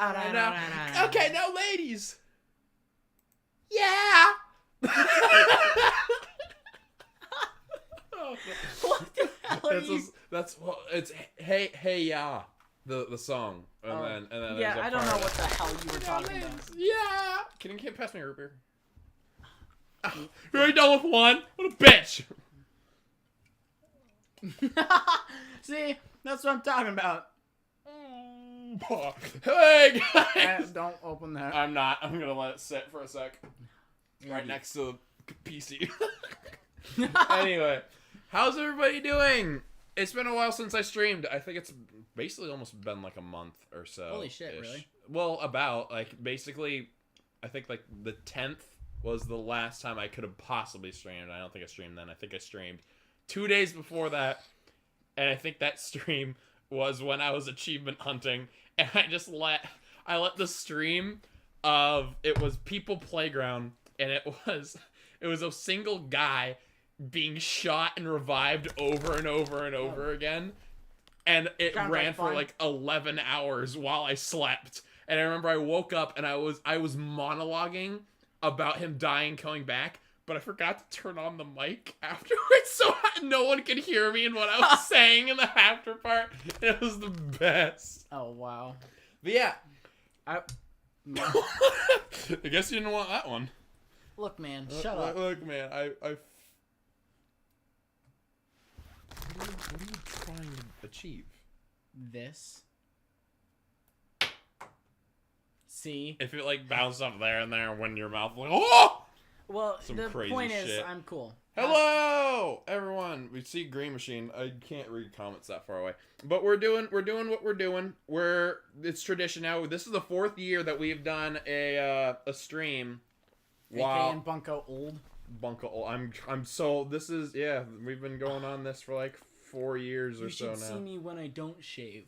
Okay, now ladies. Yeah. What the hell are you? It's hey yeah, the song, and then yeah, I don't know what the hell you were talking about. Yeah. Can you pass me a root beer? You're already done with one. What a bitch. See, that's what I'm talking about. Hey guys. Don't open that. I'm not. I'm gonna let it sit for a sec. Right next to the PC. Anyway, how's everybody doing? It's been a while since I streamed. I think it's basically almost been like a month or so. Holy shit, really? Well, basically, I think like the 10th was the last time I could have possibly streamed. I don't think I streamed then. I think I streamed 2 days before that, and I think that stream was when I was achievement hunting, and I let the stream of, it was People Playground, and it was a single guy being shot and revived over and over and over again, and it ran for like 11 hours while I slept. And I remember I woke up and I was monologuing about him dying, coming back, but I forgot to turn on the mic afterwards, so no one could hear me and what I was saying in the after part. It was the best. Oh wow. But yeah, I guess you didn't want that one. Look, man, shut up. Look, man, What are you trying to achieve? This. See? If it like bounced up there and there when your mouth like, oh! Well, Some the crazy point is, shit. I'm cool. Hello, everyone. We see Green Machine. I can't read comments that far away, but we're doing what we're doing. It's tradition now. This is the 4th year that we've done a stream. Wow. And Bunka old. Bunka old. We've been going on this for like 4 years or so now. You should see me when I don't shave.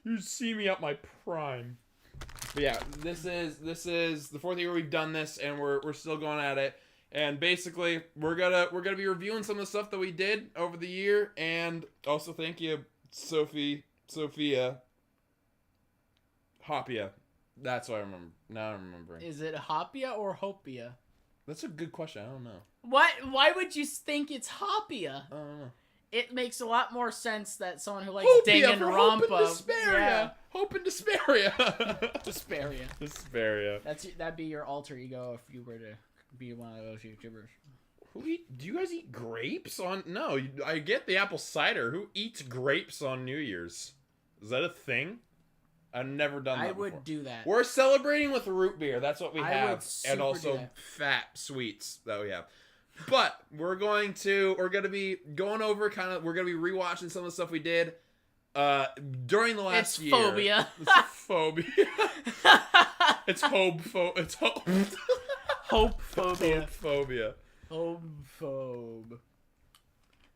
You see me at my prime. But yeah, this is the 4th year we've done this, and we're still going at it. And basically, we're gonna be reviewing some of the stuff that we did over the year, and also thank you, Sophia, Hopia. That's what I remember. Now I'm remembering. Is it Hopia or Hopia? That's a good question. I don't know. What? Why would you think it's Hopia? I don't know. It makes a lot more sense that someone who likes Hopia Danganronpa. Hope and Desparia. Yeah. Hope and Desparia. Desparia. Desparia. That'd be your alter ego if you were to be one of those YouTubers. Do you guys eat grapes on? No, I get the apple cider. Who eats grapes on New Year's? Is that a thing? I've never done that. I would do that. We're celebrating with root beer. That's what we I have, would super and also do that. fat sweets that we have. But we're gonna be going over we're gonna be rewatching some of the stuff we did during the last year. Phobia. It's phobia. It's hope Hope phobia. Hope phobia. Hope phobe.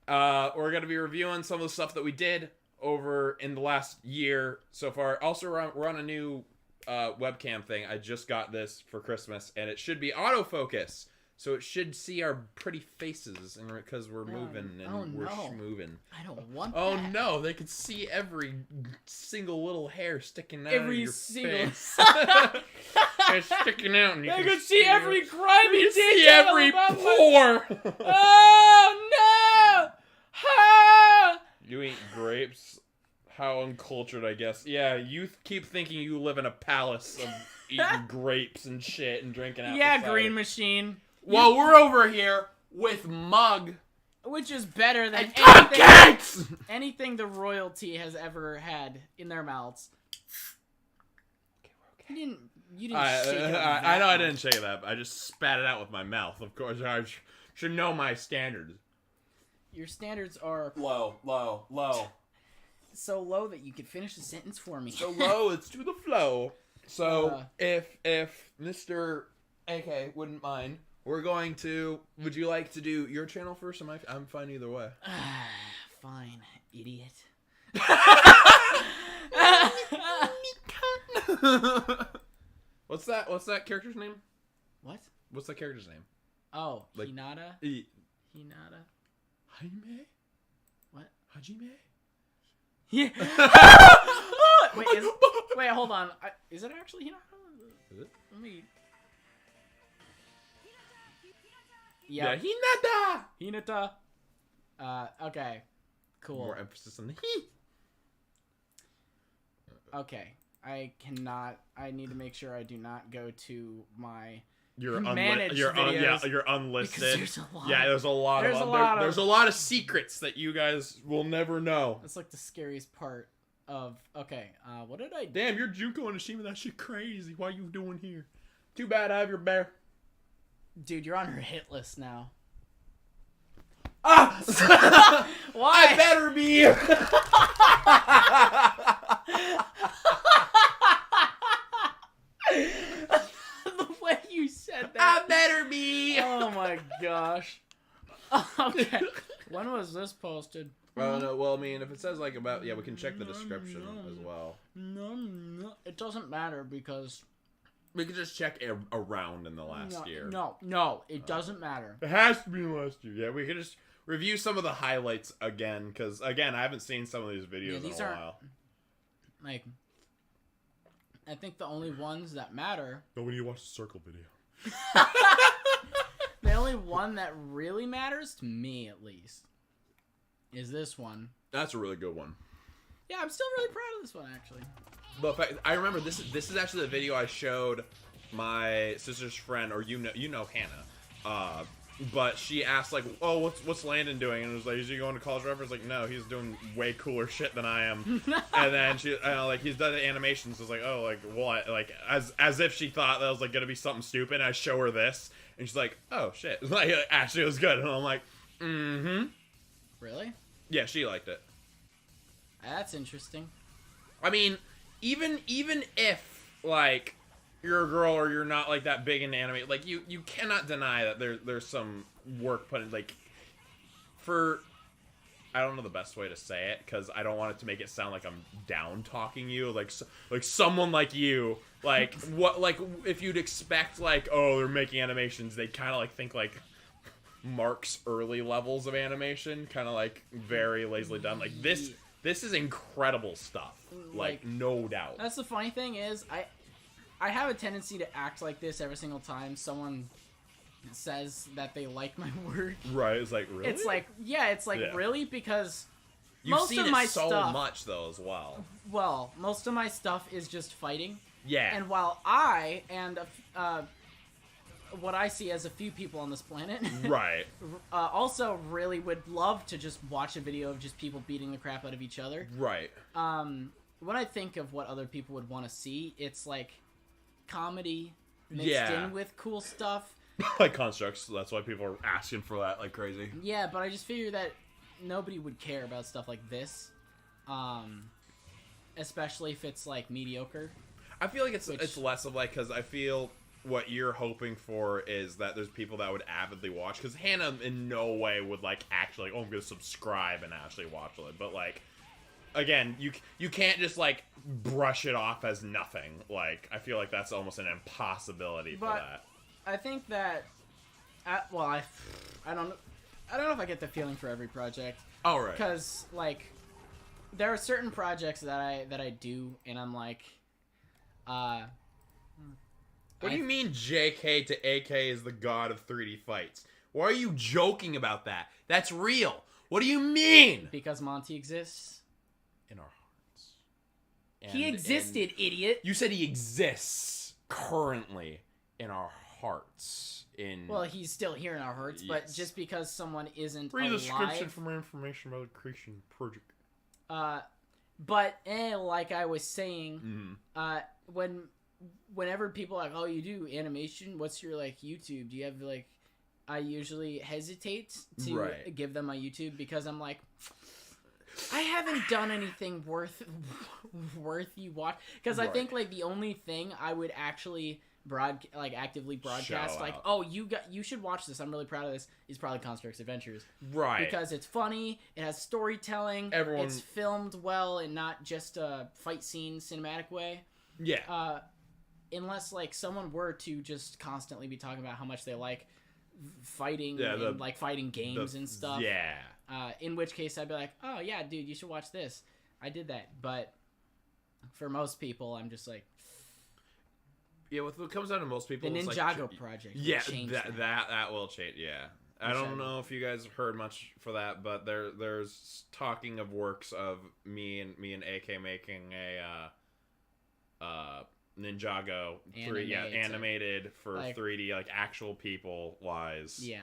We're gonna be reviewing some of the stuff that we did over in the last year so far. Also, we're on a new webcam thing. I just got this for Christmas, and it should be autofocus. So it should see our pretty faces, and because we're moving and we're schmoving. I don't want Oh that. no, they could see every single little hair sticking out of your face. It's sticking out, and you They can could see every grimy you detail see every about pore. Oh no! Ah! You eat grapes? How uncultured, I guess. Yeah, you keep thinking you live in a palace of eating grapes and shit and drinking apple cider. Green Machine. Well, we're over here with Mug. Which is better than anything the royalty has ever had in their mouths. Okay. You didn't shake it up I know much. I didn't shake it up. I just spat it out with my mouth. Of course, I should know my standards. Your standards are Low. so low that you could finish the sentence for me. So low, it's to the flow. So, if Mr. AK wouldn't mind, we're going to... Would you like to do your channel first? I'm fine either way. Fine, idiot. What's that character's name? What? What's that character's name? Oh, Like- Hinata? Hinata? Jaime? What? Hajime? Yeah. Wait, hold on. Is it actually Hinata? Is it? Let me. Yeah, Yep. Hinata. Hinata. Okay. Cool. More emphasis on the he. Okay. I need to make sure I do not go to my You're managed you're videos. You're unlisted. Because there's a lot. Yeah, there's a lot there's a lot of secrets that you guys will never know. That's like the scariest part of. Okay. What did I do? Damn, you're Junko and Ashima. That shit crazy. Why you doing here? Too bad I have your bear. Dude, you're on her hit list now. Ah! Why? I better be. The way you said that. I better be. Oh my gosh. Okay. When was this posted? No, well, I mean, if it says like about, we can check the description as well. No, it doesn't matter because We could just check around in the last year. No, it doesn't matter. It has to be in the last year. Yeah, we could just review some of the highlights again, because, again, I haven't seen some of these videos in a while. Like, I think the only ones that matter... No, we need to watch the circle video. The only one that really matters, to me at least, is this one. That's a really good one. Yeah, I'm still really proud of this one, actually. But I remember this is actually the video I showed my sister's friend, or you know Hannah. But she asked like, "Oh, what's Landon doing?" And it was like, "Is he going to college rep?" I was like, "No, he's doing way cooler shit than I am." And then she, like, he's done the animations. I was like, "Oh, like what?" Like as if she thought that was like gonna be something stupid. And I show her this, and she's like, "Oh shit!" Like actually, it was good. And I'm like, "Mm-hmm." Really? Yeah, she liked it. That's interesting. I mean, even if like you're a girl or you're not like that big in anime, like you cannot deny that there's some work put in, like, for, I don't know the best way to say it because I don't want it to make it sound like I'm down talking you, like someone like you, like what, like if you'd expect like, oh, they're making animations, they kind of like think like Mark's early levels of animation, kind of like very lazily done. Like this is incredible stuff, like no doubt. That's the funny thing is I have a tendency to act like this every single time someone says that they like my work. Right, it's like, really? It's like, yeah, really, because You've most seen of it my so stuff, much though as well. Well, most of my stuff is just fighting. Yeah. And while I and what I see as a few people on this planet, Right. also really would love to just watch a video of just people beating the crap out of each other. Right. When I think of what other people would want to see, it's like comedy mixed in with cool stuff. Like constructs, so that's why people are asking for that like crazy. Yeah, but I just figure that nobody would care about stuff like this, especially if it's like mediocre. I feel like it's less of like, because I feel what you're hoping for is that there's people that would avidly watch, because Hannah in no way would like actually like, oh, I'm gonna subscribe and actually watch it, but like, again, you can't just like brush it off as nothing. Like, I feel like that's almost an impossibility for that. I think that, I don't know if I get the feeling for every project. Oh, right. Because like, there are certain projects that I do, and I'm like, what do you mean JK to AK is the god of 3D fights? Why are you joking about that? That's real. What do you mean? Because Monty exists. In our hearts. He existed, idiot. You said he exists currently in our hearts. Well, he's still here in our hearts, but just because someone isn't Read the alive... description for more information about the creation project. But, like I was saying, whenever people are like, oh, you do animation, what's your, like, YouTube? Do you have, like... I usually hesitate to give them my YouTube because I'm like... I haven't done anything worth you watch, because I think like the only thing I would actually actively broadcast like, oh, you should watch this, I'm really proud of this, is probably Construct's Adventures, because it's funny, it has storytelling, it's filmed well and not just a fight scene cinematic way. Unless like someone were to just constantly be talking about how much they like fighting and like fighting games and stuff. In which case I'd be like, oh yeah, dude, you should watch this. I did that, but For most people, I'm just like... Yeah, what comes down to most people... The is Ninjago like, project. Yeah, that will change, yeah. I don't know if you guys heard much for that, but there's talking of works of me and AK making a Ninjago animated for like, 3D, like actual people wise. Yeah.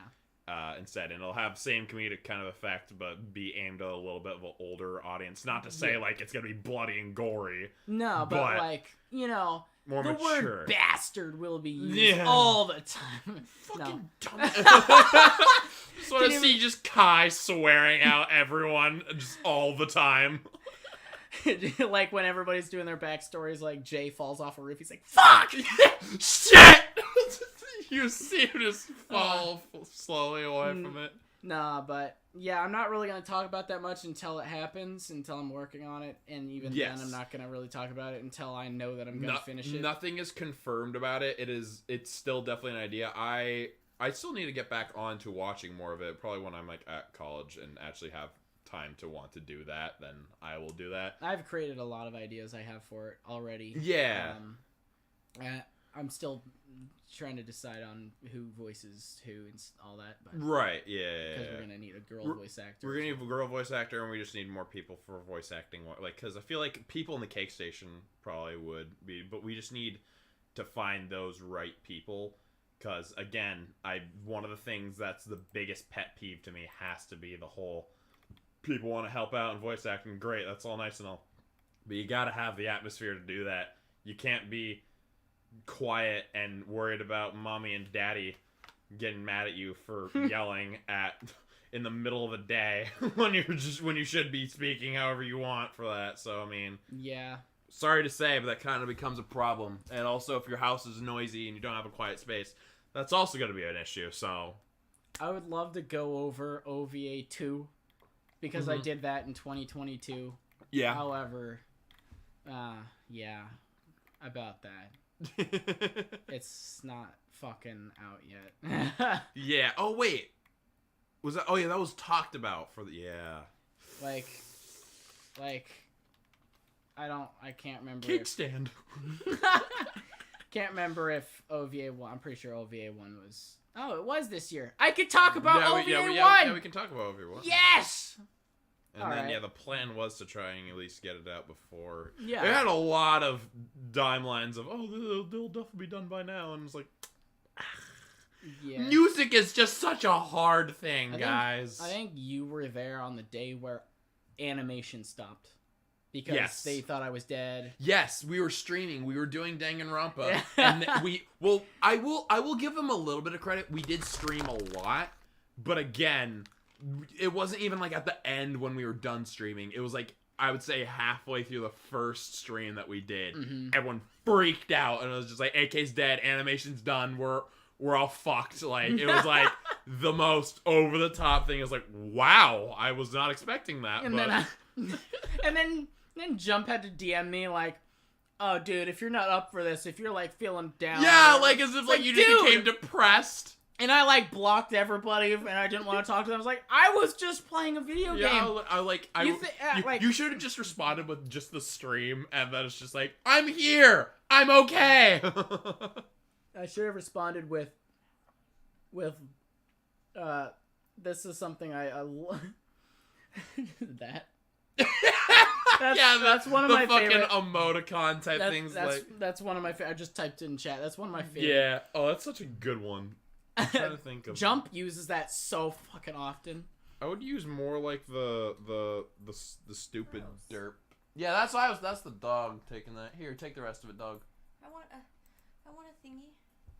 Instead, and it'll have same comedic kind of effect, but be aimed at a little bit of an older audience. Not to say like it's gonna be bloody and gory. No, but like, you know, more the mature. Word bastard will be used all the time. Fucking dumb. Just want to see just Kai swearing out everyone just all the time. Like when everybody's doing their backstories, like Jay falls off a roof, he's like, "Fuck, shit!" You see him just fall slowly away from it. Nah, but yeah, I'm not really gonna talk about that much until it happens, until I'm working on it, and even then, I'm not gonna really talk about it until I know that I'm gonna finish it. Nothing is confirmed about it. It's still definitely an idea. I still need to get back on to watching more of it. Probably when I'm like at college and actually have time to want to do that, then I will do that. I've created a lot of ideas I have for it already. Yeah. I'm still trying to decide on who voices who and all that. But right, yeah. Because we're going to need a girl voice actor. We're going to need a girl voice actor, and we just need more people for voice acting. Like, because I feel like people in the Cake Station probably would be, but we just need to find those right people. Because, again, one of the things that's the biggest pet peeve to me has to be the whole people want to help out in voice acting. Great, that's all nice and all. But you got to have the atmosphere to do that. You can't be quiet and worried about mommy and daddy getting mad at you for yelling in the middle of the day when you should be speaking however you want for that. So, I mean... Yeah. Sorry to say, but that kind of becomes a problem. And also, if your house is noisy and you don't have a quiet space, that's also going to be an issue, so... I would love to go over OVA 2, because I did that in 2022. Yeah. However, yeah, about that. It's not fucking out yet. Yeah. Oh, wait. Was that... Oh, yeah, that was talked about for the... Yeah. Like... I can't remember. Kickstand. Can't remember if OVA 1... I'm pretty sure OVA 1 was... Oh, it was this year. I could talk about OVA 1! Yeah, we can talk about OVA 1. Yes! And then, yeah, the plan was to try and at least get it out before. Yeah. It had a lot of timelines of, they'll definitely be done by now. And it's like, yeah. Music is just such a hard thing, guys. I think you were there on the day where animation stopped. Because they thought I was dead. Yes, we were streaming. We were doing Danganronpa. And I will give them a little bit of credit. We did stream a lot. But again... It wasn't even like at the end when we were done streaming. It was like, I would say halfway through the first stream that we did. Everyone freaked out and it was just like, AK's dead, animation's done, we're all fucked. Like, it was like the most over the top thing. It was like, wow, I was not expecting that. And then Jump had to DM me like, oh dude, if you're not up for this, if you're like feeling down. Yeah, like as if like you just became depressed. And I, like, blocked everybody, and I didn't want to talk to them. I was like, I was just playing a video game. You should have just responded with just the stream, and then it's just like, I'm here! I'm okay! I should have responded with, this is something I that. That's one of my favorite. The fucking emoticon type things. That's one of my favorite. I just typed it in chat. That's one of my favorite. Yeah. Oh, that's such a good one. I'm trying to think of... Jump uses that so fucking often. I would use more like the stupid derp. Yeah, that's the dog taking that. Here, take the rest of it, dog. I want a thingy.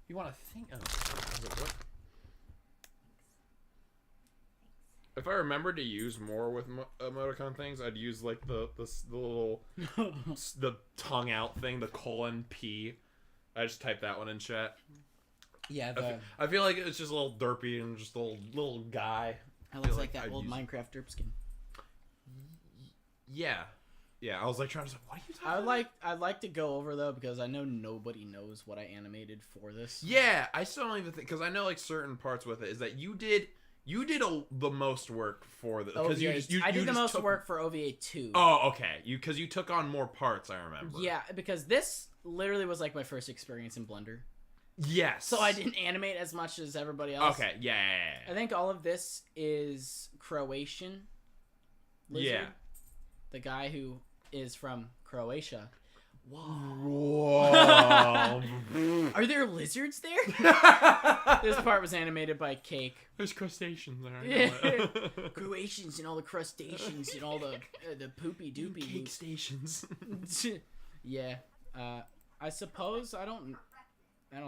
You want a thing? Oh. What? If I remembered to use more with emoticon things, I'd use like the little the tongue out thing, the colon P. I just typed that one in chat. Yeah, I feel like it's just a little derpy and just a little guy. It looks like that old Minecraft derp skin. Yeah. Yeah, I was like trying to say, what are you talking about? I'd like to go over though, because I know nobody knows what I animated for this. Yeah, I still don't even think, because I know like certain parts with it is that you You did the most work for the because I did the most work for OVA 2. Oh, okay. Because you took on more parts. I remember. Yeah, because this literally was like my first experience in Blender. Yes. So I didn't animate as much as everybody else. Okay. Yeah. I think all of this is Croatian lizard. Yeah. The guy who is from Croatia. Whoa. Are there lizards there? This part was animated by Cake. There's crustaceans there. Yeah. Croatians and all the crustaceans and all the poopy doopy Cake stations. Yeah. I suppose I don't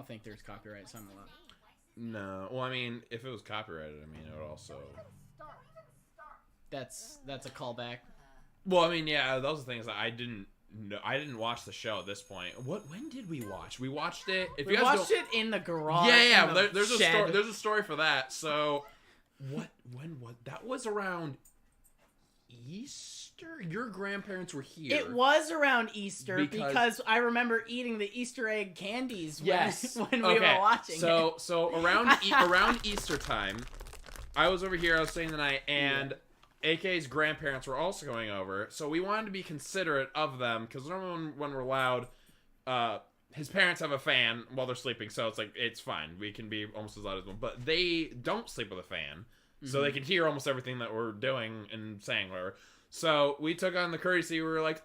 think there's copyright somewhere. No. Well, I mean, if it was copyrighted, I mean, it would also. That's a callback. Well, I mean, yeah, those are things that I didn't know. I didn't watch the show at this point. When did we watch? We watched it. We watched it in the garage. Yeah. There's a story. There's a story for that. So, when that was around Easter. Your grandparents were here. It was around Easter because I remember eating the Easter egg candies. When we were watching. So around Easter time, I was over here. I was staying the night, and AK's grandparents were also going over. So we wanted to be considerate of them because normally when we're loud, his parents have a fan while they're sleeping, so it's like it's fine. We can be almost as loud as them, but they don't sleep with a fan. So they can hear almost everything that we're doing and saying, whatever. So we took on the courtesy. We were like,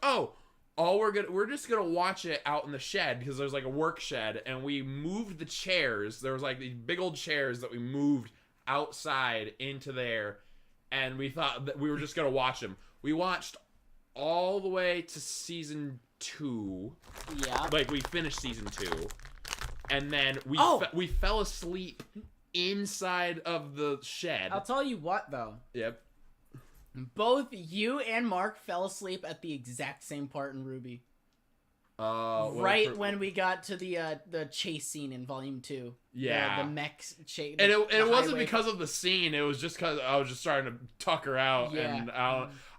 we're just gonna watch it out in the shed because there's like a work shed, and we moved the chairs. There was like these big old chairs that we moved outside into there, and we thought that we were just gonna watch them. We watched all the way to season 2. Yeah. Like we finished season 2, and then we fell asleep inside of the shed. I'll tell you what, though. Yep. Both you and Mark fell asleep at the exact same part in Ruby. When we got to the chase scene in Volume 2. Yeah. The mech chase. And it wasn't because of the scene. It was just because I was just starting to tuck her out. Yeah. And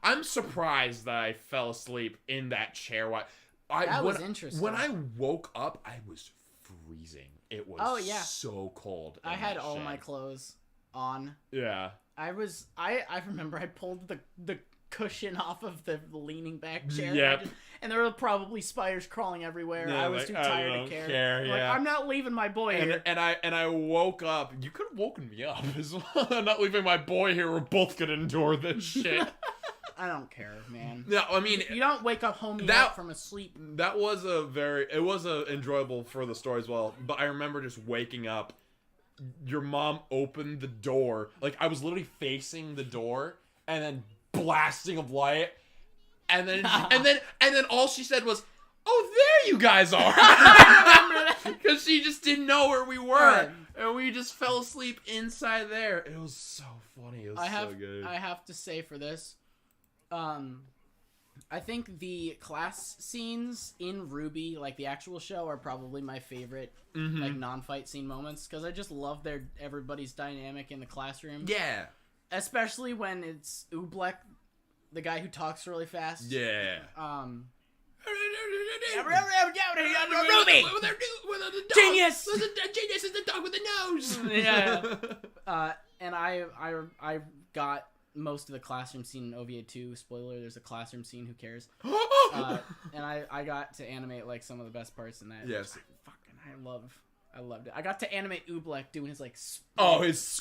I'm surprised that I fell asleep in that chair. That was interesting. When I woke up, I was freezing. It was so cold. I had all my clothes on. Yeah. I remember I pulled the cushion off of the leaning back chair. Yep. And there were probably spiders crawling everywhere. I was too tired to care. Yeah. I'm not leaving my boy here. And I woke up. You could have woken me up as well. I'm not leaving my boy here. We're both gonna endure this shit. I don't care, man. No, I mean, you don't wake up home from a sleep. That was enjoyable for the story as well. But I remember just waking up. Your mom opened the door. Like, I was literally facing the door, and then blasting of light, and then all she said was, "Oh, there you guys are." I remember that because she just didn't know where we were, and we just fell asleep inside there. It was so funny. It was so good. I have to say for this, I think the class scenes in Ruby, like the actual show, are probably my favorite, like non-fight scene moments because I just love everybody's dynamic in the classroom. Yeah, especially when it's Oobleck, the guy who talks really fast. Yeah. Ruby! Genius! Genius is the dog with the nose! Yeah. And I got most of the classroom scene in OVA 2. Spoiler, there's a classroom scene, who cares? And I got to animate like some of the best parts in that. Yes. I loved it. I got to animate Oobleck doing his like his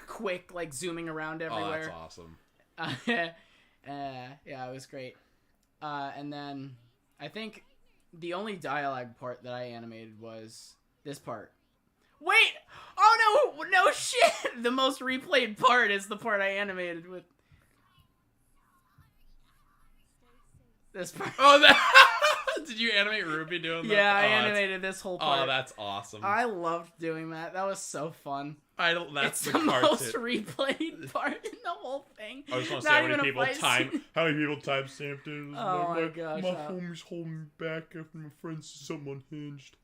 quick like zooming around everywhere. Oh, that's awesome. Yeah, it was great. And then I think the only dialogue part that I animated was this part. Wait! Oh no shit! The most replayed part is the part I animated with this part. Did you animate Ruby doing that? Yeah, I animated this whole part. Oh, that's awesome. I loved doing that. That was so fun. That's the most replayed part in the whole thing. I just want to say how many people time stamped it. Oh my gosh. My homie's holding me back after my friend said something unhinged.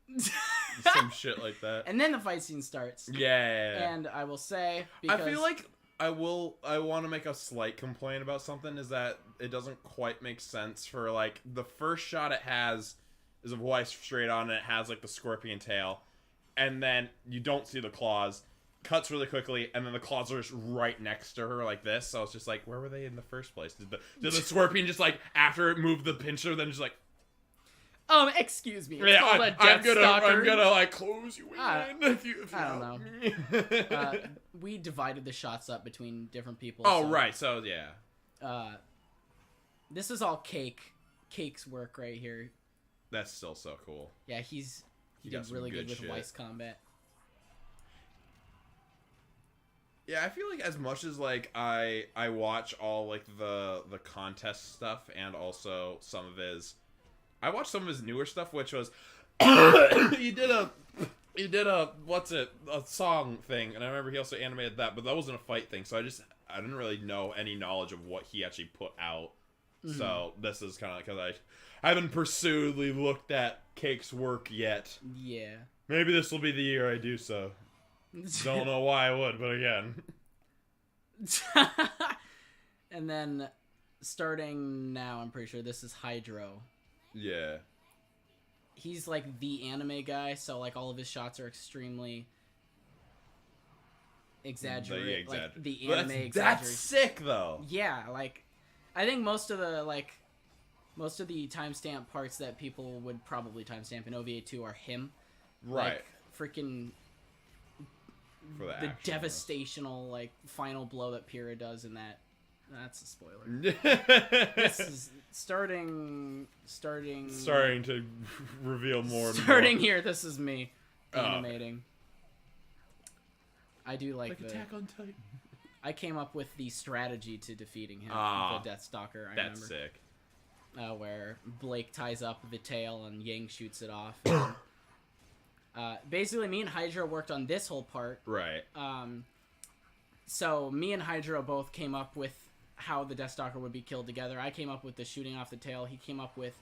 Some shit like that. And then the fight scene starts. Yeah. And I will say, I feel like I want to make a slight complaint about something, is that it doesn't quite make sense for, like, the first shot it has is of voice straight on, and it has, like, the scorpion tail, and then you don't see the claws. cuts really quickly, and then the claws are just right next to her like this. So it's just like, where were they in the first place? Did the scorpion just like after it moved the pincher, then just like, excuse me. It's called a Death Stalker. I'm gonna like close you in. If you I don't help know. me. We divided the shots up between different people. Oh so, right, so yeah. This is all Cake's work right here. That's still so cool. Yeah, he did really good with shit. Weiss combat. Yeah, I feel like as much as like I watch all like the contest stuff and also some of his, I watched some of his newer stuff, which was he did a a song thing, and I remember he also animated that, but that wasn't a fight thing, so I didn't really know any knowledge of what he actually put out. Mm-hmm. So this is kind of because I haven't pursuedly looked at Cake's work yet. Yeah. Maybe this will be the year I do so. Don't know why I would, but again. And then, starting now, I'm pretty sure this is Hydro. Yeah. He's like the anime guy, so like all of his shots are extremely exaggerated. Like the anime exaggeration. That's sick though. Yeah, like I think most of the timestamp parts that people would probably timestamp in OVA 2 are him. Right. Like, freaking For the the action, devastational like final blow that Pyrrha does in that. That's a spoiler. This is starting to reveal more. Starting here, this is me animating. I do like the Attack on Titan. I came up with the strategy to defeating him, the Deathstalker. That's sick. Where Blake ties up the tail and Yang shoots it off. And, basically, me and Hydra worked on this whole part. Right. So me and Hydra both came up with how the Deathstalker would be killed together. I came up with the shooting off the tail. He came up with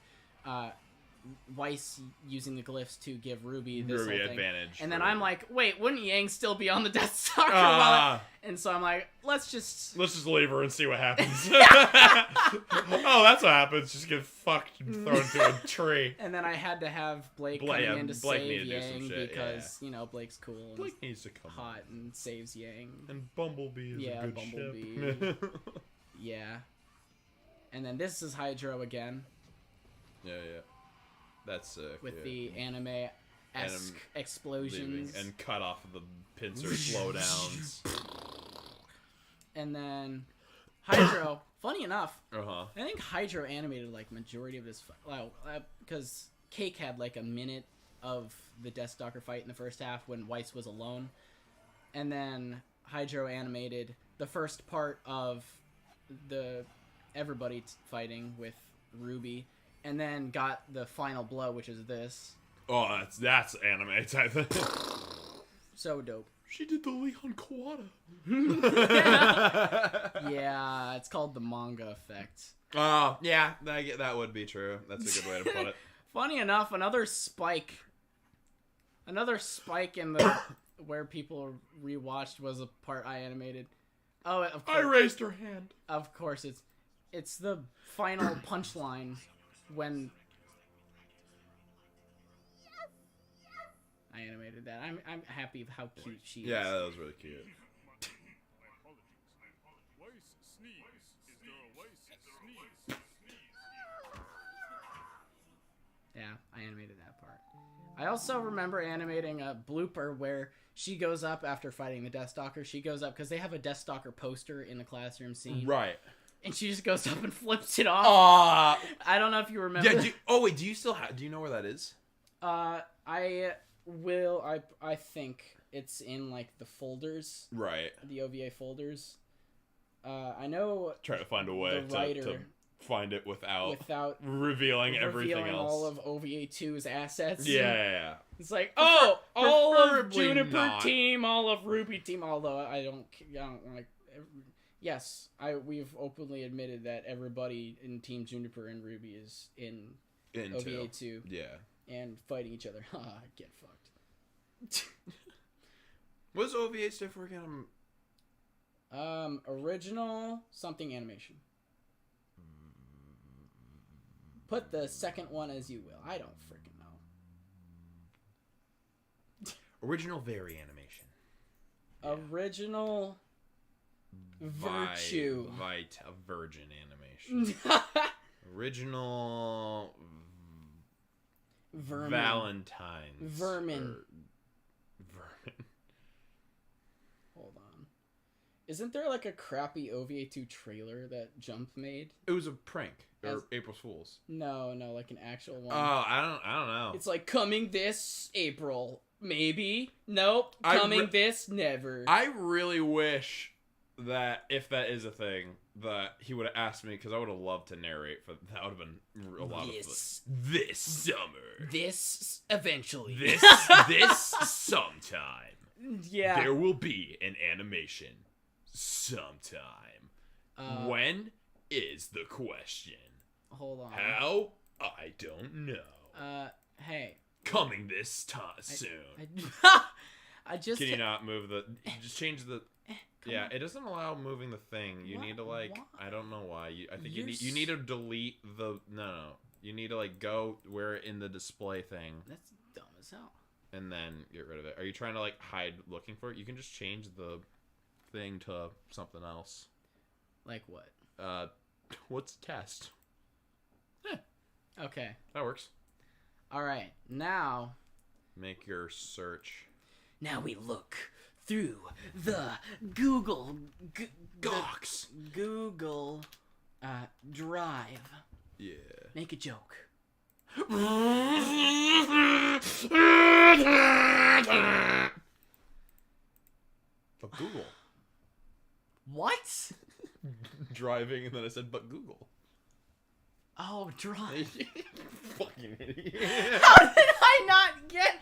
Weiss using the glyphs to give Ruby this whole thing. Advantage. And then I'm like, wait, wouldn't Yang still be on the Deathstalker? And so I'm like, let's just leave her and see what happens. Oh, that's what happens. Just get fucked and thrown into a tree. And then I had to have Blake come in to save Yang because, you know, Blake's cool. And Blake needs to come hot and saves Yang. And Bumblebee is a good ship. Yeah. And then this is Hydro again. Yeah. That's sick. With the anime-esque explosions. And cut off the pincer slowdowns. And then Hydro, funny enough, I think Hydro animated like majority of this. Because Cake had like a minute of the Deathstalker fight in the first half when Weiss was alone. And then Hydro animated the first part of the everybody fighting with Ruby. And then got the final blow, which is this. Oh, that's anime type thing. So dope. She did the Leon Kawada. Yeah, it's called the manga effect. Oh, yeah, that would be true. That's a good way to put it. Funny enough, another spike in the where people rewatched was a part I animated. Oh, of course. I raised her hand. Of course, it's the final punchline. When I animated that, I'm happy with how cute she is. Yeah, that was really cute. Yeah, I animated that part. I also remember animating a blooper where she goes up after fighting the Deathstalker. She goes up because they have a Deathstalker poster in the classroom scene. Right. And she just goes up and flips it off. I don't know if you remember. Yeah. Do you still have? Do you know where that is? I will. I think it's in like the folders. Right. The OVA folders. I know. Try to find a way to find it without revealing everything else. All of OVA 2's assets. Yeah. It's like, all of Preferably Juniper not. team, all of Ruby team. Although I don't like. Yes, we've openly admitted that everybody in Team Juniper and Ruby is in OVA 2. Yeah. And fighting each other. Get fucked. What does OVA stand for again? Original something animation. Put the second one as you will. I don't freaking know. Original Very animation. Original virtue. Virgin animation. Original Vermin. Valentine's. Vermin. Vermin. Hold on. Isn't there like a crappy OVA2 trailer that Jump made? It was a prank. Or April Fool's. No, like an actual one. Oh, I don't know. It's like coming this April. Maybe. Nope. Coming this never. I really wish that if that is a thing, that he would have asked me, because I would have loved to narrate. For that would have been a lot of this summer. This eventually. This sometime. Yeah. There will be an animation sometime. When is the question? Hold on. How? I don't know. Hey. Coming this soon. I just. Can you not move the? Just change the. Yeah, on. it doesn't allow moving the thing. You need to like. Why? I don't know why. I think you need to delete the. No. You need to like go where in the display thing. That's dumb as hell. And then get rid of it. Are you trying to like hide looking for it? You can just change the thing to something else. Like what? What's test? Okay. That works. All right. Now. Make your search. Now we look through the Google Docs. Google Drive. Yeah. Make a joke. But Google. What? Driving, and then I said, but Google. Oh, Drive. Fucking idiot. How did I not get?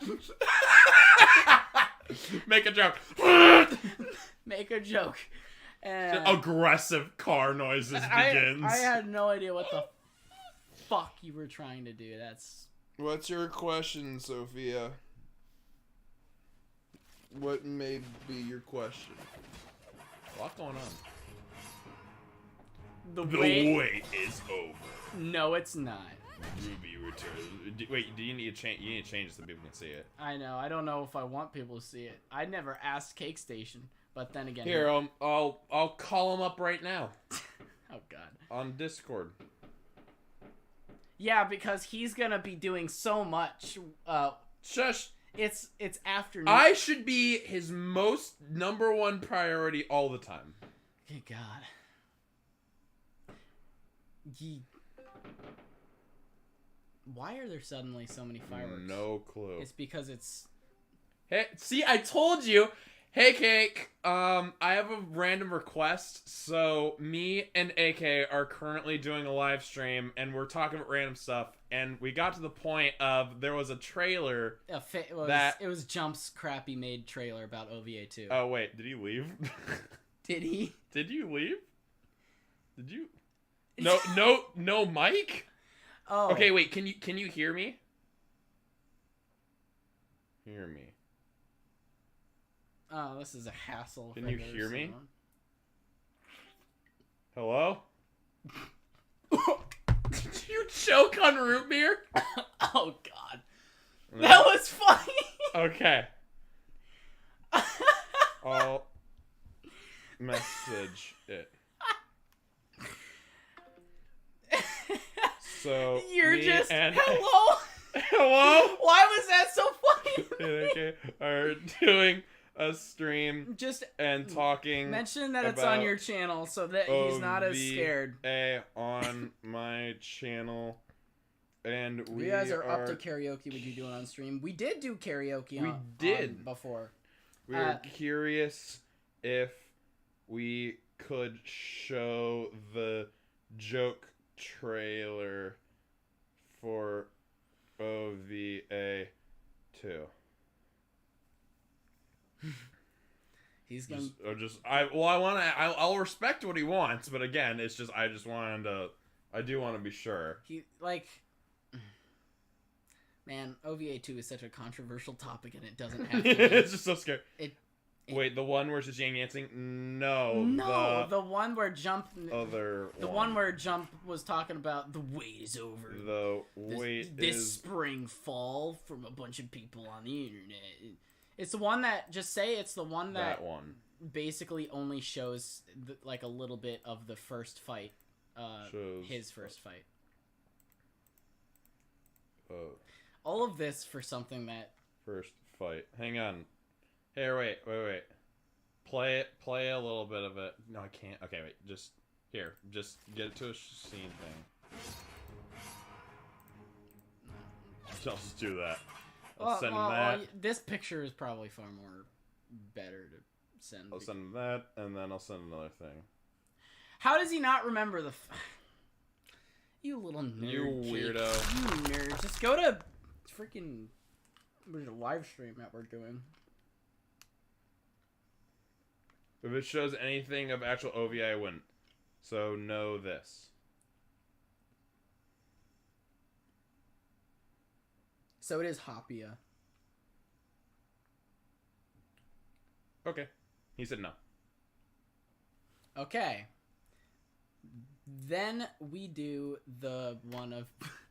Make a joke. Make a joke. Aggressive car noises begins. I had no idea what the fuck you were trying to do. That's. What's your question, Sophia? What may be your question? A lot going on. The wait is over. No, it's not. Ruby returns. Wait, do you need to change? You need to change it so people can see it. I know. I don't know if I want people to see it. I never asked Cake Station, but then again. Here, I'll call him up right now. Oh God. On Discord. Yeah, because he's gonna be doing so much. Shush. It's afternoon. I should be his most #1 priority all the time. Good God. Why are there suddenly so many fireworks? No clue. It's because it's. Hey, see, I told you. Hey, Cake. I have a random request. So me and AK are currently doing a live stream, and we're talking about random stuff. And we got to the point of there was a trailer It was Jump's crappy made trailer about OVA2. Oh wait, did he leave? Did he? Did you leave? Did you? No, Mike. Oh. Okay, wait. Can you hear me? Hear me. Oh, this is a hassle. Can you hear me? Hello? Did you choke on root beer? Oh God. No. That was funny. Okay. I'll message it. So you're me just and hello. Hello? Why was that so funny? Okay, are doing a stream Just and talking. mention that it's on your channel so that he's not as scared. On my channel, and You guys are up to karaoke. Would you do it on stream? We did do karaoke. We did before. We were curious if we could show the joke trailer for OVA 2. He's gonna. I'll respect what he wants, but again, it's just I do want to be sure. Man, OVA 2 is such a controversial topic, and it doesn't have to be. It's just so scary. Wait, the one where it's just Yang Yancing? No, the one where Jump. The one where Jump was talking about the wait is over. The wait this spring fall from a bunch of people on the internet. It's the one that, just say it's the one that one. basically only shows like a little bit of the first fight. Shows his first fight. Oh. All of this for something that... First fight. Hang on. Here, wait. Play a little bit of it. No, I can't. Okay, wait. Just get it to a scene thing. I'll just do that. I'll send him that. This picture is probably far more better to send. I'll send him that, and then I'll send another thing. How does he not remember the... You little nerd. You weirdo. You nerd. Just go to freaking... There's a live stream that we're doing. If it shows anything of actual OVA, I wouldn't. So, know this. So it is Hopia. Okay. He said no. Okay. Then we do the one of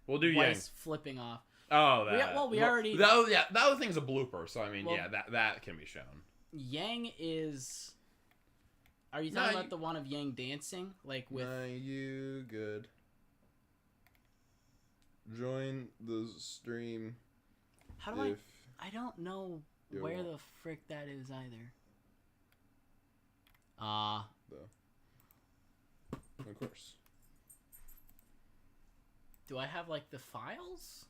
We'll do Yang. Weiss flipping off. Oh, that. We already... That other thing's a blooper, so I mean, Well, yeah, that can be shown. Yang is... Are you talking about the one of Yang dancing? Like with... Nah, you good. Join the stream. How do I don't know where the frick that is either. Of course. Do I have, like, the files?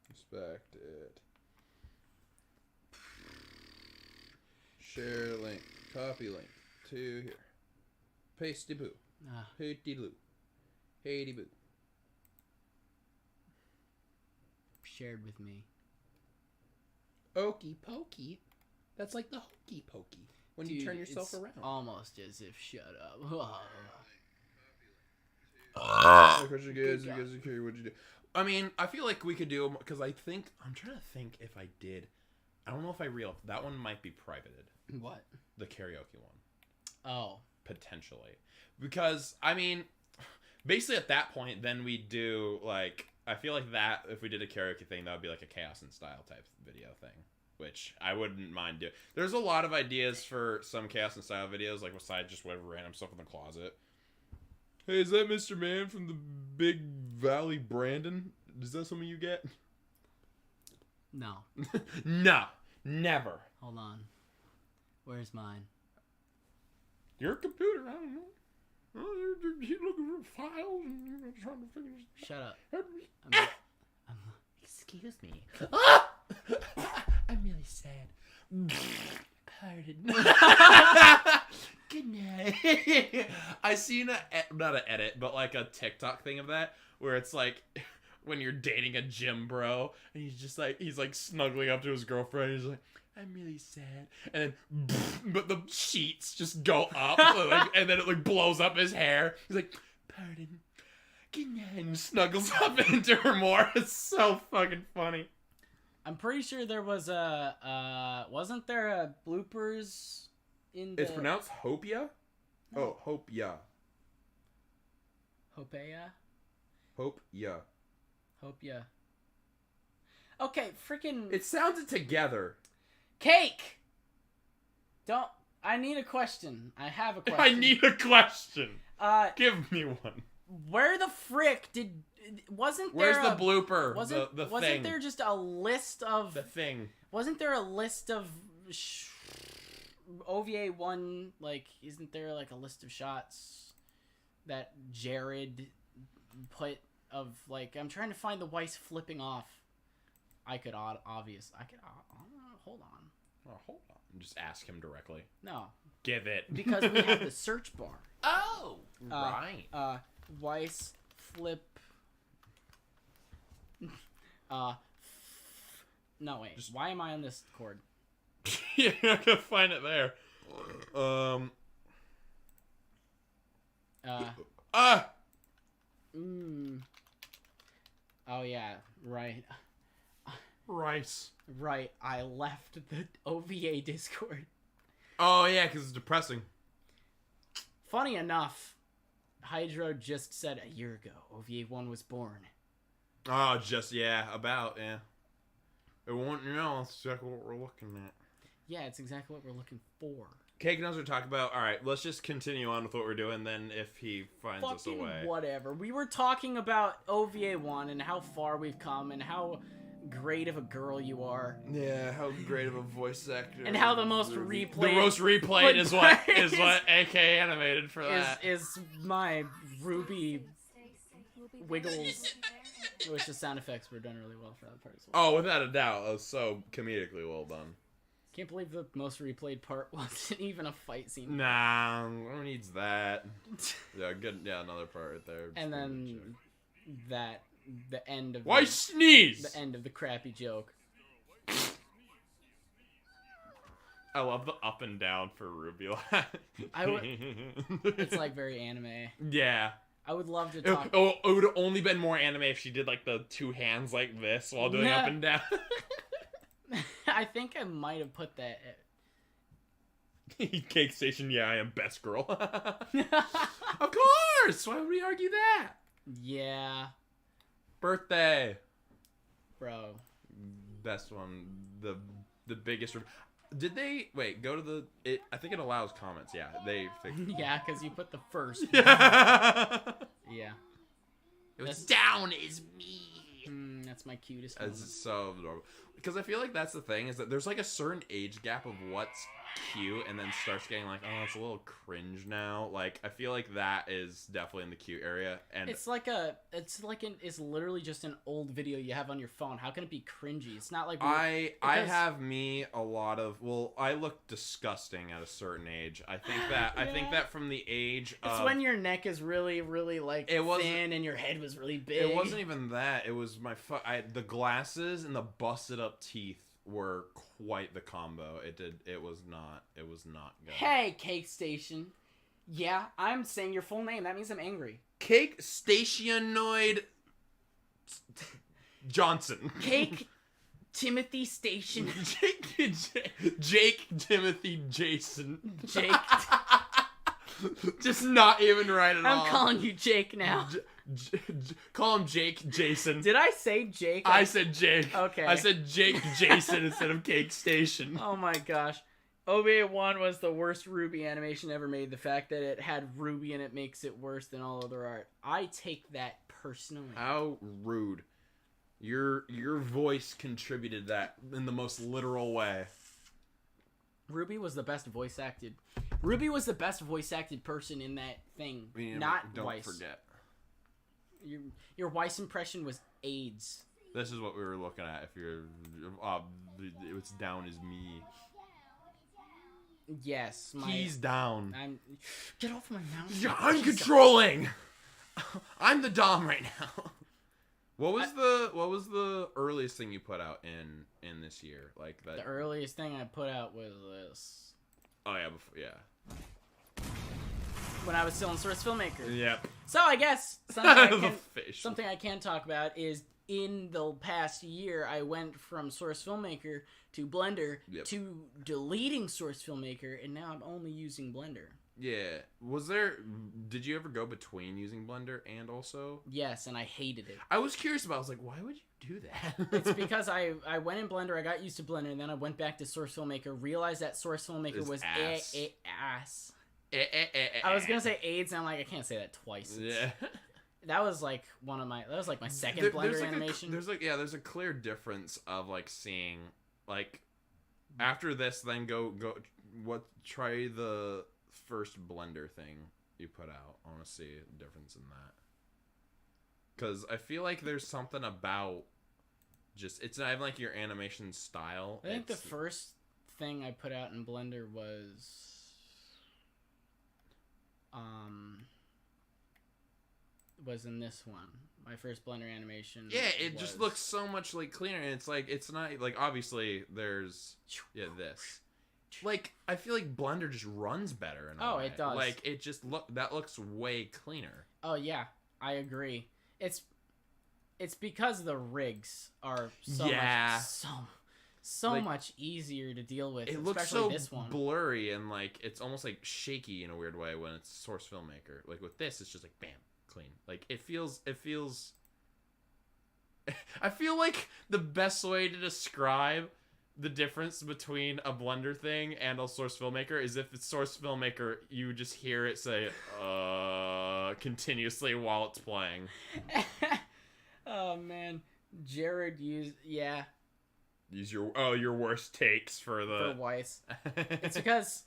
Respect it. Share link. Copy link. To here. Pasty boo. Hooty loo. Haty boo. Shared with me. Okey pokey. That's like the hokey pokey. When Dude, you turn yourself it's around. Almost as if shut up. What'd you guys what'd you do? I mean, I feel like we could do because I'm trying to think if I did. I don't know if I that one might be privated. What? The karaoke one. Oh. Potentially. Because, I mean, basically at that point, then we do, like, I feel like that, if we did a karaoke thing, that would be like a Chaos in Style type video thing. Which I wouldn't mind doing. There's a lot of ideas for some Chaos in Style videos, like besides just whatever random stuff in the closet. Hey, is that Mr. Man from the Big Valley Brandon? Is that something you get? No. No. Never. Hold on. Where's mine? Your computer, I don't know. Oh, you're looking for files and you're trying to figure this. Shut up. Excuse me. I'm really sad. Pardon. Good night. I seen not an edit, but like a TikTok thing of that where it's like when you're dating a gym bro and he's like snuggling up to his girlfriend and he's like, I'm really sad, and then but the sheets just go up like, and then it like blows up his hair. He's like, pardon. Good night, and snuggles up into her more. It's so fucking funny. I'm pretty sure there was wasn't there a bloopers in the... It's pronounced Hopia? No. Oh, Hopia. Hopea? Hopia. Hopia. Okay, freaking... It sounded together. Cake! Don't... I need a question. I have a question. I need a question. Give me one. Where the frick did... Wasn't there Where's the blooper? Wasn't the thing. there just a list of... The thing. Wasn't there a list of... OVA 1, like, isn't there, like, a list of shots that Jared put of, like... I'm trying to find the Weiss flipping off. I could, hold on. Oh, hold on. Just ask him directly. No. Give it. Because we have the search bar. Oh! Right. Weiss flip... No, wait. Why am I on this cord? You're not gonna find it there. Oh, yeah. Right. Rice. Right. I left the OVA Discord. Oh, yeah, because it's depressing. Funny enough, Hydro just said a year ago OVA 1 was born. Oh, just about. It won't, it's exactly what we're looking at. Yeah, it's exactly what we're looking for. Cake knows what to talk about. All right, let's just continue on with what we're doing. Then, if he finds us a way, whatever. We were talking about OVA 1 and how far we've come and how great of a girl you are. Yeah, how great of a voice actor. And how the most replayed. The most replayed is what AK animated for that. Is my Ruby wiggles. Which the sound effects were done really well for that part as well. Oh, without a doubt, that was so comedically well done. Can't believe the most replayed part wasn't even a fight scene. Nah, who needs that? Yeah, good. Yeah, another part right there. And then the end of why sneeze? The end of the crappy joke. I love the up and down for Ruby. It's like very anime. Yeah. I would love to talk. It would have only been more anime if she did like the two hands like this while doing up and down. I think I might have put that. Cake Station, yeah, I am best girl. Of course! Why would we argue that? Yeah. Birthday. Bro. Best one. The biggest. Did they wait? Go to the. I think it allows comments. Yeah, they fixed it. Yeah, because you put the first. Yeah. Yeah. It was down is me. That's my cutest. It's so adorable. Because I feel like that's the thing is that there's like a certain age gap of what's cute and then starts getting like, oh, it's a little cringe now. Like I feel like that is definitely in the cute area. And it's literally just an old video you have on your phone. How can it be cringy? It's not like I have a lot of I look disgusting at a certain age. I think that I think that from the age it's when your neck is really really like thin and your head was really big. It wasn't even that. It was the glasses and the busted up teeth were quite the combo. It was not good. Hey, Cake Station. Yeah, I'm saying your full name. That means I'm angry. Cake Stationoid Johnson. Cake Timothy Station. Jake Timothy Jason. Jake. Just not even right at all. I'm calling you Jake now. Call him Jake Jason. Did I say Jake? I said Jake. Okay. I said Jake Jason instead of Cake Station. Oh my gosh. OVA 1 was the worst Ruby animation ever made. The fact that it had Ruby in it makes it worse than all other art. I take that personally. How rude. Your voice contributed that in the most literal way. Ruby was the best voice acted. Ruby was the best voice acted person in that thing. Not Weiss. Don't forget. Your Weiss impression was AIDS. This is what we were looking at. If you're, it's down as me. Yes, he's down. Get off my mouse. I'm controlling. I'm the dom right now. What was the earliest thing you put out in this year? Like that. The earliest thing I put out was this. Oh yeah, when I was still in Source Filmmaker. Yep. So I guess something I can talk about is in the past year I went from Source Filmmaker to Blender to deleting Source Filmmaker, and now I'm only using Blender. Yeah. Did you ever go between using Blender and also? Yes, and I hated it. I was curious about. I was like, why would you do that? It's because I went in Blender, I got used to Blender, and then I went back to Source Filmmaker, realized that Source Filmmaker was ass. I was gonna say AIDS, and I'm like, I can't say that twice. Yeah. That was like my second Blender animation. There's a clear difference of like seeing like after this, then try the first Blender thing you put out. I want to see a difference in that because I feel like there's something about just it's not even like your animation style. I think the first thing I put out in Blender was in this one. My first Blender animation. Yeah, it just looks so much like cleaner, and it's like it's not like obviously there's this. Like I feel like Blender just runs better in a way. It does. Like it just looks way cleaner. Oh yeah, I agree. It's because the rigs are so much easier to deal with. It looks so this one. Blurry and like it's almost like shaky in a weird way when it's Source Filmmaker. Like with this, it's just like bam, clean. Like it feels I feel like the best way to describe the difference between a Blender thing and a Source Filmmaker is if it's Source Filmmaker, you just hear it say, continuously while it's playing. Oh, man. Jared used... Yeah. Use your worst takes for For Weiss. It's because...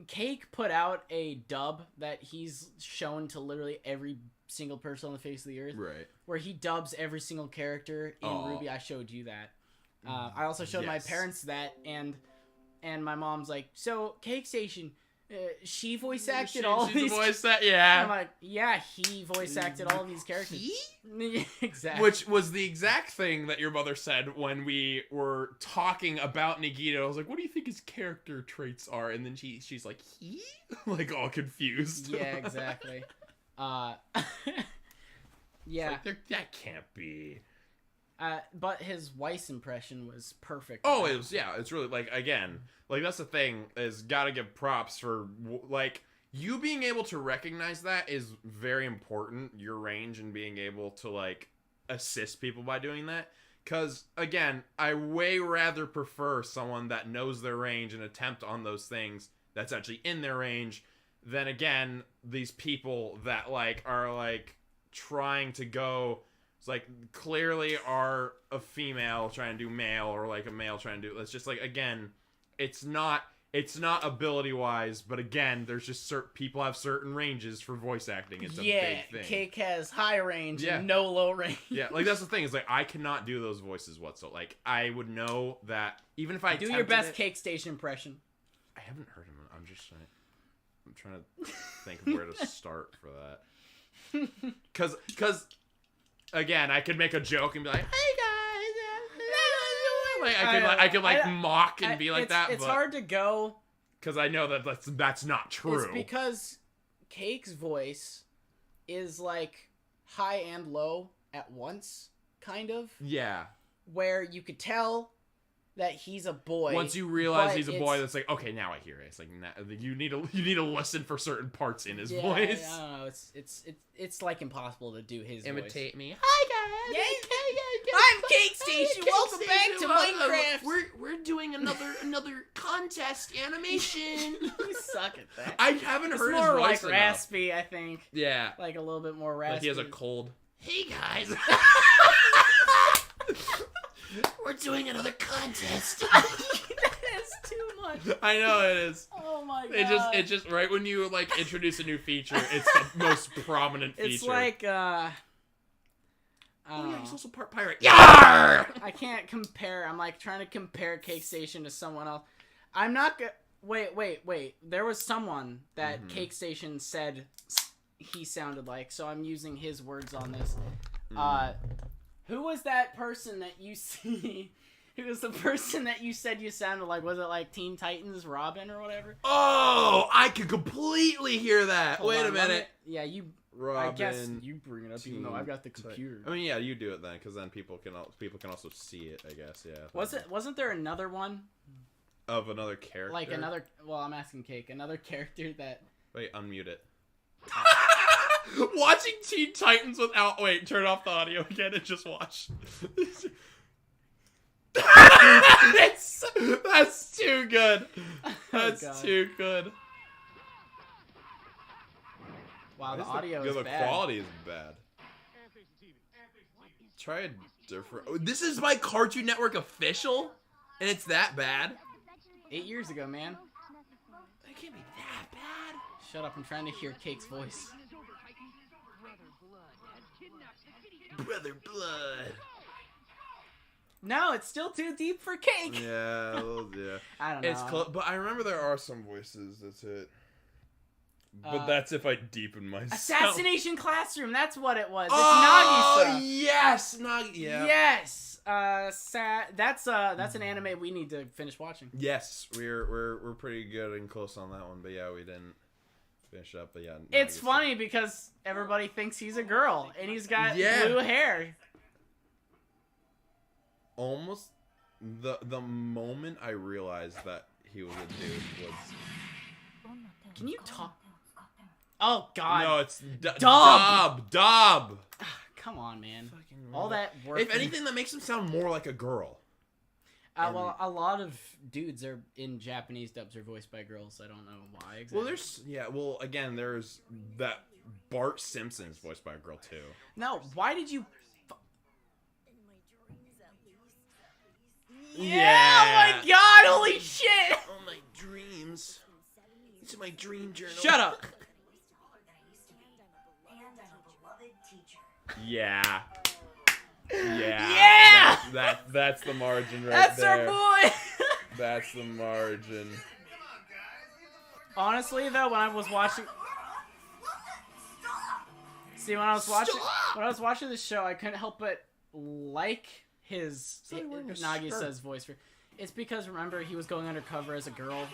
Cake put out a dub that he's shown to literally every single person on the face of the earth. Right. Where he dubs every single character in Ruby. I showed you that. I also showed my parents that, and my mom's like, so Cake Station, she voice acted all these. Yeah. I'm like, yeah, he voice acted all of these characters. He? Exactly. Which was the exact thing that your mother said when we were talking about Nagito. I was like, what do you think his character traits are? And then she's like, he? Like, all confused. Yeah, exactly. Yeah. Like, that can't be. But his Weiss impression was perfect. Oh, it's really, like, again, like, that's the thing, is gotta give props for, like, you being able to recognize that is very important, your range, and being able to, like, assist people by doing that. Because, again, I way rather prefer someone that knows their range and attempt on those things that's actually in their range than, again, these people that, like, are, like, trying to go... It's like, clearly are a female trying to do male, or like a male trying to do... It's just like, again, it's not ability-wise, but again, there's just people have certain ranges for voice acting. It's a big thing. Cake has high range and no low range. Yeah, like, that's the thing, is like, I cannot do those voices whatsoever. Like, I would know that, even if I do your best Cake Station impression. I haven't heard him. I'm trying to think of where to start for that. Because... Again, I could make a joke and be like, "Hey guys," like I could mock and be like that. It's hard to go because I know that that's not true. It's because Cake's voice is like high and low at once, kind of. Yeah. Where you could tell that he's a boy. Once you realize he's a boy, that's like, okay, now I hear it. It's like, you need to listen for certain parts in his voice. I don't know. It's like impossible to do his Imitate voice. me. Hi guys. I'm Cake Station. Welcome back to Minecraft. We're doing another contest animation. You suck at that. I haven't heard his more voice like raspy, I think. Yeah. Like a little bit more raspy. Like he has a cold. Hey guys. We're doing another contest. That is too much. I know it is. Oh my god. It just right when you like introduce a new feature, it's the most prominent feature. It's like oh yeah, he's also part pirate. Yarr! I can't compare. I'm like trying to compare Cake Station to someone else. I'm not wait. There was someone that Cake Station said he sounded like, so I'm using his words on this. Who was that person that you see? Who was the person that you said you sounded like? Was it like Teen Titans Robin or whatever? Oh, I could completely hear that. Hold Wait on, a minute. Yeah, you. Robin, I guess you bring it up, even though I've got the computer. I mean, yeah, you do it then, because then people can also see it. I guess, yeah. Wasn't there another one? Of another character. Like another. Well, I'm asking Cake. Another character that. Wait, unmute it. Watching Teen Titans without... Wait, turn off the audio again and just watch. That's too good. That's too good. Wow, the audio is bad. The quality is bad. Try a different... Oh, this is my Cartoon Network official? And it's that bad? 8 years ago, man. It can't be that bad. Shut up, I'm trying to hear Cake's voice. Brother Blood. No, it's still too deep for Cake. Yeah, yeah. I don't know. It's close, but I remember there are some voices. That's it. But that's if I deepen myself. Assassination Classroom. That's what it was. It's Nagisa. Nagisa. Yes, Yeah. Yes. That's an anime we need to finish watching. Yes, we're pretty good and close on that one. But yeah, we didn't finish up. But yeah, it's funny because everybody thinks he's a girl and he's got blue hair. Almost the moment I realized that he was a dude was. Can you talk? Oh God! No, it's Dub. Dub. Come on, man. Fucking All that work. If anything, that makes him sound more like a girl. Well, a lot of dudes are in Japanese dubs are voiced by girls. I don't know why exactly. Well, again, there's that Bart Simpson's voiced by a girl too. No, why did you? Yeah. Oh my God! Holy shit! Oh my dreams. It's my dream journal. Shut up. Yeah. Yeah. Yeah. That's the margin right That's there. our boy. That's the margin. Honestly, though, when I was watching, when I was watching this show, I couldn't help but like his Nagisa's voice. It's because remember he was going undercover as a girl.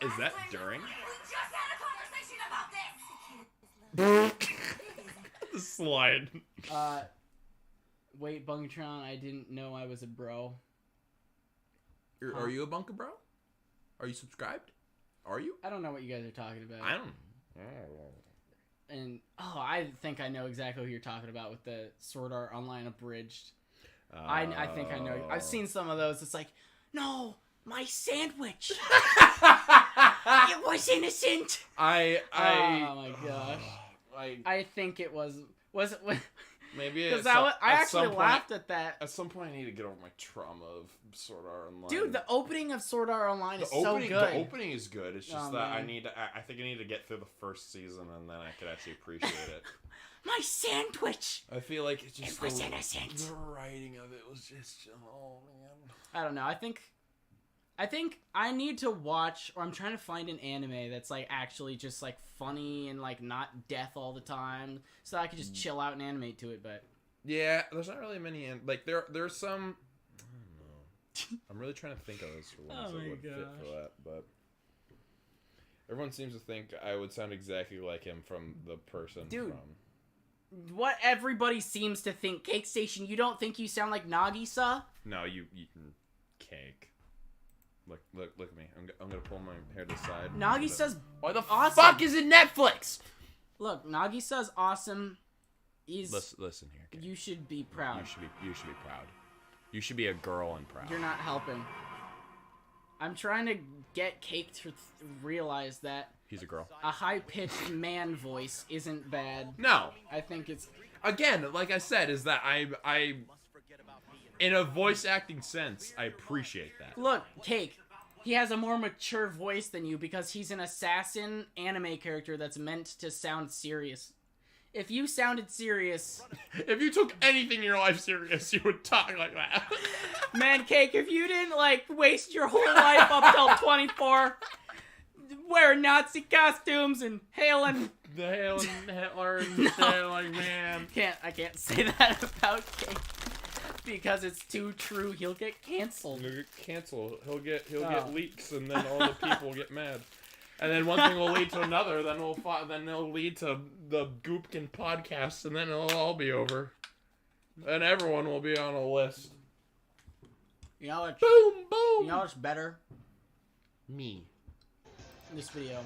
Is that during? The slide. Wait, Bunkatron, I didn't know I was a bro. Are you a BunkaBro? Are you subscribed? Are you? I don't know what you guys are talking about. I don't. And I think I know exactly who you're talking about with the Sword Art Online abridged. I think I know. I've seen some of those. It's like, no, my sandwich. It was innocent. Oh my gosh. I think it was it? Maybe because I actually laughed at that. At some point, I need to get over my trauma of Sword Art Online. Dude, the opening of Sword Art Online is so good. The opening is good. It's just that man. I think I need to get through the first season and then I could actually appreciate it. My sandwich. I feel like it's just it was innocent. The writing of it was just oh man. I don't know. I think I need to watch, or I'm trying to find an anime that's like actually just like funny and like not death all the time, so that I could just chill out and animate to it. But yeah, there's not really many. Like there's some. I don't know. I'm really trying to think of those ones that would fit for that, but everyone seems to think I would sound exactly like him from the person. Dude. From... What everybody seems to think, Cake Station. You don't think you sound like Nagisa? No, you Cake. Look at me. I'm gonna pull my hair to the side. Nagisa's why the awesome. fuck is it Netflix? Look, Nagisa's awesome. Listen here. Cake. You should be proud. You should be proud. You should be a girl and proud. You're not helping. I'm trying to get Cake to realize that he's a girl. A high-pitched man voice isn't bad. No, I think it's again, like I said, is that I in a voice acting sense, I appreciate that. Look, Cake, he has a more mature voice than you because he's an assassin anime character that's meant to sound serious. If you sounded serious... If you took anything in your life serious, you would talk like that. Man, Cake, if you didn't, like, waste your whole life up till 24 wearing Nazi costumes and hailing... Hailing Hitler and shit, like, man. I can't say that about Cake. Because it's too true, he'll get canceled. He'll get canceled. He'll get leaks, and then all the people will get mad. And then one thing will lead to another. Then it'll lead to the Goopkin podcast, and then it'll all be over. And everyone will be on a list. You know what's boom, boom. You know what's better? Me. This video.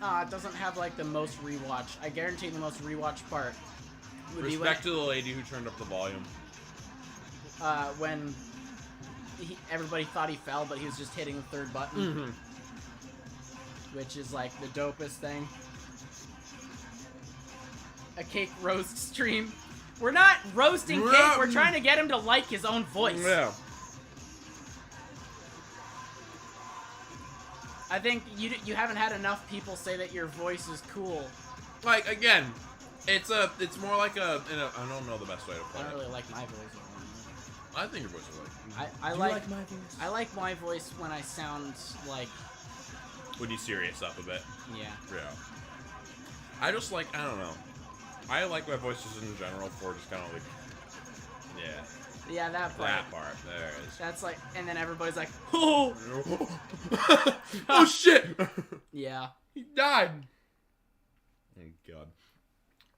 It doesn't have like the most rewatch. I guarantee the most rewatch part would Respect to the lady who turned up the volume. When everybody thought he fell, but he was just hitting the third button. Mm-hmm. Which is like the dopest thing. A Cake roast stream. We're not roasting Cake, we're trying to get him to like his own voice. Yeah. I think you haven't had enough people say that your voice is cool. Like, again, it's more like I don't know the best way to put it. I don't really like my voice. I think your voice is like... I like my voice? I like my voice when I sound like... When you serious up a bit. Yeah. Yeah. I just like, I don't know. I like my voice just in general for just kind of like... Yeah. Yeah, that part. That part. There it is. That's like, and then everybody's like, oh! Oh shit! Yeah. He died! Oh god.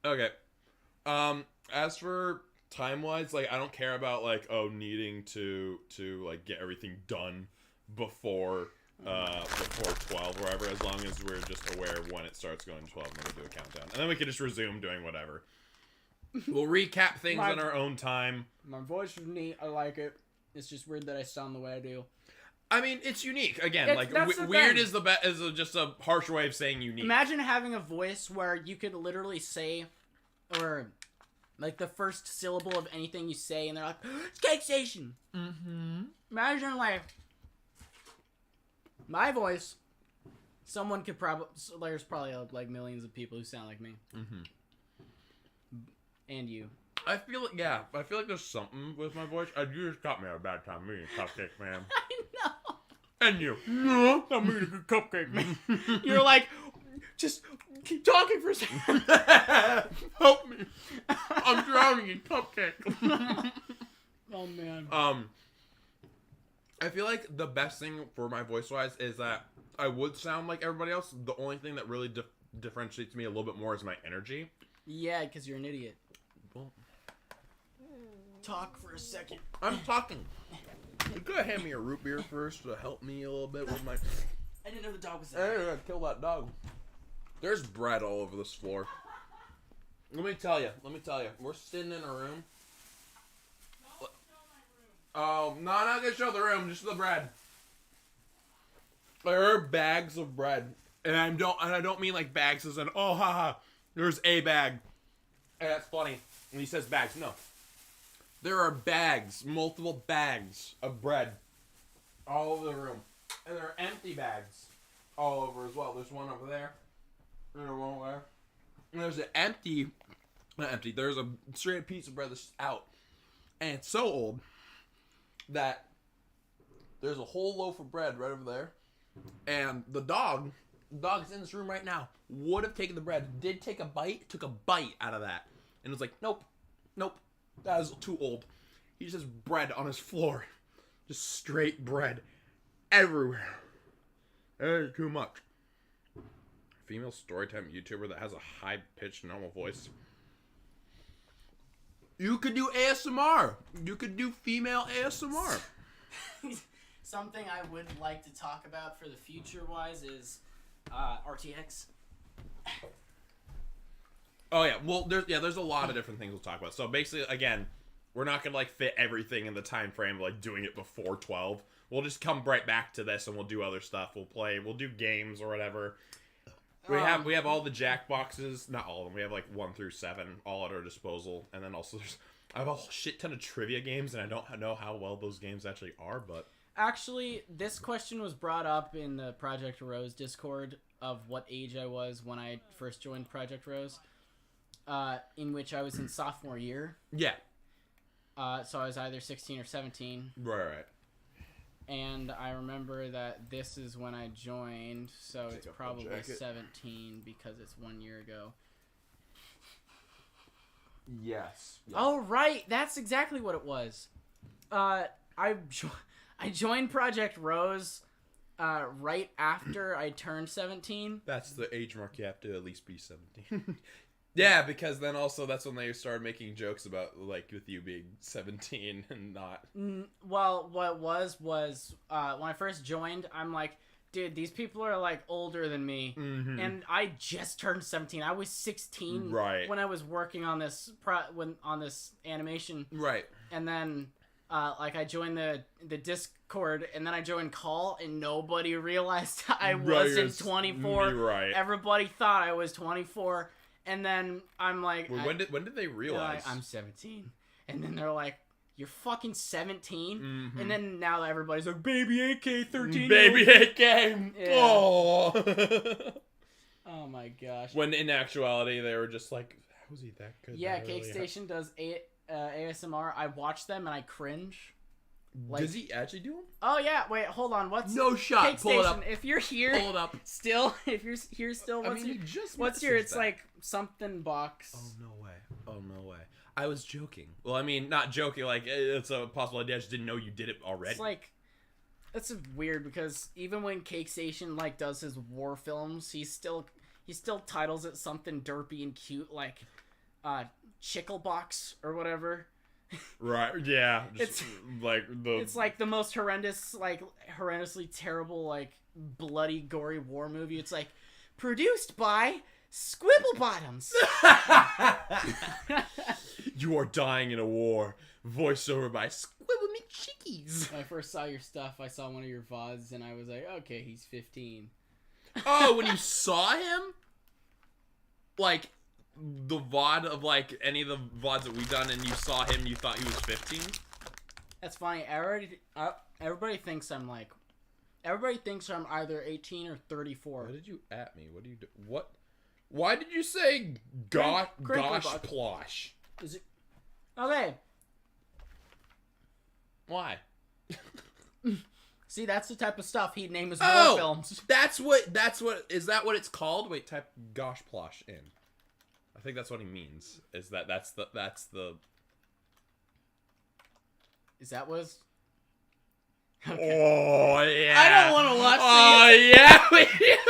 Okay. As for time-wise, like, I don't care about, like, needing to like, get everything done before 12 or whatever, as long as we're just aware of when it starts going 12 and then we do a countdown. And then we can just resume doing whatever. We'll recap things in our own time. My voice is neat. I like it. It's just weird that I sound the way I do. I mean, it's unique. Again, weird is just a harsh way of saying unique. Imagine having a voice where you could literally say, or like the first syllable of anything you say, and they're like, "Cake Station." Mm-hmm. Imagine like my voice. Someone could probably. There's probably like millions of people who sound like me. Mm-hmm. And you. I feel like there's something with my voice. You just caught me at a bad time. Me, cupcake man. I know. And you. No, I'm eating a cupcake man. You're like, just keep talking for a second. Help me. I'm drowning in cupcake. Oh man. I feel like the best thing for my voice wise is that I would sound like everybody else. The only thing that really differentiates me a little bit more is my energy. Yeah, because you're an idiot. Well, talk for a second. I'm talking. You could have hand me a root beer first to help me a little bit with my... I didn't know the dog was there. I gotta kill that dog. There's bread all over this floor. Let me tell you. We're sitting in a room. Oh, no, I'm not gonna show the room, just the bread. There are bags of bread. And I don't mean like bags as in, oh, haha, there's a bag. And that's funny. And he says bags. No. There are bags, multiple bags of bread all over the room. And there are empty bags all over as well. There's one over there. There's one over there. And there's an there's a straight piece of bread that's out. And it's so old that there's a whole loaf of bread right over there. And the dog's in this room right now, would have taken the bread, did take a bite, took a bite out of that. And was like, nope, that is too old. He just has bread on his floor. Just straight bread everywhere. That is too much. Female storytime YouTuber that has a high-pitched normal voice. You could do ASMR. You could do female ASMR. Something I would like to talk about for the future-wise is RTX. Oh yeah, well there's a lot of different things we'll talk about. So basically, again, we're not gonna like fit everything in the time frame of like doing it before 12. We'll just come right back to this and we'll do other stuff. We'll do games or whatever. We have all the jack boxes, not all of them. We have like 1 through 7 all at our disposal, and then also I have a shit ton of trivia games, and I don't know how well those games actually are, but actually, this question was brought up in the Project Rose Discord of what age I was when I first joined Project Rose, in which I was in sophomore year. Yeah. So I was either 16 or 17. Right. And I remember that this is when I joined, so it's probably 17 because it's 1 year ago. Yes. Oh, right. That's exactly what it was. I joined Project Rose right after I turned 17. That's the age mark you have to at least be 17. Yeah, because then also that's when they started making jokes about, like, with you being 17 and not. Well, what was when I first joined, I'm like, dude, these people are, like, older than me. Mm-hmm. And I just turned 17. I was 16 when I was working on this on this animation. Right. And then, like, I joined the Discord, and then I joined Call, and nobody realized I wasn't 24. Right. Everybody thought I was 24. And then I'm like... Well, when did they realize? Like, I'm 17. And then they're like, you're fucking 17? Mm-hmm. And then now everybody's like, baby AK 13. Baby AK! Yeah. Oh! Oh my gosh. When in actuality, they were just like, how is he that good? Yeah, Cake Station does ASMR. I watch them and I cringe. Like, does he actually do them? Oh yeah, wait, hold on. What's no shot? Cake Pull Station? it up. If you're here, pull it up. Still, if you're here still, what's your? It's that. like something box. Oh no way! Oh no way! I was joking. Well, I mean, not joking. Like it's a possible idea. I just didn't know you did it already. It's like, it's weird because even when Cake Station like does his war films, he still titles it something derpy and cute like, Chickle Box or whatever. Right? Yeah. Just It's like the most horrendously terrible, like bloody, gory war movie. It's like produced by Squibble Bottoms. You are dying in a war. Voiced over by Squibble McChickies. When I first saw your stuff, I saw one of your VODs, and I was like, okay, he's 15. Oh, when you saw him? Like, the VOD of, like, any of the VODs that we've done, and you saw him, you thought he was 15? That's funny. Everybody thinks I'm either 18 or 34. Why did you at me? What do you do? What? Why did you say gosh plosh? Is it... Okay. Why? See, that's the type of stuff he'd name his war films. That's what, is that what it's called? Wait, type gosh plosh in. I think that's what he means. Is that's the... Is that was... Okay. Oh, yeah. I don't want to watch these. Oh, yeah.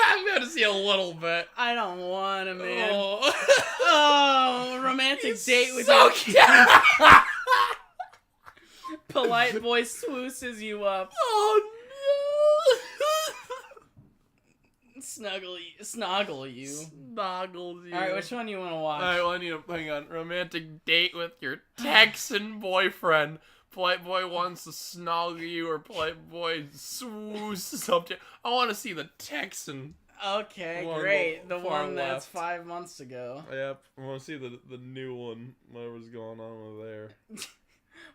I'm going to see a little bit. I don't want to, man. Oh, Romantic date with so you. cute. Polite voice swooses you up. Oh, no. Snuggle you. Snoggles you. Alright, which one you want to watch? Alright, well, I need to hang on. Romantic date with your Texan boyfriend. Polite boy wants to snuggle you, or polite boy swoos something. I want to see the Texan. Okay, great. The one that's 5 months ago. Yep, I want to see the new one. Whatever's going on over there.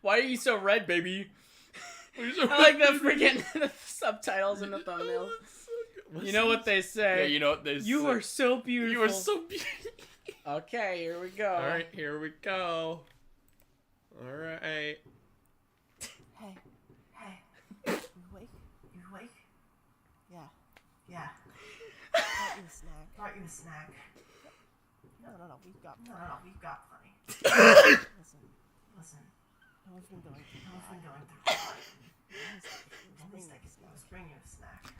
Why are you so red, baby? I like the freaking subtitles in the thumbnail. You know what they say. Yeah, you know what they say. You are so beautiful. You are so beautiful. Okay, here we go. Alright, here we go. Alright. Hey. You awake? Yeah. Brought you a snack. No, we've got plenty. Listen. No one's been going through it. Let's bring you a snack.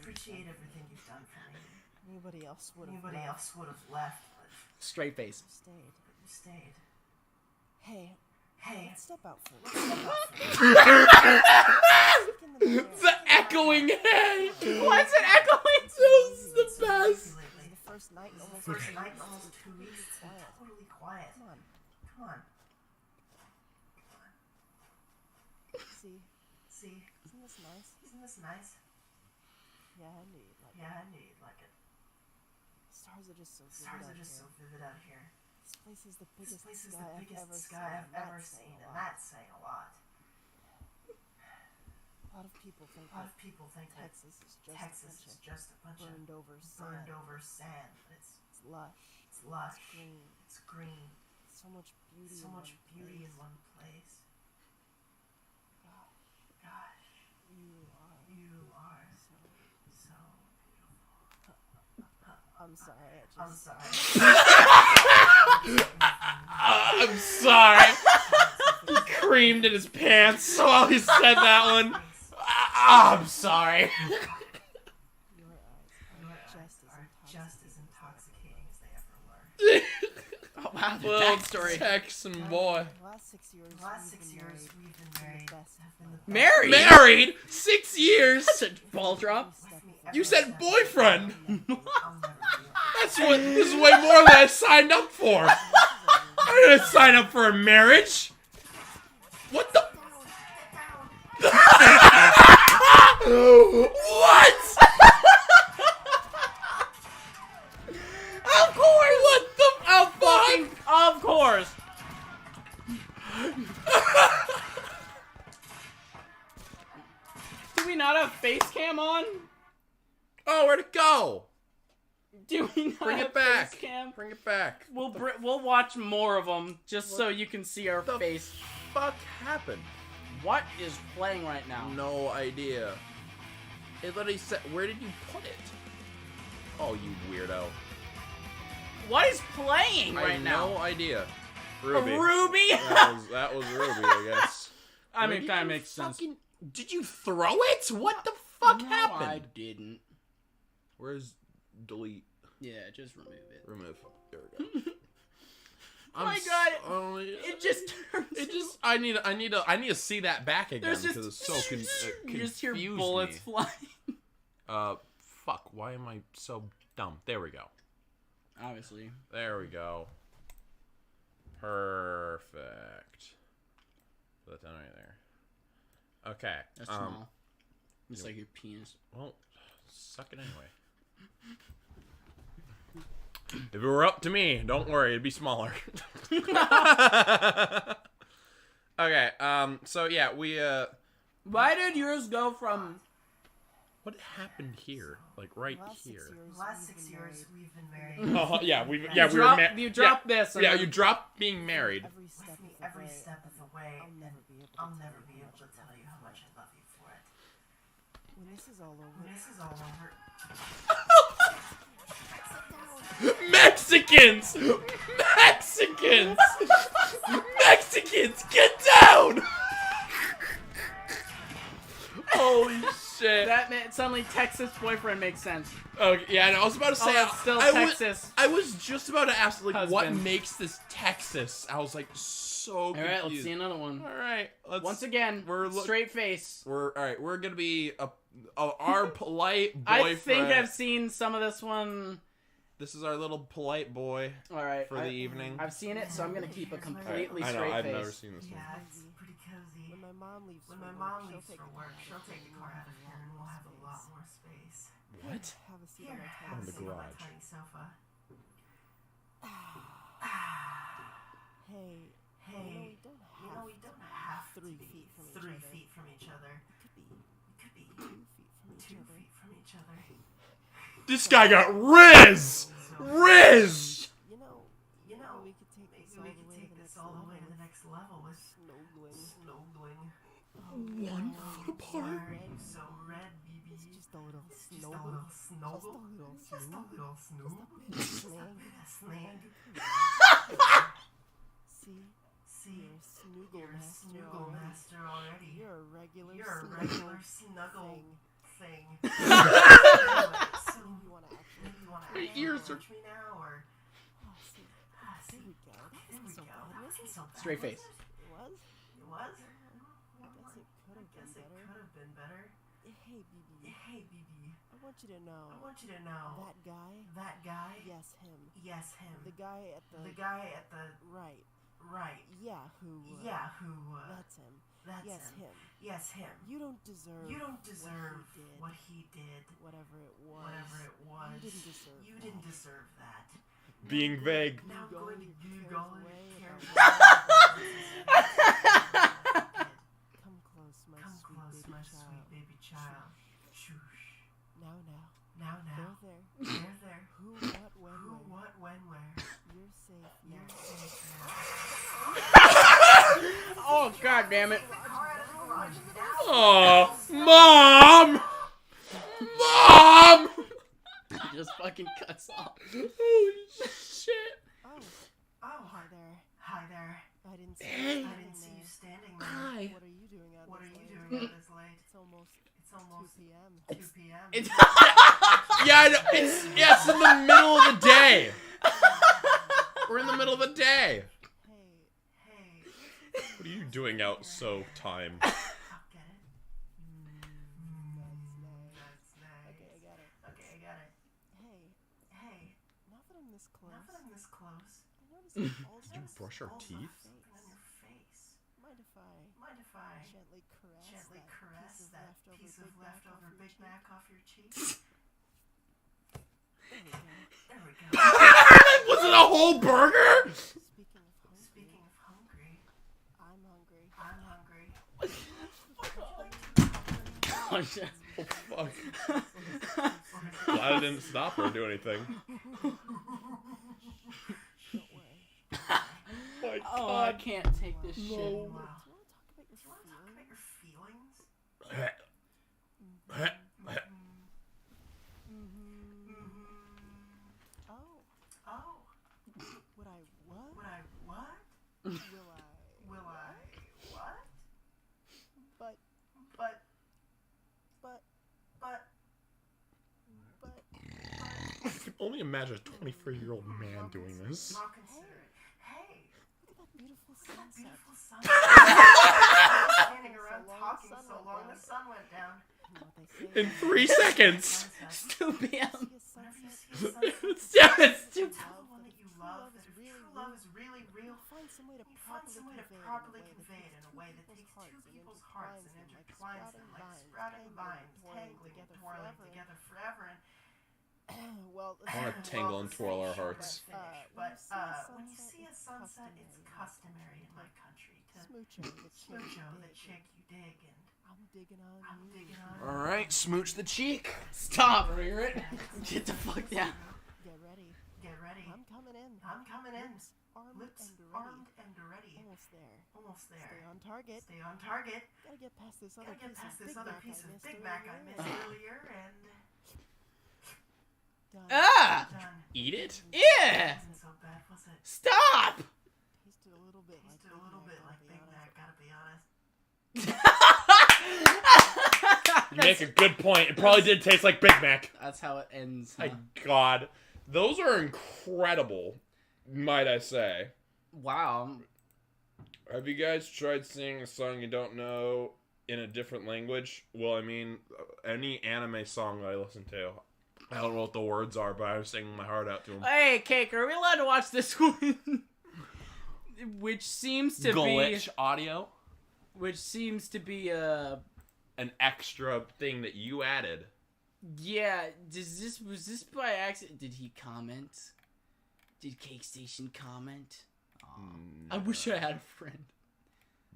Appreciate everything you've done for me. Anybody else would have left, but Straight face. you stayed. Hey. Let's step out for The echoing hey! What's it echoing? This is the best! the first night in almost 2 weeks. It's been totally quiet. Come on. See? Isn't this nice? Yeah, I knew you'd like it. Stars are just so vivid out here. This place is the biggest sky I've ever seen, and that's saying a lot. A lot of people think Texas is just a bunch of burned over sand. But it's lush. It's green. So much beauty in one place. Gosh, you are so beautiful. I'm sorry. I'm sorry. He creamed in his pants while he said that one. I'm sorry. Your eyes are just as intoxicating as they ever were. Oh, wow, the Little backstory. Texan boy. The last 6 years we've been married. Married? Married? 6 years? That's a ball drop. You said boyfriend. This is way more than I signed up for. I didn't sign up for a marriage. What the? What? Of course! What the fuck? Of course! Do we not have face cam on? Oh, where'd it go? Do we not Bring have it back. face cam? Bring it back. We'll watch more of them just so you can see our The face. Fuck happened? What is playing right now? No idea. It literally said, where did you put it? Oh, you weirdo. What is playing I right have now? no idea. A Ruby. Ruby? That was Ruby, I guess. I mean, kind of makes sense. Did you throw it? What the fuck No, happened? I didn't. Where's delete? Yeah, just remove it. Remove. There we go. my God. sorry. It just turns. It just. I need to see that back again There's just because it's so you just hear confused bullets me. flying. Fuck. Why am I so dumb? There we go. Obviously. There we go. Perfect. Put that down right there. Okay. That's small. Just like your penis. Well, suck it anyway. If it were up to me, don't worry, it'd be smaller. Okay, so yeah, we, Why did yours go from... what happened here? Like, right here. The last 6 years we've been married. Oh, yeah, we were married. You dropped this. Yeah, you dropped being married. Every step of the way, I'll never be able to tell you how much I love you for it. When this is all over, Mexicans! Mexicans! Mexicans, get down! Holy shit. That meant suddenly Texas boyfriend makes sense. Okay, yeah, and I was about to say, it's still Texas. I was just about to ask, like, what Husband. makes this Texas? I was like, so confused. Alright, let's see another one. Alright, let's... Once again, we're straight face. Alright, we're gonna be our polite I boyfriend. think I've seen some of this one. This is our little polite boy Alright. for the evening. I've seen it, so I'm gonna keep a completely I know, straight I've face. never seen this one. Yeah, it's pretty cozy. when my mom leaves When for my work, mom leaves she'll take for work, she'll take the car out of here and we'll have a lot more space. What? Have a seat Here, on my have a the seat on my garage. tiny sofa. Hey, Hey, we don't you know, we don't have to 3 be feet from 3 each other. feet from each other. We could be We could be 2 feet from each 2 other. feet from each other. This guy got Riz! Riz! You know, You know, we could take maybe this we all the could way take to the this next all the way to level. the next level with Snoggling. snoggling. 1 foot apart. Why are you so red, BB? It's just a little It's just a snuggle. little snuggle. Just a little Just a little snoob. Just Just a a bit of snag. See, See, you're a snuggle you're a master snuggle already. master already. You're a regular You're a snuggle regular snuggle thing. thing. Anyway, so You want to actually? maybe you want to My ears are- me now, or Oh, see, see, there we go. there we So go. bad, That was wasn't it? so bad, Straight was face. it? It was? It was. I guess it could have been better. Hey, BB. Hey, BB. I I want you to know. want you to know That guy? that guy. Yes, him. Yes, him. The guy at the... The guy at the Right. right. Yeah, who... Who? That's him. That's Yes, him. him. Yes, him. You don't deserve... You don't deserve what what he did. Whatever it was. Whatever it was. You didn't deserve You that. didn't deserve that. Being vague. Now I'm going to Google cares it. away Come Come close, my Come sweet close, baby my child. sweet baby child. Shush. Now. Now. There. There. Who, what, when, Who, when. what, when, where. You're safe You're now. safe now. Oh, god damn it. The car out of the garage now. Oh, Mom! Mom! It just fucking cuts off. Holy shit. Oh, Oh, hi there. hi there. I didn't see Hey. you I didn't see you standing there. Hi. What are you doing out What are this you late? doing out this late? It's almost It's almost 2 p.m. 2 p.m. It's Yeah, I know. It's in the middle of the day. We're in the middle of the day. Hey, What are you doing out so time? I'll get it. that's nice. That's nice. Okay, I got it. Okay, I got it. Hey, Hey, now that I'm this close, now that I'm this close, I noticed it also Did you brush our also teeth? something on your face. Mind if I Mind if I gently caress gently that caress piece of that leftover piece of Big Mac leftover off your Big cheek? Mac off your cheek? There we go. There we go. Was it a whole burger? Speaking of hungry, Speaking of hungry, I'm hungry. I'm hungry. Oh, shit. Oh, fuck. Glad I didn't stop or do anything. Don't worry. My Oh, I can't take this shit. Wow. Do you want to Do you want to talk about your feelings? Oh, Oh, would I what? would I what? Will I? Will I what? But, But, but, but, but. I can only imagine a 23-year-old man doing this. I'll consider it. Hey, beautiful sunset? Standing around talking so long the sun went down. You know what they say? In 3 seconds. Stupid. Whenever you see a sunset, It's tell the one that you love that if true love is really real, Find some way to properly convey it in a way that takes two people's hearts and intertwines them like sprouting vines, tangling and twirling together forever. Well, I want to tangle and twirl our hearts. But when you see a sunset, it's customary in my country to Smoocho, the chick you dig, and I'm digging on I'm you. digging on All right, smooch the cheek. Stop, Rit. Get the fuck down. Get ready. Get ready. I'm coming in. I'm coming in. Lips Lips armed armed and ready. Almost there. Almost Stay there. on target. Stay on target. Gotta get past this Gotta other get piece past of this other piece of Big Mac I missed earlier, and Done. Ah! done. Eat it? Yeah! Wasn't so bad, was it? Stop! Tasted a little bit like Tasted a little bit like Big Mac, gotta be honest. You make a good point. It probably did taste like Big Mac. That's how it ends. My God. Those are incredible, might I say. Wow. Have you guys tried singing a song you don't know in a different language? Well, I mean, any anime song that I listen to. I don't know what the words are, but I'm singing my heart out to them. Hey, Cake, are we allowed to watch this one? Which seems to Glitch audio? Which seems to be An extra thing that you added. Yeah, was this by accident? Did he comment? Did Cake Station comment? Aw. I wish I had a friend.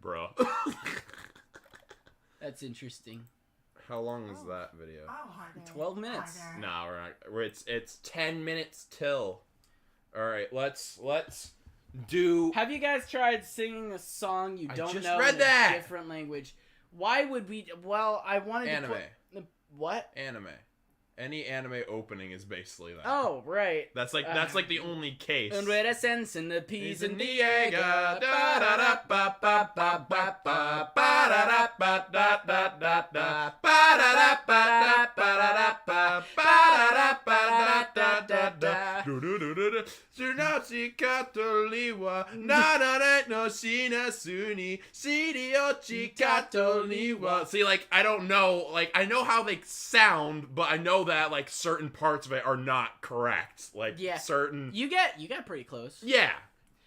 Bro. That's interesting. How long is that video? Oh, hi there. 12 minutes. Hi there. No, we're not. It's 10 minutes till. All right, let's do. Have you guys tried singing a song you I don't just know read in that. a different language? Why would we? Well, I wanted Anime. to put what? Anime. Any anime opening is basically that. Oh, right. That's like the only case. And with a sense in the peas and the Diego. egg. See, like, I don't know, like, I know how they sound, but I know that, like, certain parts of it are not correct. Like, Yeah. certain... You got pretty close. Yeah.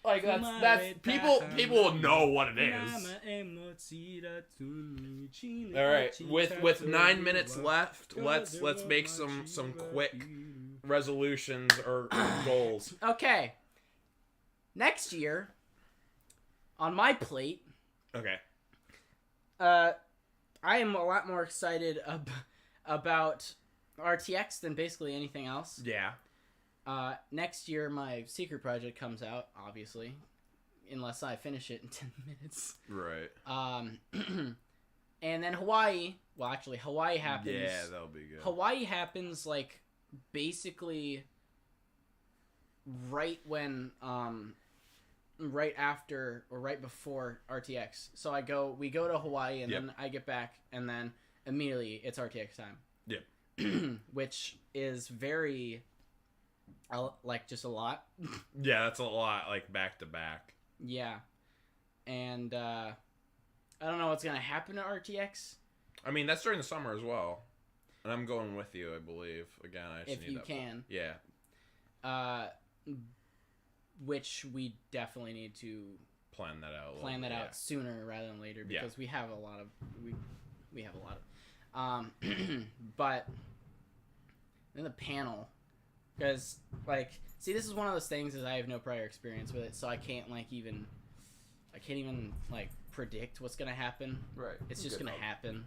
Like, that's people will know what it is. All right, with 9 minutes left, let's make some quick resolutions or goals. Okay. Next year, on my plate, Okay. I am a lot more excited about RTX than basically anything else. Yeah. Next year, my secret project comes out, obviously, unless I finish it in 10 minutes. Right. And then Hawaii. Well, actually, Hawaii happens. Yeah, that'll be good. Hawaii happens like basically right when right after or right before RTX. So we go to Hawaii and Yep. then I get back and then immediately it's RTX time. Yep. Which is very like just a lot. Yeah, that's a lot, like, back to back. Yeah. And I don't know what's going to happen at RTX. I mean, that's during the summer as well. And I'm going with you, I believe. Again, I just If need you that. can. Yeah. Which we definitely need to Plan that out. plan that yeah. out sooner rather than later because Yeah. we have a lot of we have a lot of but then the panel, because like see, this is one of those things is I have no prior experience with it, so I can't even like predict what's gonna happen. Right. It's just gonna happen.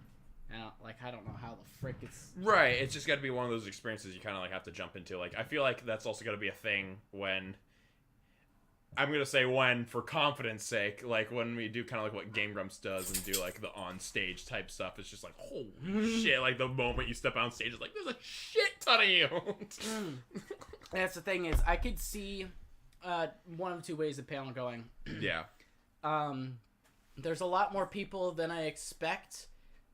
I don't know how the frick it's Right. It's just got to be one of those experiences you kind of like have to jump into. Like, I feel like that's also got to be a thing when. I'm gonna say when, for confidence sake, like when we do kind of like what Game Grumps does and do like the on stage type stuff, it's just like holy shit! Like the moment you step on stage, it's like there's a shit ton of you. That's the thing is I could see one of two ways the panel going. Yeah. There's a lot more people than I expect,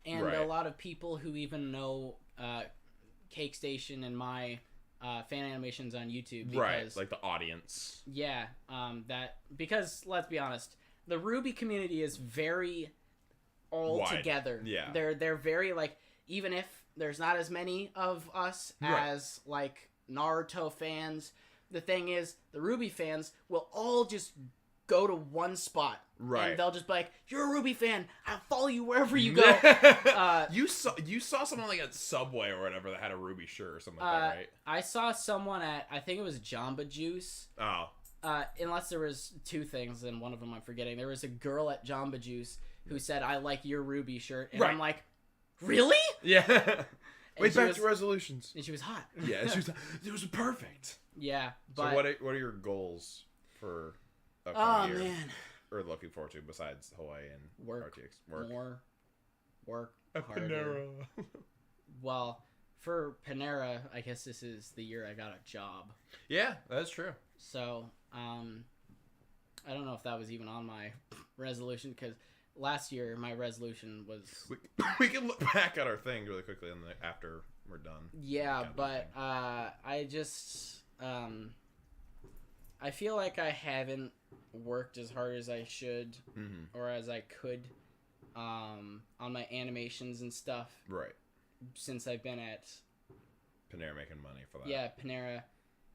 and Right. a lot of people who even know Cake Station and my fan animations on YouTube. Because, Right. Like the audience. yeah, that because let's be honest, the Ruby community is very all Wide. together. Yeah. They're very like, even if there's not as many of us as like Naruto fans, the thing is the Ruby fans will all just go to one spot. Right. And they'll just be like, "You're a Ruby fan. I'll follow you wherever you go." You saw someone like at Subway or whatever that had a Ruby shirt or something like that, right? I saw someone at, I think it was Jamba Juice. Oh. Unless there was two things, and one of them I'm forgetting. There was a girl at Jamba Juice who said, "I like your Ruby shirt," and I'm like, "Really?" Yeah. Wait, back to resolutions. And she was hot. Yeah, it was perfect. Yeah, but So what are your goals for upcoming year? Man. Or looking forward to besides Hawaii and work, RTX? More work, harder. Panera. Well, for Panera, I guess this is the year I got a job. Yeah, that's true. So, I don't know if that was even on my resolution, because last year my resolution was... We can look back at our thing really quickly after we're done. Yeah, but I just... I feel like I haven't worked as hard as I should or as I could on my animations and stuff. Right. Since I've been at... Panera making money for that. Yeah, Panera.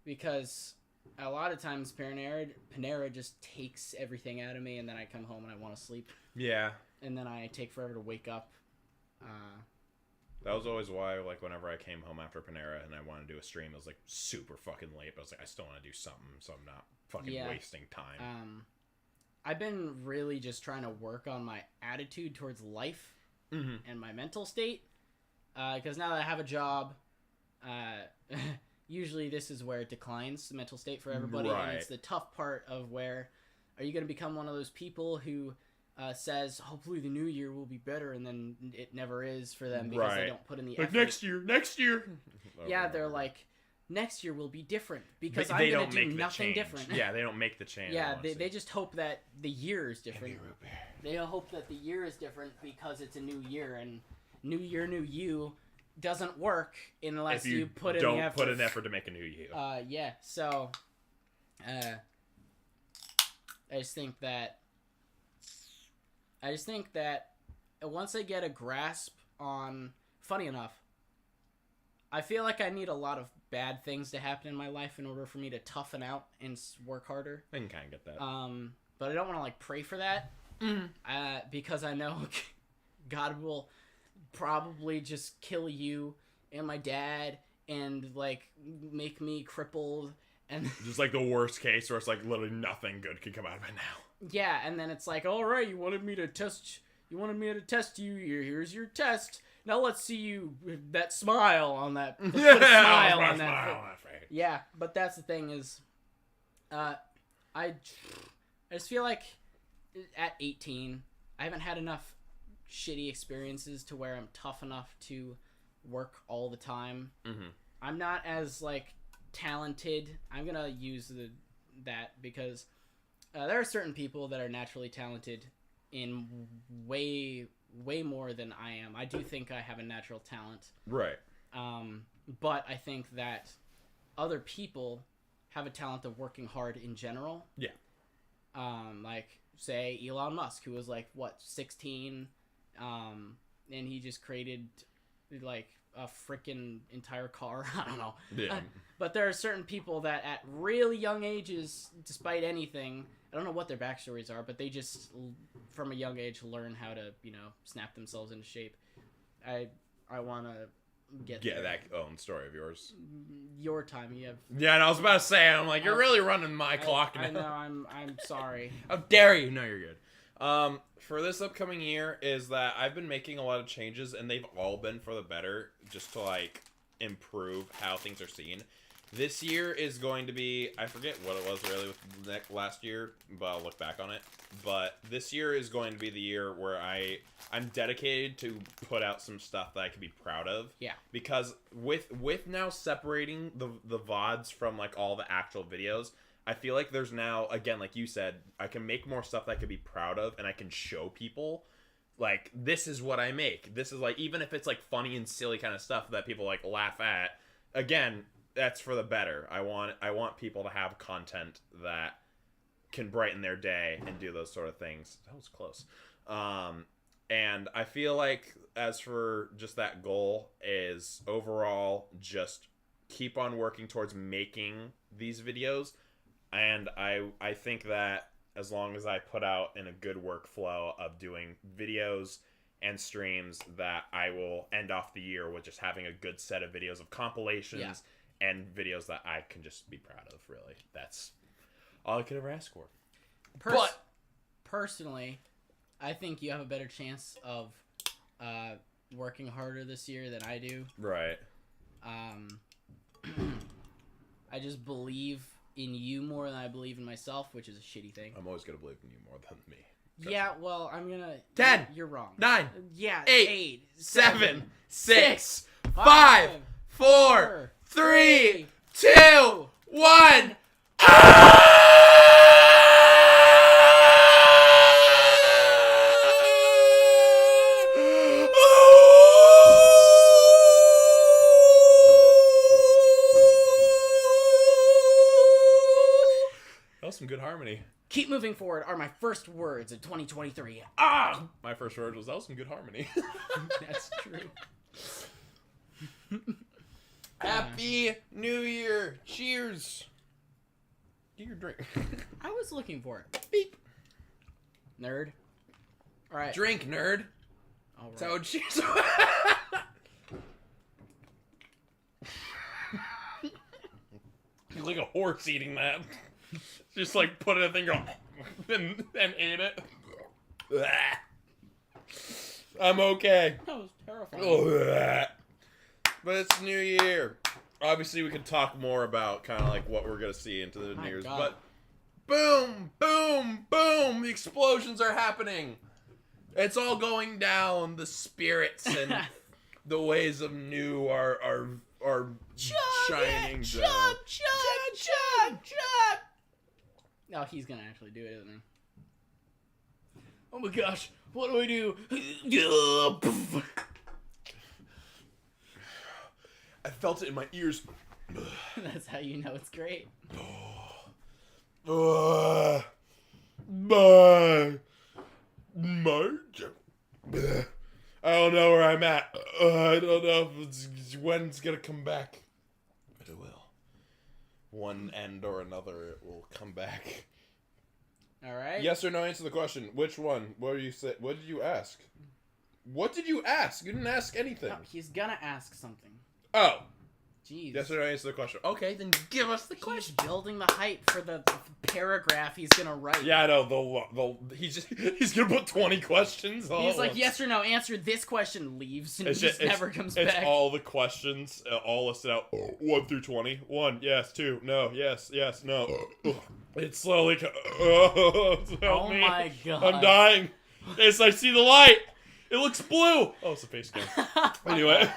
Because a lot of times Panera just takes everything out of me, and then I come home and I want to sleep. Yeah. And then I take forever to wake up. That was always why, like, whenever I came home after Panera and I wanted to do a stream, it was, like, super fucking late. But I was like, I still want to do something, so I'm not fucking wasting time. I've been really just trying to work on my attitude towards life and my mental state. Because now that I have a job, usually this is where it declines, the mental state for everybody. Right. And it's the tough part of where, are you going to become one of those people who... says hopefully the new year will be better, and then it never is for them because they don't put in the effort. Next year. Yeah, they're like, next year will be different because I'm going to do nothing different. Yeah, they don't make the change. Yeah, they just hope that the year is different. They hope that the year is different because it's a new year, and new year, new you doesn't work unless you put in the effort. Don't put in effort to make a new you. Yeah, so I just think that once I get a grasp on... Funny enough, I feel like I need a lot of bad things to happen in my life in order for me to toughen out and work harder. I can kind of get that. But I don't want to, like, pray for that. Because I know God will probably just kill you and my dad and, like, make me crippled. And just, like, the worst case where it's, like, literally nothing good can come out of it now. Yeah, and then it's like, all right, you wanted me to test you. Here's your test. Now let's see you that smile on that. Put a smile on that face. Yeah, but that's the thing is, I just feel like at 18, I haven't had enough shitty experiences to where I'm tough enough to work all the time. I'm not as like talented. I'm gonna use that because. There are certain people that are naturally talented in way more than I am. I do think I have a natural talent. Right. But I think that other people have a talent of working hard in general. Yeah. Like, say, Elon Musk, who was, like, 16? And he just created, like, a freaking entire car. I don't know. Yeah. But there are certain people that at really young ages, despite anything, I don't know what their backstories are, but they just, from a young age, learn how to, snap themselves into shape. I want to get there. That own story of yours. Your time, you have... Yeah, and I was about to say, I'm like, you're really running my clock now. I know, I'm sorry. How dare you? No, you're good. For this upcoming year is that I've been making a lot of changes, and they've all been for the better, just to, like, improve how things are seen. This year is going to be, I forget what it was really with last year, but I'll look back on it. But this year is going to be the year where I'm dedicated to put out some stuff that I can be proud of. Yeah. Because with now separating the VODs from, like, all the actual videos, I feel like there's now, again, like you said, I can make more stuff that I can be proud of, and I can show people, like, this is what I make. This is, like, even if it's, like, funny and silly kind of stuff that people, like, laugh at, again, that's for the better. I want people to have content that can brighten their day and do those sort of things. That was close. And I feel like as for just that goal is overall just keep on working towards making these videos. And I think that as long as I put out in a good workflow of doing videos and streams, that I will end off the year with just having a good set of videos of compilations and videos that I can just be proud of, really. That's all I could ever ask for. But personally, I think you have a better chance of working harder this year than I do. Right. I just believe in you more than I believe in myself, which is a shitty thing. I'm always going to believe in you more than me. Yeah, well, I'm going to... 10. You're wrong. 9. Yeah, 8. 7. 6. 5. 5. 4. 3. 2. 1. That was some good harmony. Keep moving forward are my first words in 2023. Ah! My first word was, that was some good harmony. That's true. Happy New Year. Cheers. Get your drink. I was looking for it. Beep. Nerd. All right. Drink, nerd. All right. So cheers. He's like a horse eating that. Just like put it in a thing and ate it. I'm okay. That was terrifying. But it's New Year. Obviously, we can talk more about kind of like what we're going to see into the New Year's. God. But boom, boom, boom. The explosions are happening. It's all going down. The spirits and the ways of new are shining down. Chug. No, he's gonna actually do it, isn't he? Oh my gosh, what do I do? I felt it in my ears. That's how you know it's great. I don't know where I'm at. I don't know if when it's gonna come back. But it will. One end or another, it will come back. All right. Yes or no answer the question. Which one? What did you say? What did you ask? What did you ask? You didn't ask anything. No, he's gonna ask something. Oh. Jeez. Yes or no answer the question. Okay, then give us the question. He's building the hype for the paragraph he's gonna write. Yeah, I know. He's gonna put 20 questions. He's like, yes or no, answer this question, leaves, and just never comes back. It's all the questions, all listed out, 1 through 20. 1, yes. 2, no, yes, no. It's slowly, help me. My God. I'm dying. Yes, I see the light. It looks blue. Oh, it's a face cam. Anyway.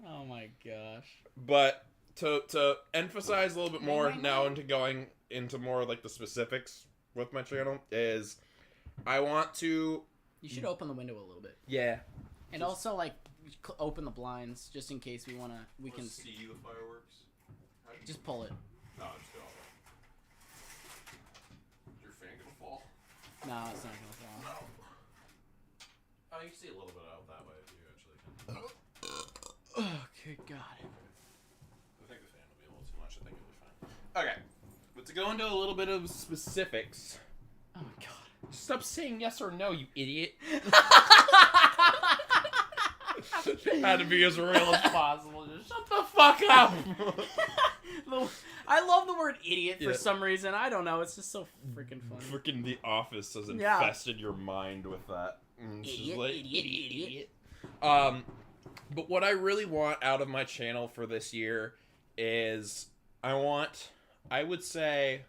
Oh my gosh. But to emphasize a little bit more now into going into more like the specifics with my channel is I want to... You should open the window a little bit. Yeah. And also like open the blinds just in case we can see the fireworks. Just pull it. No, just go. Is your fan gonna fall? No, it's not gonna fall. No. Oh, you can see a little bit out that way if you actually can. Oh, good God. I think the fan will be a little too much. I think it'll be fine. Okay. But to go into a little bit of specifics. Oh my God. Stop saying yes or no, you idiot. Had to be as real as possible. Just shut the fuck up. I love the word idiot for some reason. I don't know. It's just so freaking funny. Freaking The Office has infested your mind with that. Idiot. But what I really want out of my channel for this year is I would say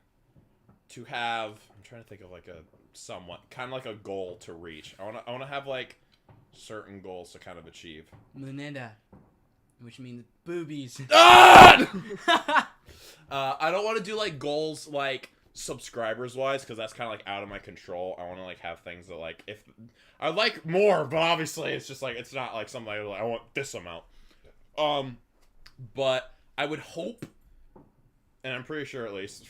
to have, I'm trying to think of like a somewhat kind of like a goal to reach. I want to have like certain goals to kind of achieve. Munenda, which means boobies. I don't want to do like goals like subscribers wise because that's kind of like out of my control. I want to like have things that like if I like more, but obviously it's just like it's not like something like I want this amount. But I would hope and I'm pretty sure at least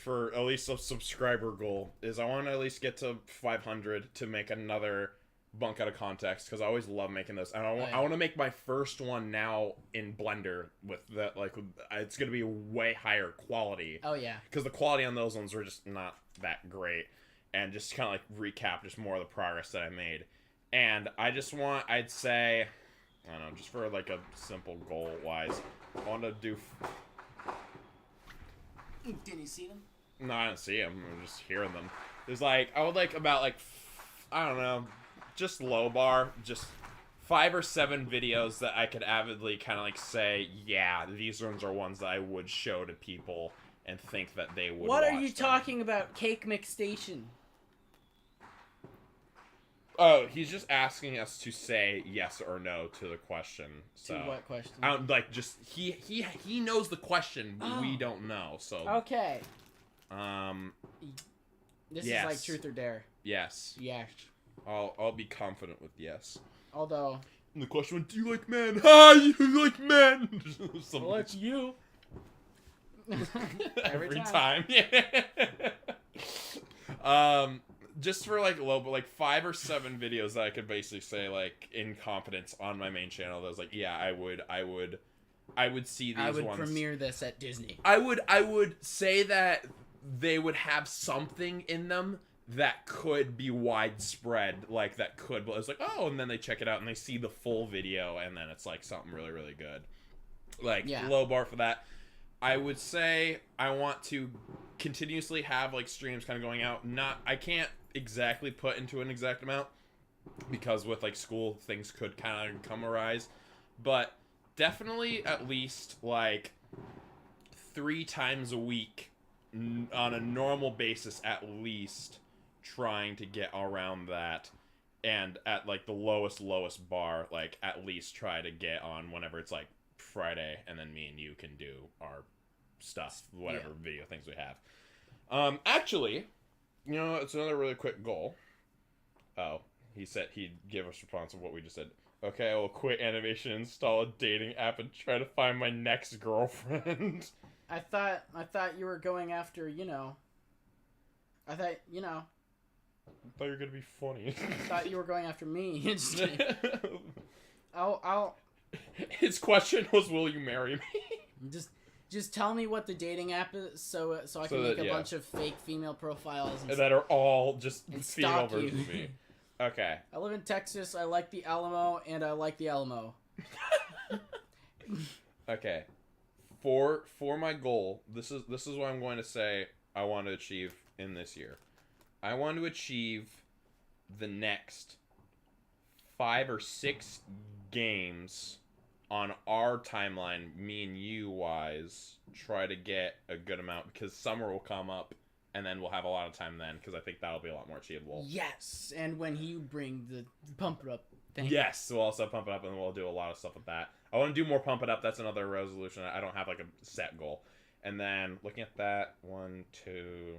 a subscriber goal is I want to at least get to 500 to make another Bunk Out of Context, because I always love making those. And I want to make my first one now in Blender with that, like, it's going to be way higher quality. Oh, yeah. Because the quality on those ones were just not that great. And just kind of, like, recap just more of the progress that I made. And I'd say, I don't know, just for, like, a simple goal-wise, I want to do... Didn't you see them? No, I didn't see them. I'm just hearing them. There's, like, I would like about, like, I don't know... just low bar, just 5 or 7 videos that I could avidly kind of like say, yeah, these ones are ones that I would show to people and think that they would What watch are you them. talking about, Cake Mix Station? Oh, he's just asking us to say yes or no to the question. So, To what question? Like, just, he knows the question, but we don't know, so. Okay. This yes. is like truth or dare. Yes. Yes. I'll be confident with yes. Although... And the question went, do you like men? Ah, you like men! I like you. Every time. Just for like low, but like 5 or 7 videos that I could basically say like in confidence on my main channel. That was like, yeah, I would see these ones. I would premiere this at Disney. I would say that they would have something in them that could be widespread, like that could, but it's like, oh, and then they check it out and they see the full video, and then it's like something really, really good. Like, low bar for that. I would say I want to continuously have like streams kind of going out. I can't exactly put into an exact amount because with like school things could kind of come arise, but definitely at least like 3 times a week on a normal basis, at least trying to get around that, and at like the lowest bar, like at least try to get on whenever it's like Friday, and then me and you can do our stuff, whatever video things we have. Actually, you know, it's another really quick goal. Oh, he said he'd give us a response of what we just said. Okay, I will quit animation, install a dating app, and try to find my next girlfriend. I thought you were going after, you know. I thought you were gonna be funny. I thought you were going after me. Just kidding. I'll. His question was, "Will you marry me?" Just tell me what the dating app is, so I can make a bunch of fake female profiles and that are all just female stalk you. versions of me. Okay. I live in Texas. I like the Alamo, and I like the Alamo. Okay. For my goal, this is what I'm going to say I want to achieve in this year. I want to achieve the next 5 or 6 games on our timeline, me and you wise, try to get a good amount, because summer will come up and then we'll have a lot of time then, because I think that'll be a lot more achievable. Yes, and when you bring the Pump It Up thing. Yes, we'll also pump it up, and we'll do a lot of stuff with that. I want to do more Pump It Up. That's another resolution. I don't have like a set goal. And then looking at that, 1, 2,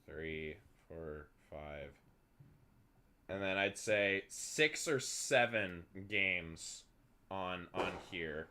3, 4, 5, and then I'd say 6 or 7 games on here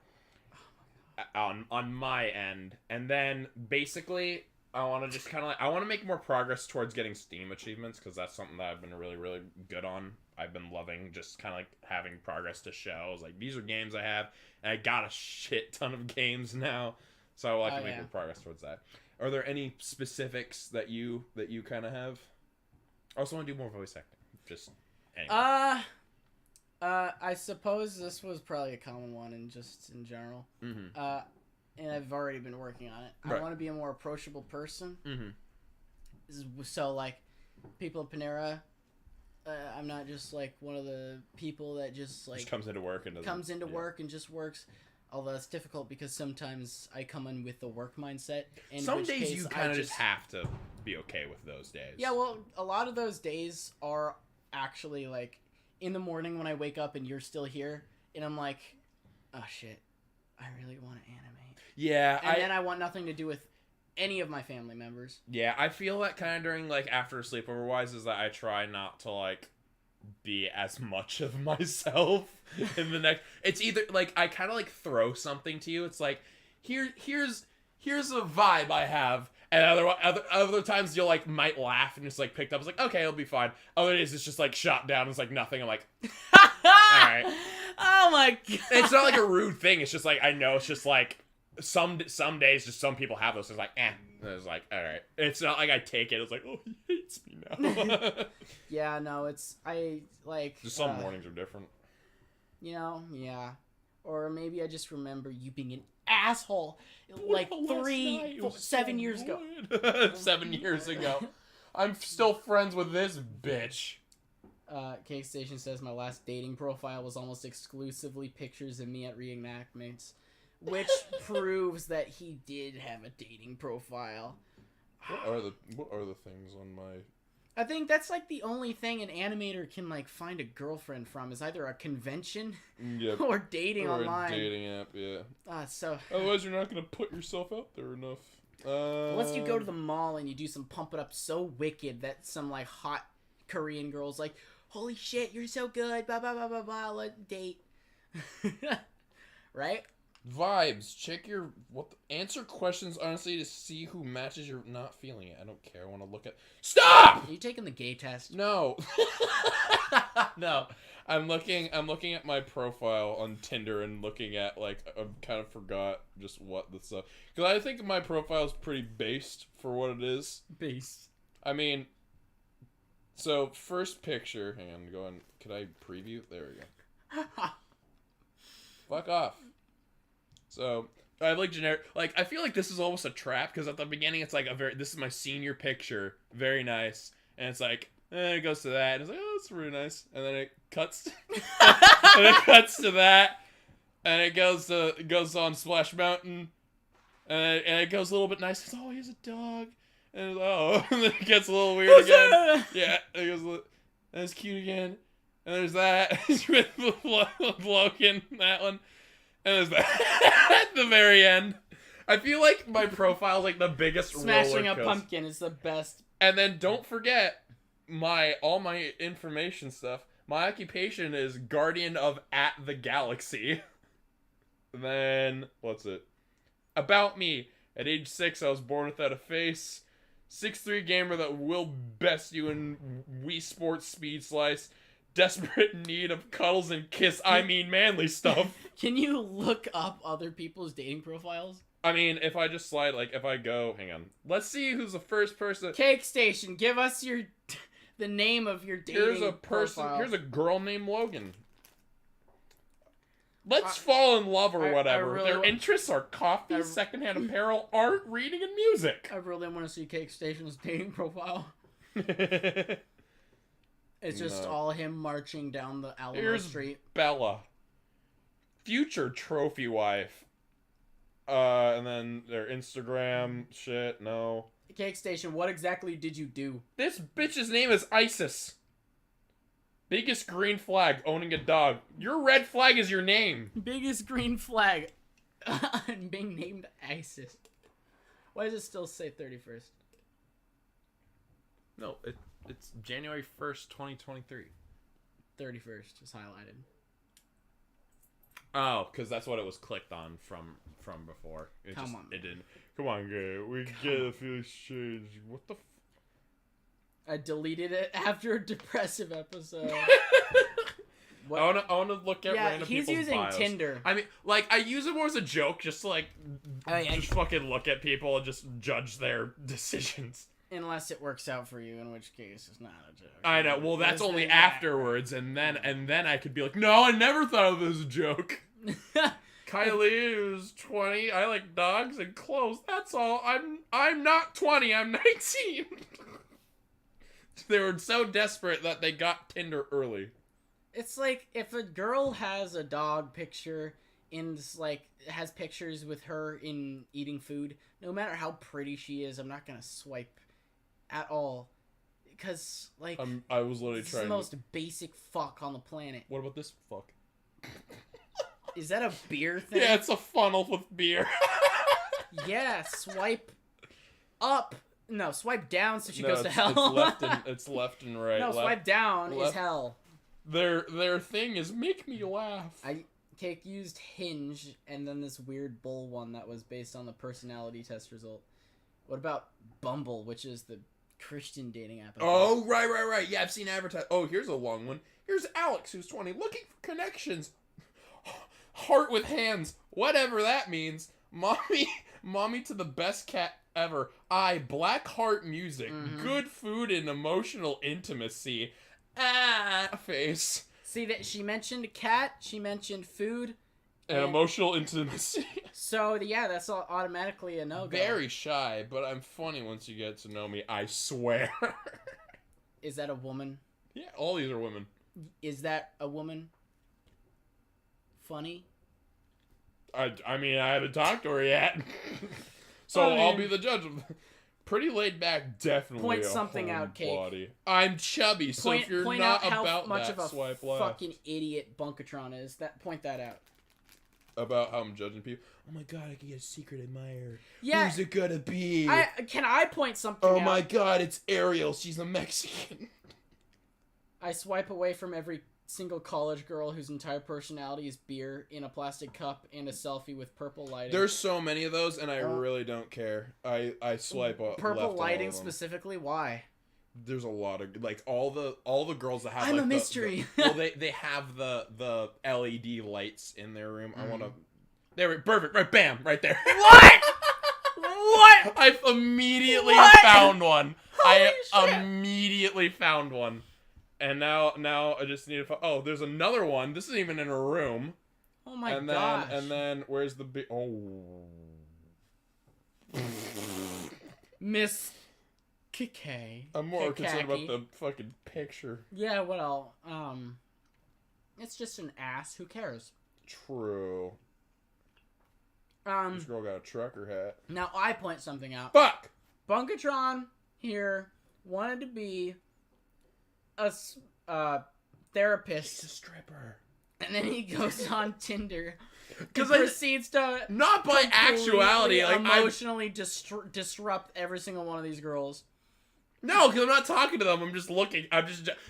on my end, and then basically I want to just kind of like, I want to make more progress towards getting Steam achievements, because that's something that I've been really, really good on. I've been loving just kind of like having progress to show. I was like, these are games I have, and I got a shit ton of games now, so I would like to make more progress towards that. Are there any specifics that you kind of have? I also want to do more voice acting. Just anyway. I suppose this was probably a common one in general. Mm-hmm. And I've already been working on it. Right. I want to be a more approachable person. Mm-hmm. So, like, people at Panera, I'm not just, like, one of the people that just, like... Just comes into work and work and just works. Although it's difficult because sometimes I come in with the work mindset. Some days you kind of just have to be okay with those days. Yeah, well, a lot of those days are actually, like, in the morning when I wake up and you're still here, and I'm like, oh, shit, I really want to animate. Yeah. And then I want nothing to do with any of my family members. Yeah, I feel that kind of during, like, after sleepover wise, is that I try not to, like, be as much of myself in the next... It's either, like, I kind of, like, throw something to you. It's like, here's here's a vibe I have. And other times you'll like might laugh and it's like picked up. It's like, okay, it'll be fine. Other days it's just like shot down. It's like nothing. I'm like, all right. Oh my god. It's not like a rude thing. It's just like I know. It's just like some days, just some people have those. It's like, eh. And it's like, all right. It's not like I take it. It's like, oh, he hates me now. Yeah, no, it's I like. Just some mornings are different. You know, yeah. Or maybe I just remember you being an asshole like 7 years ago. 7 years ago. I'm still friends with this bitch. Cake Station says my last dating profile was almost exclusively pictures of me at reenactments, which proves that he did have a dating profile. What are the things on my... I think that's like the only thing an animator can like find a girlfriend from is either a convention or dating online. Or a dating app, yeah. So otherwise you're not gonna put yourself out there enough. Unless you go to the mall and you do some pump it up so wicked that some like hot Korean girl's like, holy shit, you're so good, blah blah blah blah blah, let's date. Right? Vibes. Check your answer questions honestly to see who matches your not feeling it. I don't care. I want to look at. Stop! Are you taking the gay test? No. No. I'm looking at my profile on Tinder and looking at like I kind of forgot just what the stuff, because I think my profile is pretty based for what it is. Based. I mean, so first picture. Hang on, go on. Could I preview? There we go. Fuck off. So, I like generic, like, I feel like this is almost a trap, because at the beginning it's like this is my senior picture, very nice, and it's like, it goes to that, and it's like, oh, that's really nice, and then it cuts, and it cuts to that, and it goes on Splash Mountain, and it goes a little bit nice, because, oh, he has a dog, and and then it gets a little weird again, yeah, it goes, and it's cute again, and there's that, it's with Logan, that one. And there's that at the very end. I feel like my profile is like the biggest Smashing roller a coaster. pumpkin is the best. And then don't forget all my information stuff. My occupation is Guardian of the Galaxy. Then what's it? About me. At age 6, I was born without a face. 6'3" gamer that will best you in Wii Sports Speed Slice. Desperate need of cuddles and kiss, I mean manly stuff. Can you look up other people's dating profiles? I mean, if I just slide, like, if I go, hang on. Let's see who's the first person. Cake Station, give us the name of your dating Here's a person, profile. here's a girl named Logan. Let's fall in love or whatever. Their interests are coffee, secondhand apparel, art, reading, and music. I really want to see Cake Station's dating profile. It's just all him marching down the Alamo Street. Bella. Future trophy wife. And then their Instagram shit, no. Cake Station, what exactly did you do? This bitch's name is Isis. Biggest green flag, owning a dog. Your red flag is your name. Biggest green flag. Being named Isis. Why does it still say 31st? No, it's January 1st, 2023. 31st is highlighted. Oh, because that's what it was clicked on from before. It didn't. Come on, gay. We get a few shades. What the I deleted it after a depressive episode. I wanna look at random people's he's using bios. Tinder. I mean, like, I use it more as a joke, just to, like, just fucking look at people and just judge their decisions. Unless it works out for you, in which case it's not a joke. I know. Well, that's only afterwards, and then I could be like, no, I never thought of this as a joke. Kylie is 20. I like dogs and clothes. That's all. I'm not 20. I'm 19. They were so desperate that they got Tinder early. It's like if a girl has a dog picture and like has pictures with her in eating food, no matter how pretty she is, I'm not gonna swipe at all, because like I was literally this trying. Is the most basic fuck on the planet. What about this fuck? Is that a beer thing? Yeah, it's a funnel with beer. Yeah, swipe up. No, swipe down so she goes to hell. It's left and right. No, swipe down is hell. Their thing is make me laugh. Cake used Hinge and then this weird bull one that was based on the personality test result. What about Bumble, which is the Christian dating app? Oh, right. Yeah, I've seen advertised. Oh, here's a long one. Here's Alex, who's 20, looking for connections. Heart with hands. Whatever that means. Mommy to the best cat ever. Black heart music. Mhm. Good food and emotional intimacy. Face. See that she mentioned cat, she mentioned food, And emotional intimacy. So yeah, that's all automatically a no-go. Very shy, but I'm funny once you get to know me. I swear. Is that a woman? Yeah, all these are women. Is that a woman? Funny? I mean, I haven't talked to her yet. So I'll be the judge. Pretty laid back, definitely. Point something a out, Cake. body. I'm chubby, so if you're point not out how about much that, of a swipe left. fucking idiot Bunkatron is. Point that out. About how I'm judging people. Oh my god, I can get a secret admirer. Yeah. Who's it gonna be? Can I point something Oh out? my god, it's Ariel. She's a Mexican. I swipe away from every single college girl whose entire personality is beer in a plastic cup and a selfie with purple lighting. There's so many of those, and I really don't care. I swipe up. Purple left lighting on all of them. specifically? Why? There's a lot of like all the girls that have. I'm like, a mystery. well, they have the LED lights in their room. I want Mm. to. There, perfect. Right, bam, right there. What? What? I immediately What? found one. Holy I shit. immediately found one, and now I just need to. Oh, there's another one. This isn't even in a room. Oh my and gosh. then where's the big? Oh. Miss Kike. I'm more concerned about Kikaki. the fucking picture. Yeah, well, it's just an ass. Who cares? True. This girl got a trucker hat. Now I point something out. Fuck! Bunkatron here wanted to be a therapist, He's a stripper. and then he goes on Tinder. Because He proceeds to not by actuality, like emotionally disrupt every single one of these girls. No, because I'm not talking to them. I'm just looking.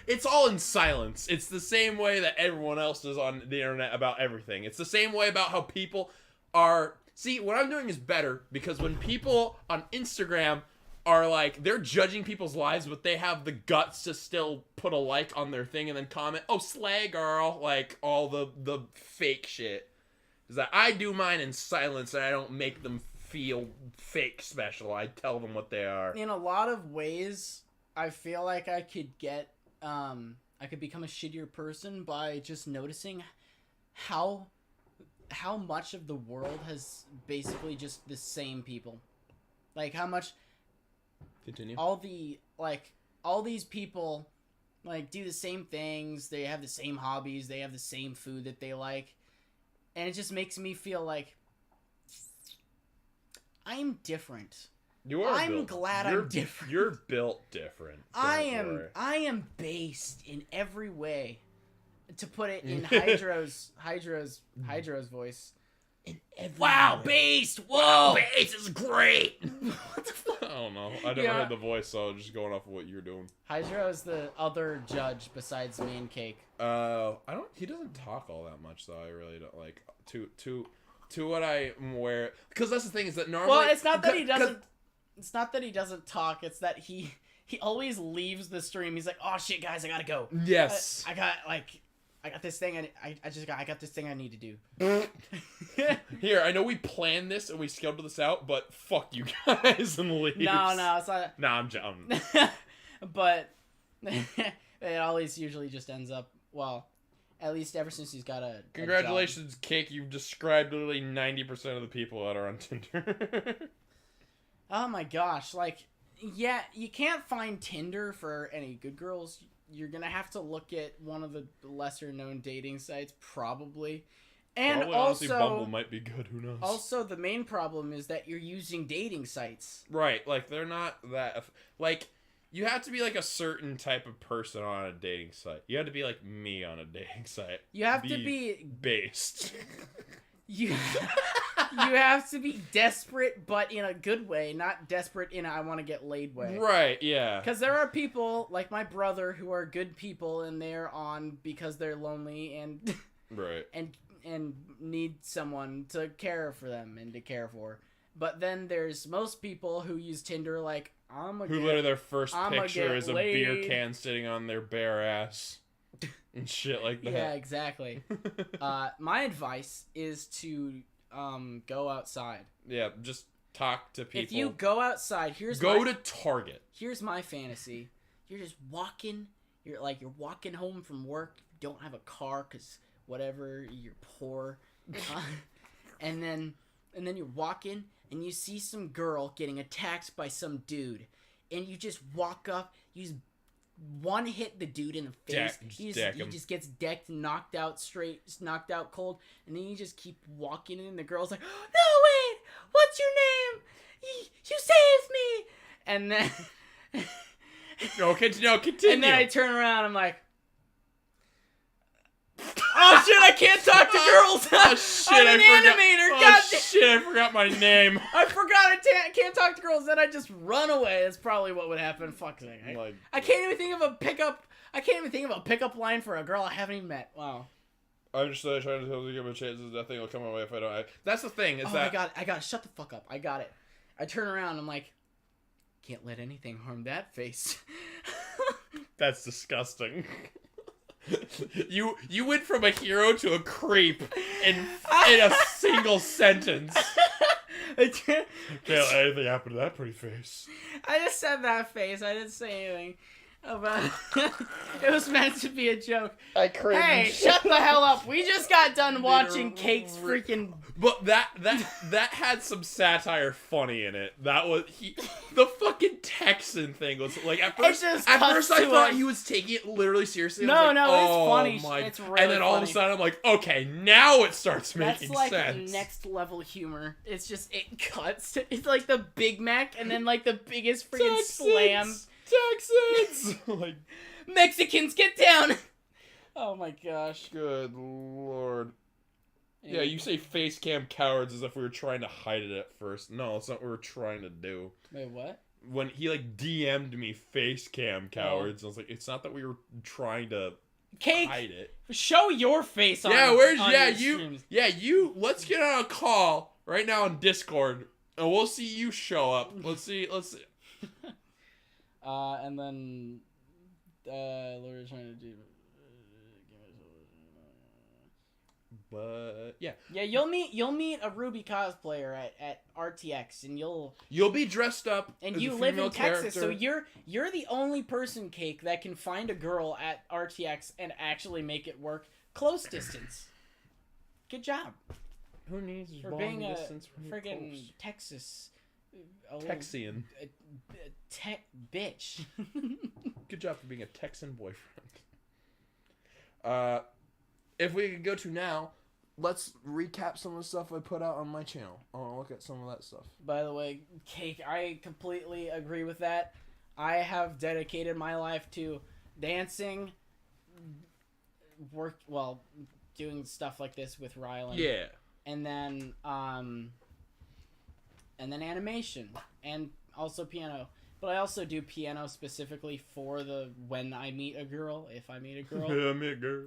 It's all in silence. It's the same way that everyone else is on the internet about everything. It's the same way about how people are. See, what I'm doing is better because when people on Instagram are like, they're judging people's lives, but they have the guts to still put a like on their thing and then comment, "Oh, slay girl," like all the fake shit. Is that I do mine in silence and I don't make them feel fake special. I tell them what they are. In a lot of ways, I feel like I could get, I could become a shittier person by just noticing how much of the world has basically just the same people. Like, how much Continue. all these people, like, do the same things, they have the same hobbies, they have the same food that they like, and it just makes me feel like I'm different. You are. I'm glad I'm different. You're built different. I Don't am based in every way. To put it in Hydro's voice. In every Wow, way. based! Whoa! Bass is great. What the fuck? I don't know. I never Yeah. heard the voice, so I'm just going off of what you're doing. Hydro is the other judge besides me and Cake. I don't. He doesn't talk all that much, though. I really don't like to what I'm aware. Because that's the thing is that normally. Well, it's not that he doesn't. It's not that he doesn't talk. It's that he always leaves the stream. He's like, "Oh shit, guys, I gotta go. Yes. I got this thing. I got this thing I need to do." Here, I know we planned this and we scheduled this out, but fuck you guys and leave. No, it's not. No, I'm joking. But it always usually just ends up well. At least ever since he's got a Congratulations, Cake. You've described literally 90% of the people that are on Tinder. Oh my gosh, like, yeah, you can't find Tinder for any good girls. You're gonna have to look at one of the lesser known dating sites, probably. And Probably, honestly, also, Bumble might be good. Who knows? also the main problem is that you're using dating sites. Right, like they're not that. Like you have to be like a certain type of person on a dating site. You have to be like me on a dating site. You have to be based. you have to be desperate, but in a good way, not desperate in a I want to get laid way. Right. Yeah. Because there are people like my brother who are good people, and they're on because they're lonely and Right. and need someone to care for them and to care for. But then there's most people who use Tinder like, literally their first picture is a beer laid. can sitting on their bare ass and shit like that. Yeah, exactly. My advice is to go outside. Yeah, just talk to people. If you go outside, go to Target. Here's my fantasy. You're just walking. You're walking home from work. You don't have a car because whatever. You're poor. And then you're walking and you see some girl getting attacked by some dude, and you just walk up. You just one hit the dude in the face. He just gets decked, knocked out cold, and then you just keep walking, and the girl's like, "No, wait, what's your name? You saved me!" And then No, continue. and then I turn around, I'm like, oh shit, I can't talk to girls. Oh shit, I'm an animator. God damn. Shit, I forgot my name. I forgot I can't talk to girls. Then I just run away. That's probably what would happen. Fuck's sake. I can't even think of a pickup. I can't even think of a pickup line for a girl I haven't even met. Wow. I'm just trying to tell you, give him a chance. Nothing will come my way if I don't. That's the thing. Is I got it. Shut the fuck up. I got it. I turn around. I'm like, can't let anything harm that face. That's disgusting. You went from a hero to a creep in a single sentence. Can't let anything happen to that pretty face. I just said that face. I didn't say anything about it. Was meant to be a joke. I cringe. Hey, shut the hell up. We just got done watching Cake's freaking... But that had some satire funny in it. That was the fucking Texan thing was like at first I thought he was taking it literally seriously. No, it's funny. It's really and then all of a sudden I'm like, okay, now it starts making sense. That's like next level humor. It's just it cuts. It's like the Big Mac and then like the biggest freaking slam. Texans! Like Mexicans, get down! Oh my gosh. Good lord. Yeah, you say face cam cowards as if we were trying to hide it at first. No, that's not what we were trying to do. Wait, what? When he like DM'd me face cam cowards, I was like, it's not that we were trying to hide it. Show your face on streams. Let's get on a call right now on Discord and we'll see you show up. Let's see. And then what are trying to do? But yeah, you'll meet a Ruby cosplayer at RTX, and you'll be dressed up. And as you a live in character. Texas, so you're the only person, Cake, that can find a girl at RTX and actually make it work close distance. Good job. Who needs for long being a distance friggin' Texas Texian tech bitch. Good job for being a Texan boyfriend. If we could go to now, let's recap some of the stuff I put out on my channel. I want to look at some of that stuff. By the way, Cake, I completely agree with that. I have dedicated my life to dancing, doing stuff like this with Rylan. Yeah. And then animation and also piano. But I also do piano specifically for when I meet a girl, if I meet a girl. Yeah, I meet a girl.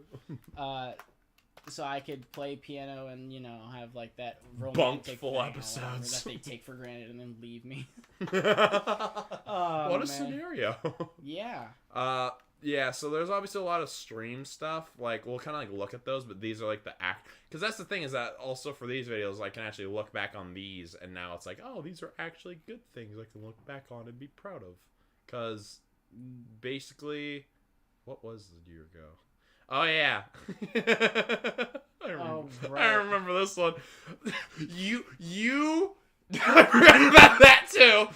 So I could play piano and, have like that romantic full episodes that they take for granted and then leave me. What a scenario. Yeah. Yeah, so there's obviously a lot of stream stuff. Like, we'll kind of like look at those, but these are like the because that's the thing is that also for these videos, I can actually look back on these, and now it's like, oh, these are actually good things I can look back on and be proud of. Because basically, what was the year ago? Oh yeah, I remember this one. You. I forgot about that too.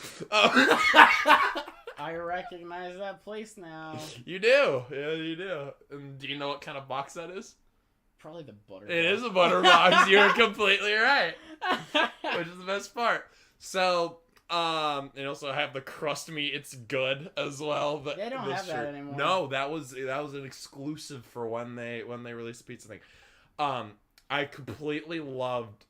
I recognize that place now. You do. Yeah, you do. And do you know what kind of box that is? Probably the butter It box. is a butter box. You're completely right. Which is the best part. So, and also have the crust me it's good as well. They don't have that anymore. No, that was an exclusive for when they released the pizza thing. I completely loved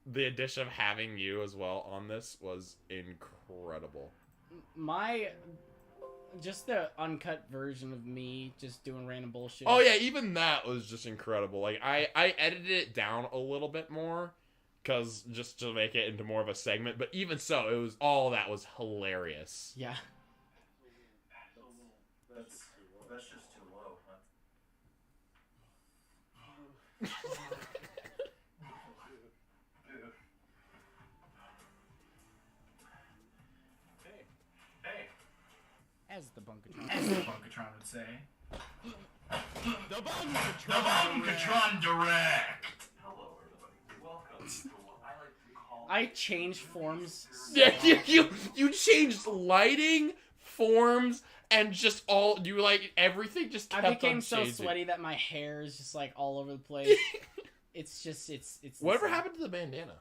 the addition of having you as well on this was incredible. Just the uncut version of me just doing random bullshit. Oh yeah, even that was just incredible. Like I edited it down a little bit more, cause just to make it into more of a segment. But even so, it was all that was hilarious. Yeah. That's just too low, huh? Hey. As the Bunkatron. As the Bunkatron would say. The Bunkatron. The Bunkatron Direct! Hello, everybody. Welcome to what I like to call... I changed forms. Yeah, you changed lighting, forms, and just all you like everything just kept I became on so changing. sweaty that my hair is just like all over the place. It's Whatever insane. happened to the bandana?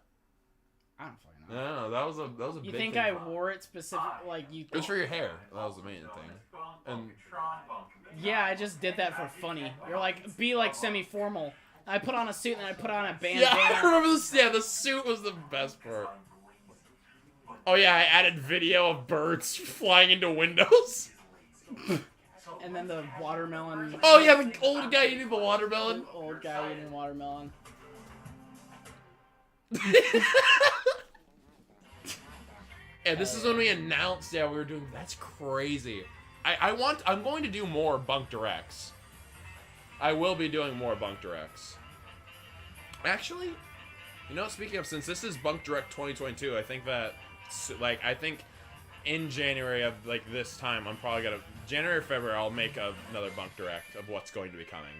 I don't fucking know. No, that was a You big think thing. I wore it specific like you? It was for your hair. That was the main thing. And Yeah, I just did that for funny. You're like, be like semi-formal. I put on a suit and I put on a yeah, I bandana. remember this. Yeah, the suit was the best part. Oh yeah, I added video of birds flying into windows. And then the watermelon. Oh yeah, the old guy eating the watermelon. Old guy eating watermelon. Yeah, this is when we announced. Yeah, we were doing. That's crazy. I'm going to do more Bunk Directs. I will be doing more Bunk Directs. Actually, you know, speaking of, since this is Bunk Direct 2022, I think that, like, in January of, like, this time, I'm probably gonna, January or February, I'll make another Bunk Direct of what's going to be coming.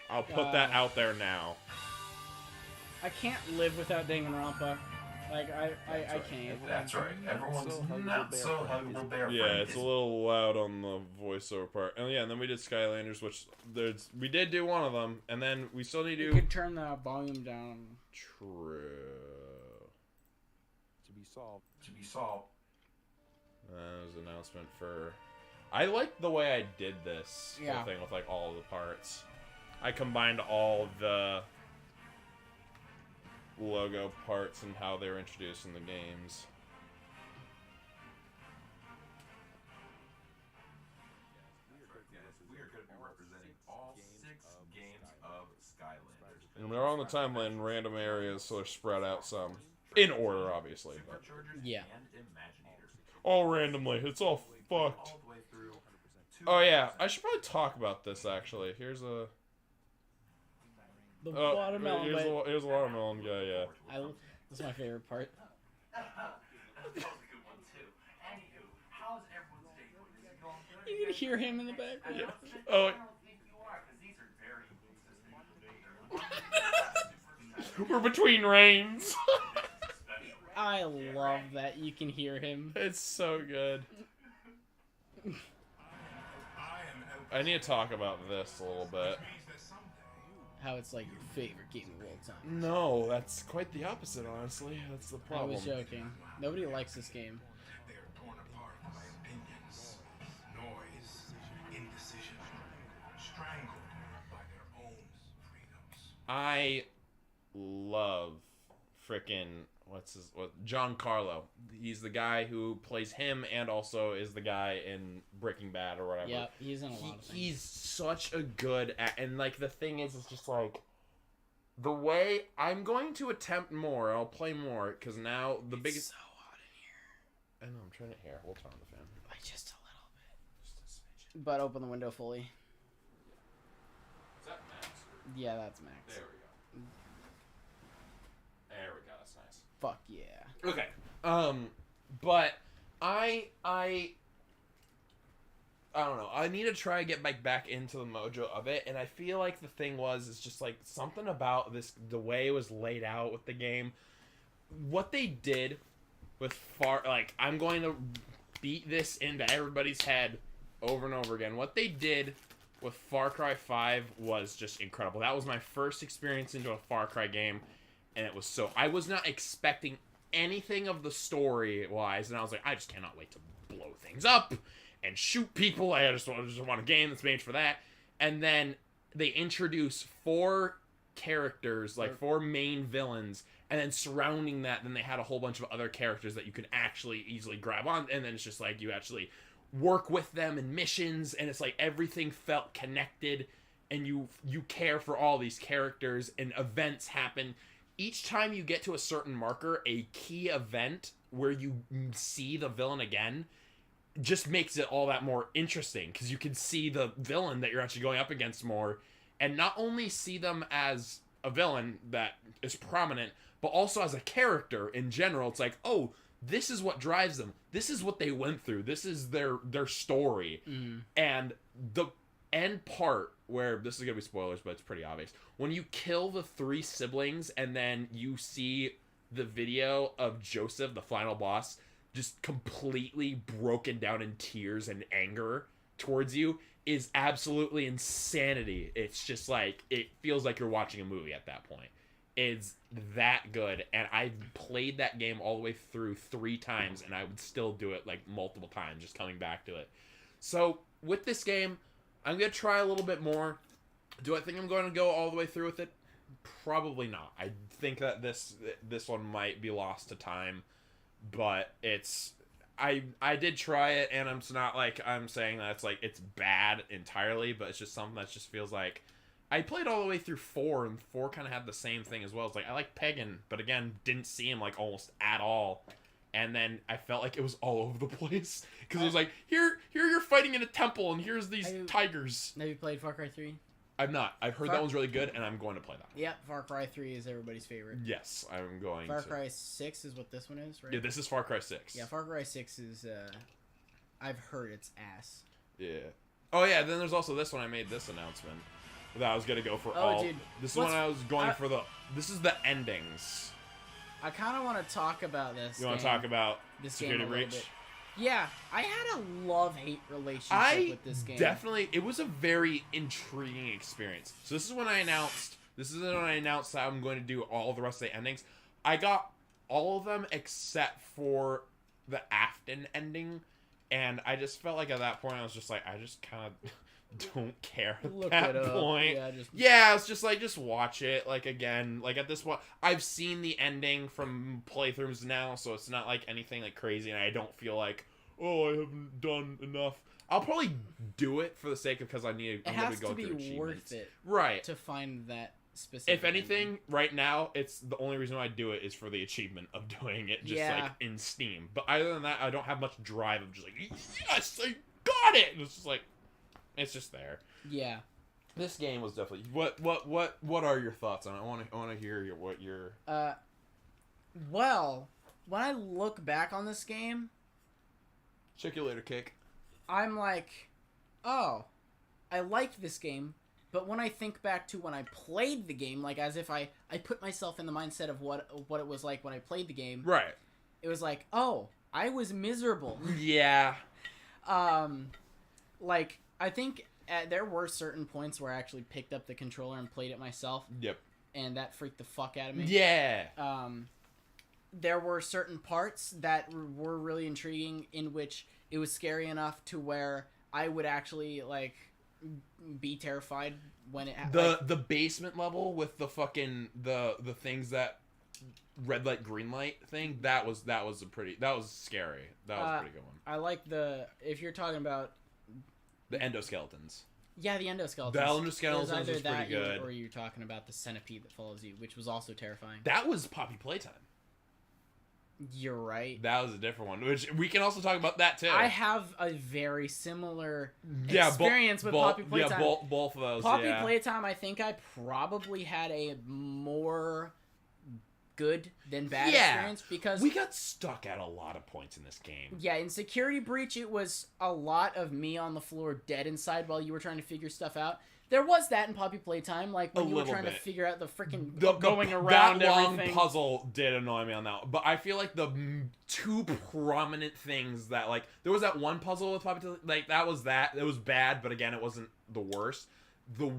I'll put that out there now. I can't live without Danganronpa. Like, I can't. That's right. Everyone's not so huggable bear. Yeah, it's a little loud on the voiceover part. And yeah, and then we did Skylanders, which we did do one of them, and then we still need You to do... could turn the volume down. True. To be solved. To be solved. That was an announcement for... I like the way I did this whole Yeah. thing with, like, all the parts. I combined all the logo parts and how they were introduced in the games. We are going to be representing all 6 games of Skylanders. And they're on the timeline in random areas, so they're spread out some. In order, obviously. But Yeah. And Imaginators. all randomly. It's all fucked. All the way through. Oh, yeah. I should probably talk about this, actually. Here's a... The Oh, watermelon. here's a watermelon guy, yeah. That's my favorite part. That was a good one, too. Anywho, how's everyone's day going? Is it going good? You can hear him in the background. Yeah. I Oh, don't think you are, because these are very consistent. we're between rains. I love that you can hear him. It's so good. I need to talk about this a little bit. How it's like your favorite game of all time. No, that's quite the opposite, honestly. That's the I problem. was joking. Nobody likes this game. They are torn apart by opinions, noise, indecision, strangled by their own freedoms. I love frickin' John Carlo. He's the guy who plays him and also is the guy in Breaking Bad or whatever. Yeah, he's in a lot of things. He's such a good and like the thing is, it's just like the way I'm going to attempt more. I'll play more because now the biggest. So hot in here. I know, I'm trying to here. We'll turn on the fan. Like just a little bit. Just a smidgen. But open the window fully. Is that max? Yeah, that's max. There we go. There we go. That's nice. Fuck yeah. Okay. But I don't know. I need to try to get back into the mojo of it, and I feel like the thing is just like something about this, the way it was laid out with the game, what they did with I'm going to beat this into everybody's head over and over again. What they did with Far Cry 5 was just incredible. That was my first experience into a Far Cry game, and it was so... I was not expecting anything of the story-wise, and I was like, I just cannot wait to blow things up and shoot people. I just want a game that's made for that. And then they introduce 4 characters, like 4 main villains, and then surrounding that, then they had a whole bunch of other characters that you could actually easily grab on, and then it's just like you actually work with them in missions, and it's like everything felt connected, and you care for all these characters, and events happen. Each time you get to a certain marker, a key event where you see the villain again just makes it all that more interesting, because you can see the villain that you're actually going up against more, and not only see them as a villain that is prominent, but also as a character in general. It's like, oh, this is what drives them. This is what they went through. This is their story. And the end part, where this is going to be spoilers, but it's pretty obvious. When you kill the 3 siblings and then you see the video of Joseph, the final boss, just completely broken down in tears and anger towards you, is absolutely insanity. It's just like, it feels like you're watching a movie at that point. It's that good, and I played that game all the way through 3 times, and I would still do it like multiple times, just coming back to it. So with this game, I'm gonna try a little bit more. Do I think I'm going to go all the way through with it? Probably not. I think that this one might be lost to time, but it's, I did try it, and it's not like I'm saying that it's bad entirely, but it's just something that just feels like, I played all the way through 4, and 4 kind of had the same thing as well. It's like, I like Pagan, but again, didn't see him like almost at all. And then I felt like it was all over the place, because it was like, here you're fighting in a temple, and here's these tigers. Have you played Far Cry 3? I've not. I've heard that one's really good, and I'm going to play that. Yep, Far Cry 3 is everybody's favorite. Yes, I'm going Far to. Cry 6 is what this one is, right? Yeah, this is Far Cry 6. Yeah, Far Cry 6 is, I've heard it's ass. Yeah. Oh, yeah, then there's also this one. I made this announcement that I was going to go for all. Dude. This is when I was going for the... This is the endings. I kind of want to talk about this. You want to talk about this Security game a little Breach? bit. Yeah, I had a love-hate relationship with this game. Definitely, it was a very intriguing experience. So this is when I announced that I'm going to do all the rest of the endings. I got all of them except for the Afton ending, and I just felt like at that point I was just like, I just kind of don't care at that point. Yeah, it's just like, just watch it. Like, again, like at this point, I've seen the ending from playthroughs now, so it's not like anything like crazy, and I don't feel like, oh, I haven't done enough. I'll probably do it for the sake of, because I'm going to go through achievements. It has to be worth it, right? To find that specific. If anything, ending. Right now, it's the only reason why I do it is for the achievement of doing it, just like in Steam. But other than that, I don't have much drive. I'm just like, yes, I got it. And it's just like, it's just there. Yeah. This game was definitely. What are your thoughts on it? I want to hear what your. Well, when I look back on this game, check you later, Kick. I'm like, oh, I like this game, but when I think back to when I played the game, like as if I put myself in the mindset of what it was like when I played the game. Right. It was like, oh, I was miserable. Yeah. Like, I think there were certain points where I actually picked up the controller and played it myself. Yep. And that freaked the fuck out of me. Yeah. There were certain parts that were really intriguing, in which it was scary enough to where I would actually like be terrified when it the basement level with the fucking the things that red light green light thing, that was scary. That was a pretty good one. I like if you're talking about the endoskeletons. Yeah, the endoskeletons. The endoskeletons was pretty good. Or you're talking about the centipede that follows you, which was also terrifying. That was Poppy Playtime. You're right. That was a different one, which we can also talk about that too. I have a very similar experience with Poppy Playtime. Yeah, both of those. Poppy Playtime, I think I probably had a more good than bad experience, because we got stuck at a lot of points in this game. Yeah, in Security Breach, it was a lot of me on the floor dead inside while you were trying to figure stuff out. There was that in Poppy Playtime, like when you were trying to figure out the freaking going around that long everything. Puzzle did annoy me on that, but I feel like the two prominent things that, like, there was that one puzzle with Poppy, like that was bad, but again, it wasn't the worst. The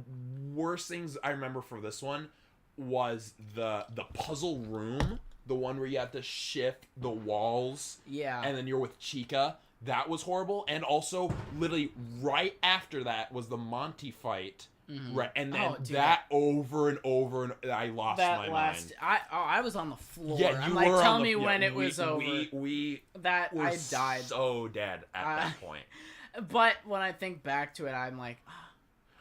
worst things I remember for this one was the puzzle room, the one where you have to shift the walls, and then you're with Chica. That was horrible. And also, literally right after that was the Monty fight, Right, and then dude, that over and over, and I lost my mind. I was on the floor. Yeah, I'm you like, were tell on the me yeah, when it was over. We that were I died. so dead at that point. But when I think back to it, I'm like,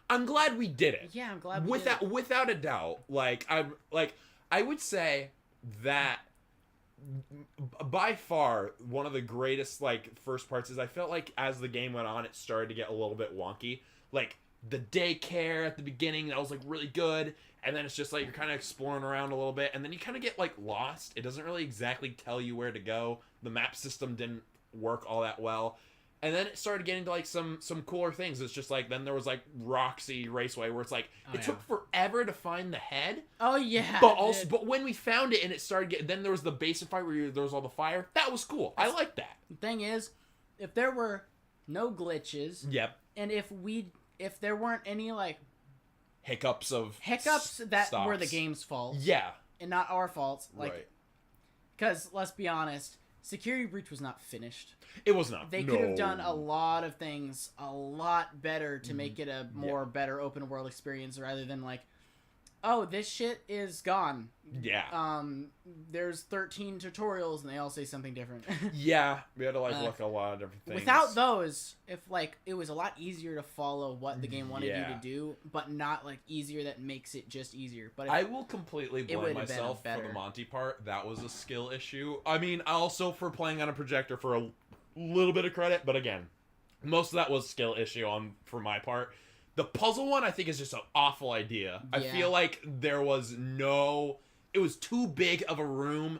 I'm glad we did it. yeah, I'm glad we did it. Without a doubt. I would say that by far one of the greatest first parts is I felt like as the game went on, it started to get a little bit wonky. Like the daycare at the beginning, that was really good, and then it's just you're kind of exploring around a little bit, and then you kind of get lost. It doesn't really exactly tell you where to go. The map system didn't work all that well. And then it started getting to some cooler things. It's just then there was Roxy Raceway where it's it took forever to find the head. Oh yeah. But when we found it and it started then there was the basic fight where there was all the fire. That was cool. I like that. The thing is, if there were no glitches, yep, and if there weren't any hiccups that stops. were the game's fault, yeah, and not our faults, right. Because let's be honest, Security Breach was not finished. It was not. They could have done a lot of things a lot better to make it a more better open world experience rather than oh, this shit is gone. Yeah. There's 13 tutorials and they all say something different. Yeah, we had to look at a lot of different things. Without those, if it was a lot easier to follow what the game wanted you to do, but not easier that makes it just easier. But I will completely blame myself for the Monty part. That was a skill issue. I mean, also for playing on a projector for a little bit of credit, but again, most of that was skill issue for my part. The puzzle one, I think, is just an awful idea. Yeah. I feel like there was it was too big of a room,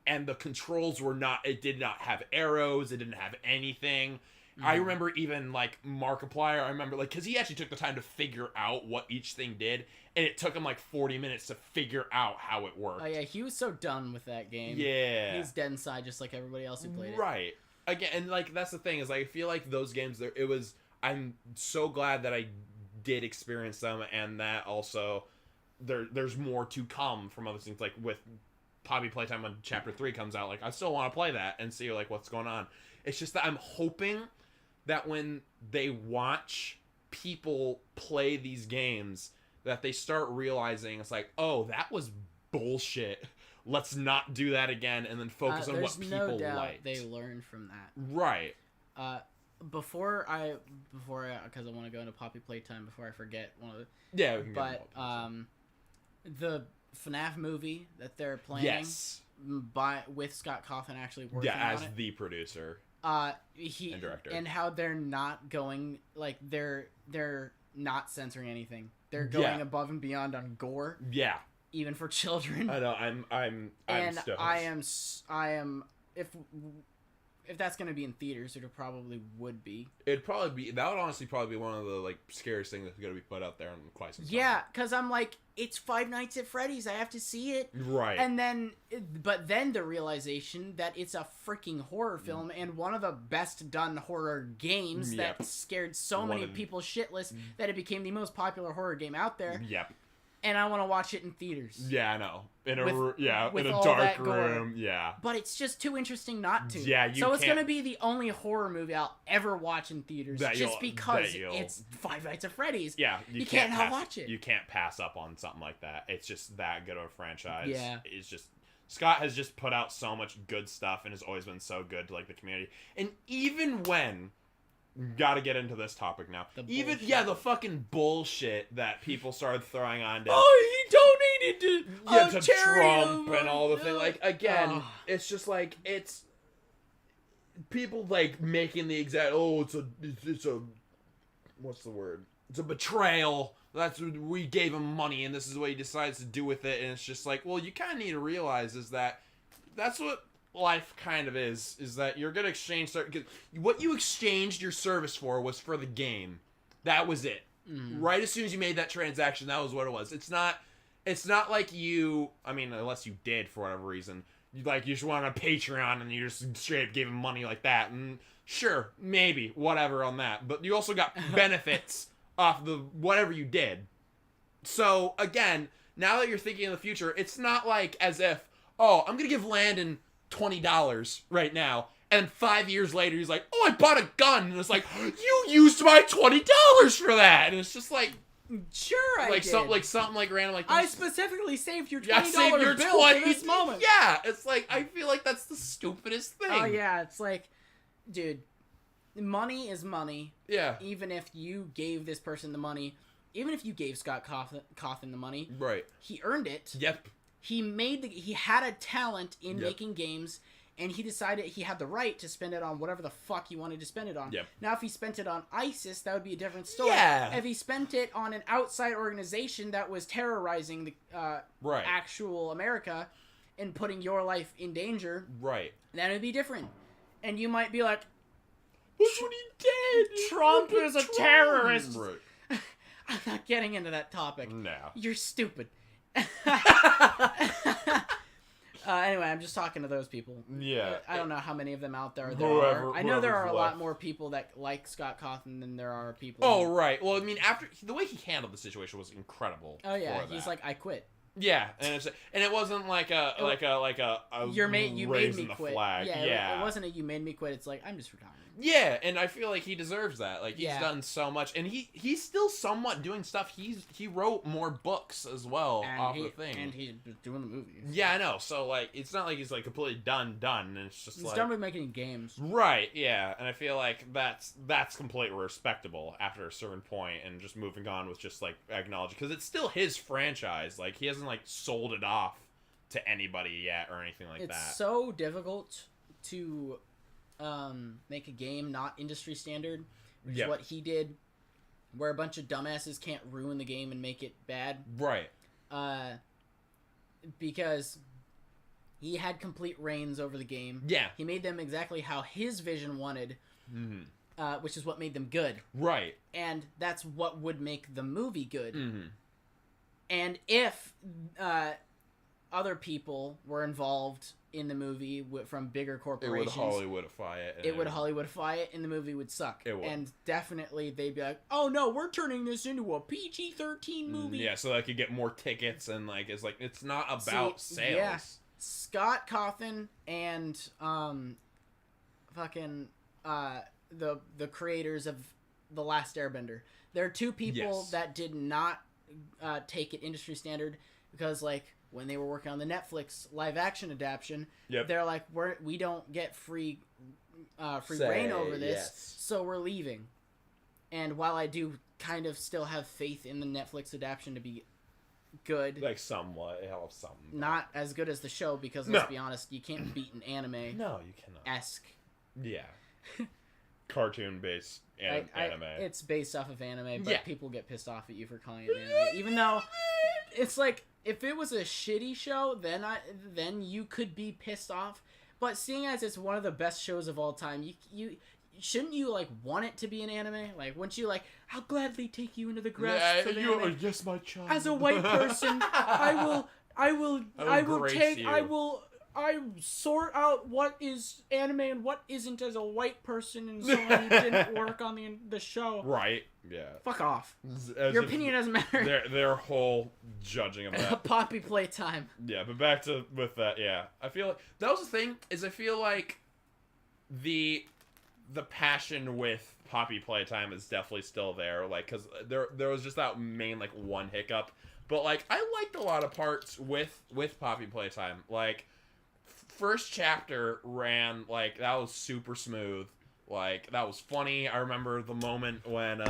and the controls were not, it did not have arrows, it didn't have anything. I remember even, Markiplier, I remember, because he actually took the time to figure out what each thing did, and it took him, 40 minutes to figure out how it worked. Oh, yeah, he was so done with that game. Yeah. He's dead inside just like everybody else who played it. Right. Again, and, that's the thing, is, I feel like those games, I'm so glad that I did experience them, and that also there's more to come from other things, with Poppy Playtime when Chapter 3 comes out. I still want to play that and see what's going on. It's just that I'm hoping that when they watch people play these games, that they start realizing it's oh, that was bullshit. Let's not do that again, and then focus on what people no doubt like. They learned from that. Right. Before I because I want to go into Poppy Playtime before I forget one of the we can get the FNAF movie that they're planning with Scott Cawthon actually working on as it. The producer And director, and how they're not going they're not censoring anything. They're going above and beyond on gore. Yeah, even for children. I know. I'm stoked. I am if that's going to be in theaters, it probably would be. It'd probably be, that would honestly probably be one of the scariest things that's going to be put out there in quite some time. Yeah, because I'm it's Five Nights at Freddy's. I have to see it. Right. And then, but then the realization that it's a freaking horror film and one of the best done horror games that scared so many people shitless that it became the most popular horror game out there. Yep. And I want to watch it in theaters. Yeah, I know. In with a all dark that gore. room. Yeah. But it's just too interesting not to. Yeah, so it's going to be the only horror movie I'll ever watch in theaters just because it's Five Nights at Freddy's. Yeah, you can't not watch it. You can't pass up on something like that. It's just that good of a franchise. Yeah. It's just Scott has just put out so much good stuff and has always been so good to the community. And even when gotta get into this topic now. The fucking bullshit that people started throwing on to he donated to Trump and all the things. Again, it's just it's people making the exact it's a what's the word? It's a betrayal. That's what we gave him money and this is what he decides to do with it, and it's just well, you kind of need to realize is that's what life kind of is that you're gonna exchange what you exchanged your service for was for the game. That was it. Right as soon as you made that transaction, that was what it was. It's not like you, I mean, unless you did for whatever reason, you just went on Patreon and you just straight up gave him money like that, and sure, maybe whatever on that, but you also got benefits off the whatever you did. So again, now that you're thinking in the future, it's not as if, oh, I'm gonna give Landon $20 right now, and 5 years later he's I bought a gun, and it's you used my $20 for that, and it's just Sure, I like did. something like random like I this. specifically saved your $20 Yeah, save your bill 20 for this moment. Yeah, it's like I feel like that's the stupidest thing. Oh yeah, it's like, dude, money is money. Yeah. Even if you gave this person the money, even if you gave Scott Cawthon the money, Right. he earned it. Yep. He had a talent in Yep. making games, and he decided he had the right to spend it on whatever the fuck he wanted to spend it on. Yep. Now, if he spent it on ISIS, that would be a different story. Yeah. If he spent it on an outside organization that was terrorizing the Right. actual America and putting your life in danger, Right. that would be different. And you might be like, That's what he did. Trump is a terrorist. Right. I'm not getting into that topic. No. You're stupid. Anyway, I'm just talking to those people. Yeah. I don't know how many of them out there Whoever- are. I know there are whoever's a lot left. more people that like Scott Cawthon than there are people. Oh right. Well, I mean, after the way he handled the situation was incredible. Oh yeah, for he's that. like, I quit. Yeah, and it wasn't like a You made raising me the quit. flag. Yeah, Yeah. It wasn't a you made me quit. It's like, I'm just retiring. Yeah, and I feel like he deserves that. Like he's Yeah. done so much, and he's still somewhat doing stuff. He wrote more books as well off the thing. And he's doing the movies. Yeah, I know. So like, it's not like he's like completely done, and it's just He's like done with making games. right. Yeah, and I feel like that's completely respectable after a certain point, and just moving on with just like acknowledging because it's still his franchise. Like he hasn't like sold it off to anybody yet or anything like It's that. so difficult to make a game not industry standard, which Yep. is what he did, where a bunch of dumbasses can't ruin the game and make it bad. Right. Because he had complete reins over the game. Yeah. He made them exactly how his vision wanted, Mm-hmm. which is what made them good. Right. And that's what would make the movie good. Mm-hmm. And if other people were involved in the movie from bigger It would corporations, Hollywoodify it. and it would Hollywoodify it, and the movie would suck. It would. And definitely they'd be like, "Oh no, we're turning this into a PG-13 movie." Yeah, so they could get more tickets and like it's not about See, sales. yeah. Scott Cawthon and the creators of The Last Airbender. There are two people Yes. that did not take it industry standard because like when they were working on the Netflix live action adaptation, Yep. they're like, we don't get free Say reign over this, yes. so we're leaving. And while I do kind of still have faith in the Netflix adaptation to be good, Like somewhat, it helps some. not as good as the show because No. let's be honest, you can't beat an anime No, you cannot. esque. Yeah. Cartoon based anime. It's based off of anime, but Yeah. people get pissed off at you for calling it anime, even though it's like if it was a shitty show, then you could be pissed off. But seeing as it's one of the best shows of all time, you shouldn't you like want it to be an anime? Like, wouldn't you like? I'll gladly take you into the grasp of anime. Yes, my child. As a white person, I will grace take, you. I sort out what is anime and what isn't as a white person, and so on. It didn't work on the show. Right. Yeah. Fuck off. As Your if opinion doesn't matter. Their whole judging of that. Poppy playtime. Yeah, but back to with that. Yeah, I feel like that was the thing. Is I feel like the passion with Poppy Playtime is definitely still there. Like, cause there was just that main like one hiccup. But like I liked a lot of parts with Poppy Playtime. Like first chapter ran like that was super smooth. Like that was funny. I remember the moment when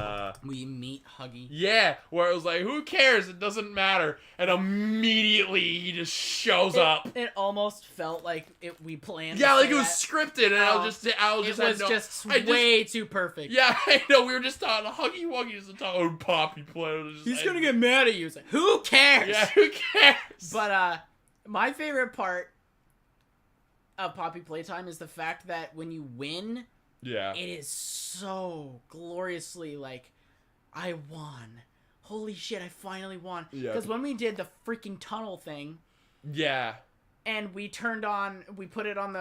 We meet Huggy. yeah, where it was like, who cares? It doesn't matter. And immediately he just shows up. It almost felt like we planned. Yeah, to like say it was that. scripted, and I was It was just I way too perfect. Yeah, I know. We were just talking Huggy Wuggy, just talking about Poppy Play. He's gonna get mad at you. It's like, who cares? Yeah, who cares? But my favorite part of Poppy Playtime is the fact that when you win, yeah, it is so gloriously like, I won. Holy shit, I finally won. Yeah. Because when we did the freaking tunnel thing, yeah, and we had to put it on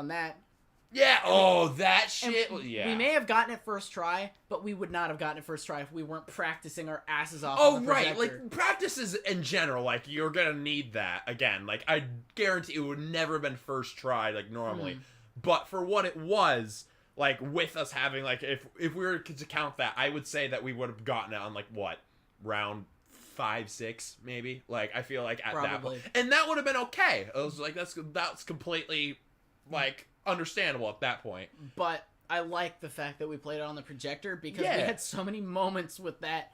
that. yeah. Oh, that And shit. Yeah. We may have gotten it first try, but we would not have gotten it first try if we weren't practicing our asses off. Oh, on the right. projector. Like, practices in general, like, you're gonna need that. Again, like, I guarantee it would never have been first try, like, normally. But for what it was, like, with us having, like, if we were to count that, I would say that we would have gotten it on, like, what? round 5, 6, maybe. Like, I feel like at that Probably. point, and that would have been okay. I was like, that's completely like understandable at that point. But I like the fact that we played it on the projector because we had so many moments with that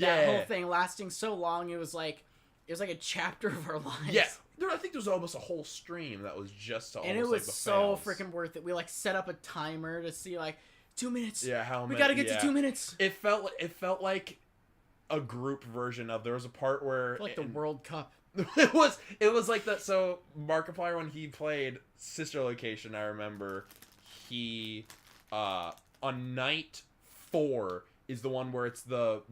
whole thing lasting so long. It was like a chapter of our lives. Yeah, I think there was almost a whole stream that was just and it was so freaking worth it. We like set up a timer to see like 2 minutes. Yeah, how we gotta get to 2 minutes. It felt like a group version of. There was a part where like the World Cup. it was like that. So Markiplier, when he played Sister Location, I remember he on night 4 is the one where it's the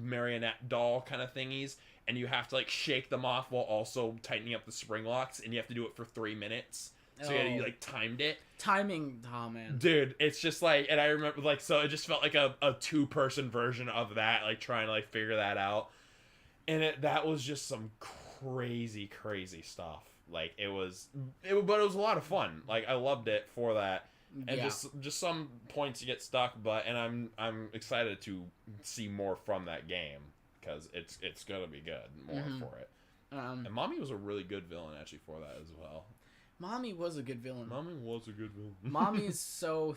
marionette doll kind of thingies, and you have to like shake them off while also tightening up the spring locks, and you have to do it for 3 minutes. So you like timed it. Timing, oh man. Dude, it's just like, and I remember like, so it just felt like a 2-person version of that, like trying to like figure that out. And that was just some crazy stuff. Like but it was a lot of fun. Like I loved it for that. And just some points you get stuck, and I'm excited to see more from that game because it's gonna be good for it. And Mommy was a really good villain actually for that as well. Mommy was a good villain. Mommy is so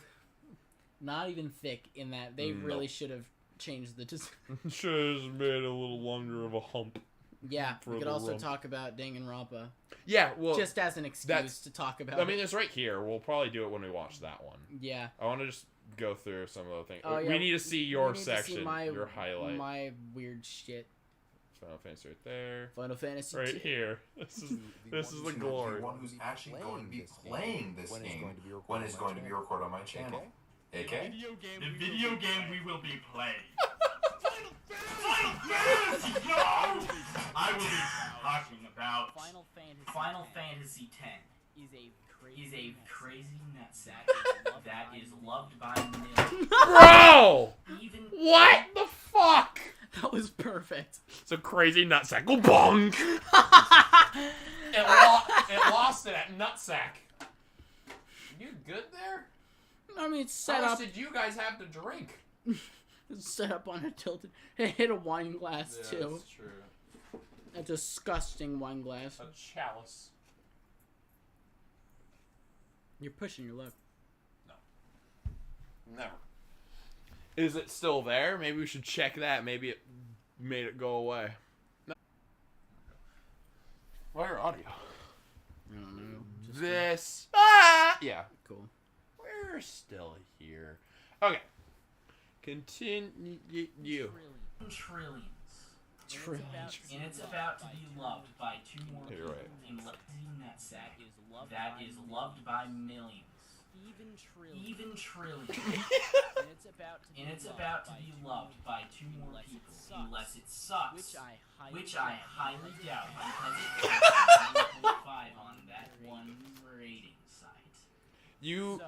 not even thick in that they really should have changed the design. Should have made a little longer of a hump. Yeah, we could also talk about Danganronpa. Yeah, well, just as an excuse to talk about. I mean, it's right here. We'll probably do it when we watch that one. Yeah. I want to just go through some of the things. Oh, yeah. We need to see your section, your highlight. My weird shit. Final Fantasy right there. Final Fantasy right here. This is the glory. The one who's actually going to be playing this game when it's going to be recorded on my channel. AK? The video game we will be playing. Final Fantasy, no! I will be talking about Final Fantasy X. Is a crazy nutsack that is loved by millions. Bro! What the fuck? That was perfect. It's a crazy nutsack. Go bonk! it lost it at nutsack. You good there? I mean, it's set How up. much did you guys have to drink? It's set up on a tilted. It hit a wine glass too. That's true. A disgusting wine glass. A chalice. You're pushing your luck. No. Never. Is it still there? Maybe we should check that. Maybe it made it go away. No. Wire audio. I don't know. Just This. Yeah. Cool. We're still here. Okay. Continue. Trillions. Trillions. And it's about to be loved by 2 more You're people. right. And nutsack that is loved by millions. Even trillions. And it's about to be loved by 2 more people. Unless it sucks. Which I highly doubt because it's 9.5 on that one rating site. You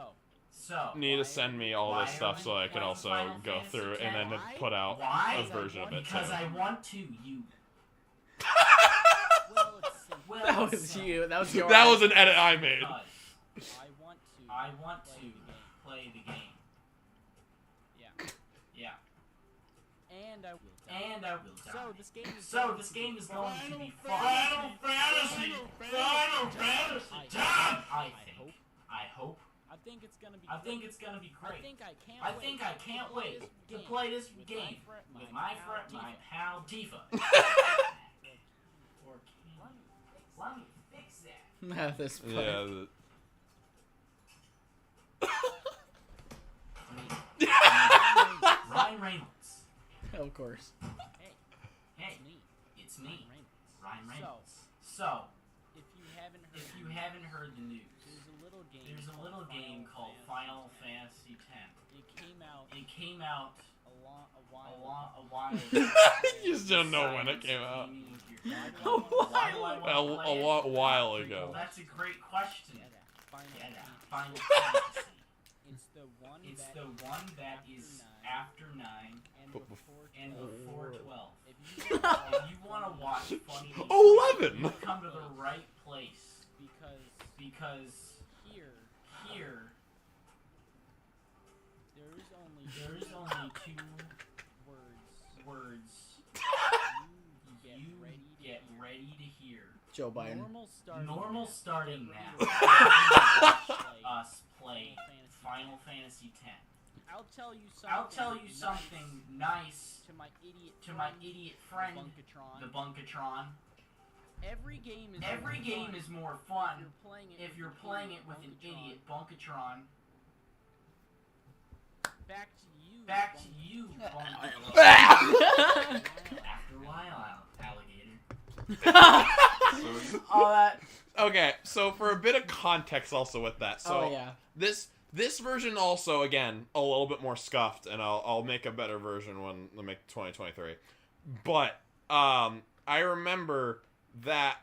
So need to send me all this stuff so I can also go through and then put out a version of it too. Because I want to, you. That was you. That was your. That was an edit I made. I want to play the game. Yeah. And I will die. So this game is going to be fun. Final Fantasy! I hope. I think it's gonna be great. I think I can't wait to play this game with my pal Tifa. Let me fix that. At this point. Yeah. Ryan Reynolds. Of course. Hey, it's me, Ryan Reynolds. So, if you haven't heard the news, there's a little game called Final Fantasy X. It came out a while ago. You just don't know when it came out. A while ago. Well, that's a great question. Final Fantasy. It's the one that is after 9 and before 12. If you want to watch funny 11. you come to the right place because here there is only 2 words Get ready to hear Joe Biden. normal starting now. Us play Final Fantasy X. I'll tell you something nice to my idiot friend, Bunkatron. the Bunkatron. Every game is more fun if you're playing it with an idiot Bunkatron. Bunkatron. Back to you, Bunkatron. After a while, alligator. All that. Okay, so for a bit of context also with that. So Oh, yeah. this version also, again, a little bit more scuffed, and I'll make a better version when I make 2023. But I remember that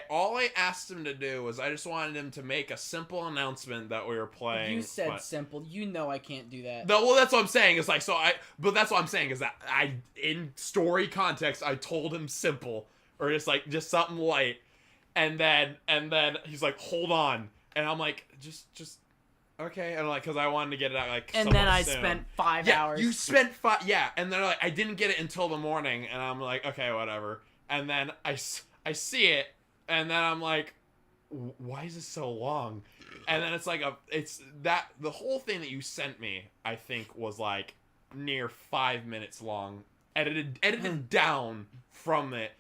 all I asked him to do was I just wanted him to make a simple announcement that we were playing. You said simple. You know I can't do that. No, well, that's what I'm saying. Is like, but that's what I'm saying is that in story context, I told him simple or just something light, and then he's like, hold on, and I'm like, just okay, and like, because I wanted to get it out like. And then I soon. spent 5 Yeah, hours. you spent 5. Yeah, and then like I didn't get it until the morning, and I'm like, okay, whatever. And then I see it, and then I'm like, why is this so long? And then it's like the whole thing that you sent me, I think, was like near 5 minutes long, edited down from it.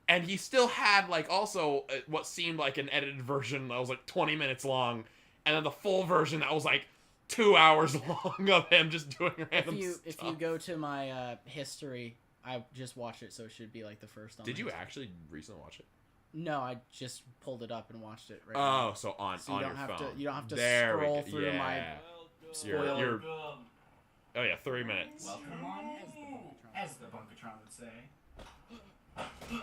And he still had, like, also what seemed like an edited version that was, like, 20 minutes long. And then the full version that was, like, 2 hours long of him just doing random stuff. If you go to my history, I just watched it, so it should be, like, the first on Did my you history. actually recently watch it? No, I just pulled it up and watched it right now. Oh, so on you your don't have phone. to. You don't have to There we scroll go. through my Yeah. spoiler. You're oh, yeah, 3 minutes. Welcome on, as the Bunkatron would say. The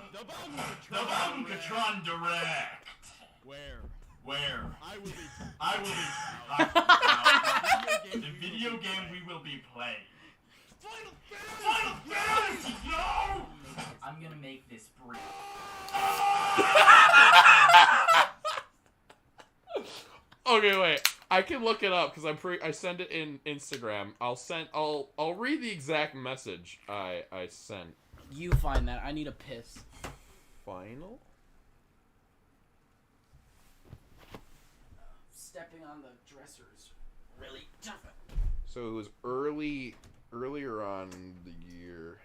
The Bunkatron Direct. Where I will be talking about the video game we will be playing. Final Fantasy, yo! I'm gonna make this brief. Okay, wait. I can look it up because I send it in Instagram. I'll read the exact message I sent. You find that. I need a piss. Final? Stepping on the dresser is really tough. So it was earlier on in the year.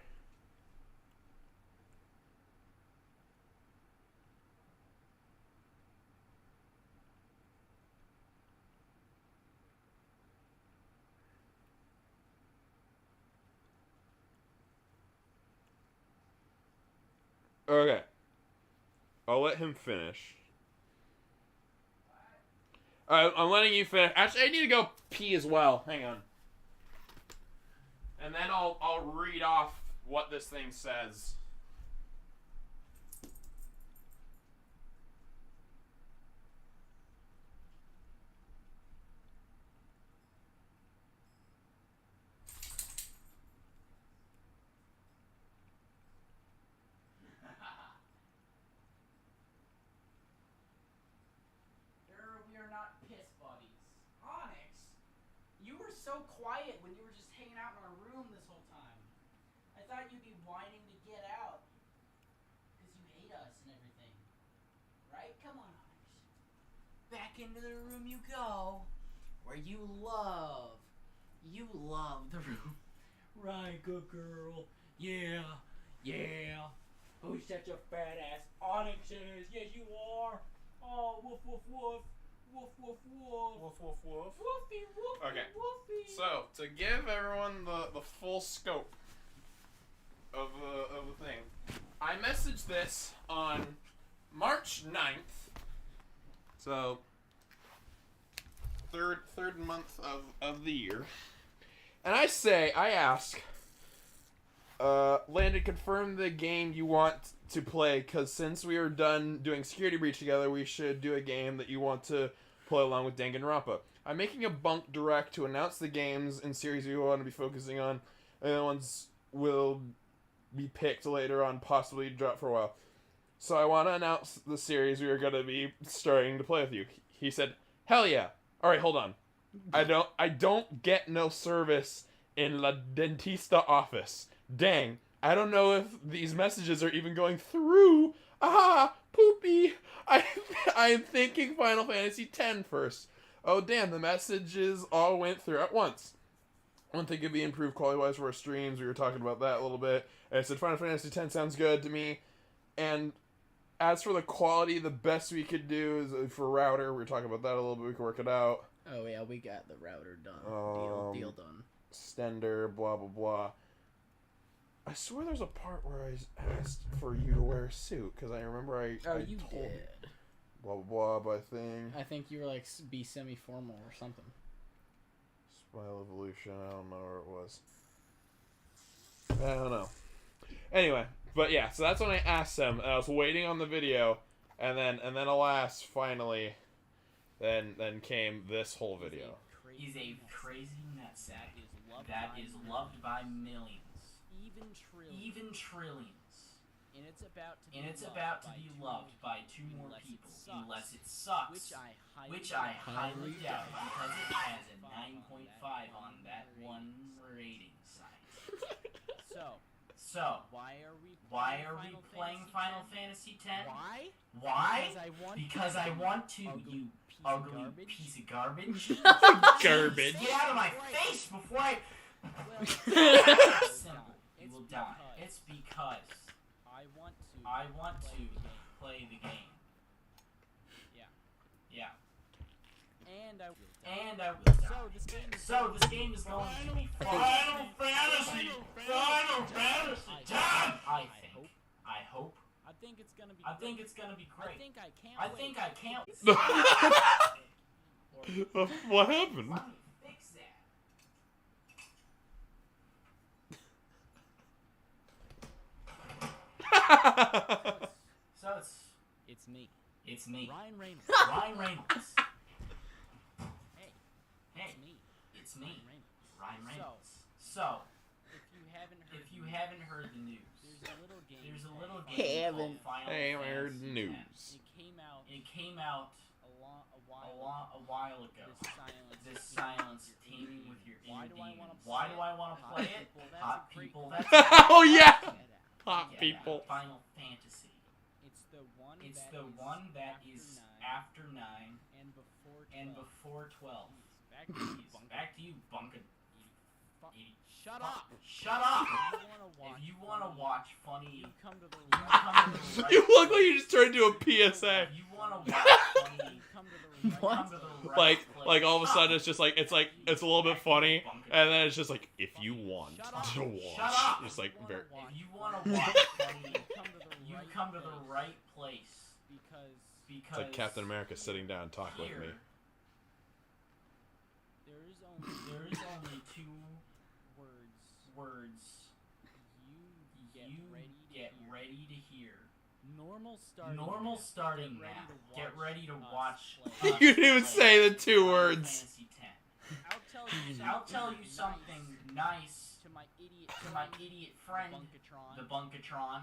Okay. I'll let him finish. Alright, I'm letting you finish. Actually, I need to go pee as well. Hang on. And then I'll read off what this thing says. We are not piss buddies. Onyx, you were so quiet when you were just hanging out in our room this whole time. I thought you'd be whining to get out. Because you hate us and everything. Right? Come on, Onyx. Back into the room you go. Where you love the room. Right, good girl. Yeah. Who's such a fat ass? Onyx is. Yes, you are. Oh, woof, woof, woof. Woof, woof, woof. Woof, woof, woof. Woofy, woofy, Okay. woofy. So, to give everyone the full scope of the thing, I messaged this on March 9th. So, third month of the year. And I ask, Landon, confirm the game you want to play, because since we are done doing Security Breach together, we should do a game that you want to play along with Danganronpa. I'm making a bunk direct to announce the games and series we want to be focusing on, and the ones will be picked later on, possibly drop for a while. So I want to announce the series we are going to be starting to play with you. He said, hell yeah. Alright, hold on. I don't get no service in La Dentista office. Dang. I don't know if these messages are even going through. Ah, poopy. I'm thinking Final Fantasy X first. Oh, damn, the messages all went through at once. One thing could be improved quality-wise for our streams. We were talking about that a little bit. And I said Final Fantasy X sounds good to me. And as for the quality, the best we could do is for router. We were talking about that a little bit. We can work it out. Oh, yeah, we got the router done. Deal done. Stender, blah, blah, blah. I swear there's a part where I asked for you to wear a suit. Because I remember I told did. Blah, blah, blah, by thing. I think you were like, be semi-formal or something. Smile Evolution, I don't know where it was. I don't know. Anyway, but yeah, so that's when I asked him, and I was waiting on the video, and then alas, finally, then came this whole video. He's a crazy nutsack that is loved by millions, even trillions. And it's about to be loved by 2 more people, unless it sucks, which I highly doubt because it has a 9.5 on that one rating site. So why are we playing Final Fantasy X? Why? Because I want to, you ugly piece of garbage. Garbage. Get out of my face before I... Simple. You will die. It's because I want to play the game. Yeah. And I will die. So this game is going to be fun. Final Fantasy X! I hope. I think it's gonna be great. I think I can't. What happened? Let me fix that. So it's me. Ryan Reynolds. Hey, it's me. Ryan Reynolds. So if you haven't heard the news, there's a little game called Final Fantasy news. It came out a while ago. This silence teeming with your inner demons. Why do I want to play it? Hot people. That's Oh yeah, hot people. Final Fantasy. It's the one that is after 9 and before 12. Back to you, Bunka. Shut up! If you wanna watch funny, you come to the right. You look like you just turned into a PSA. If you wanna watch funny, What? Like all of a sudden it's just like it's a little bit funny, and then it's just like if you want to watch, Shut up. it's like very. If you wanna watch funny, you come to the right place. Because It's like Captain America sitting down and talk with me. There is only 2 words you get ready to hear. Normal starting now. Get ready to watch. You didn't even say the 2 words. I'll tell you something nice to my idiot friend, the Bunkatron.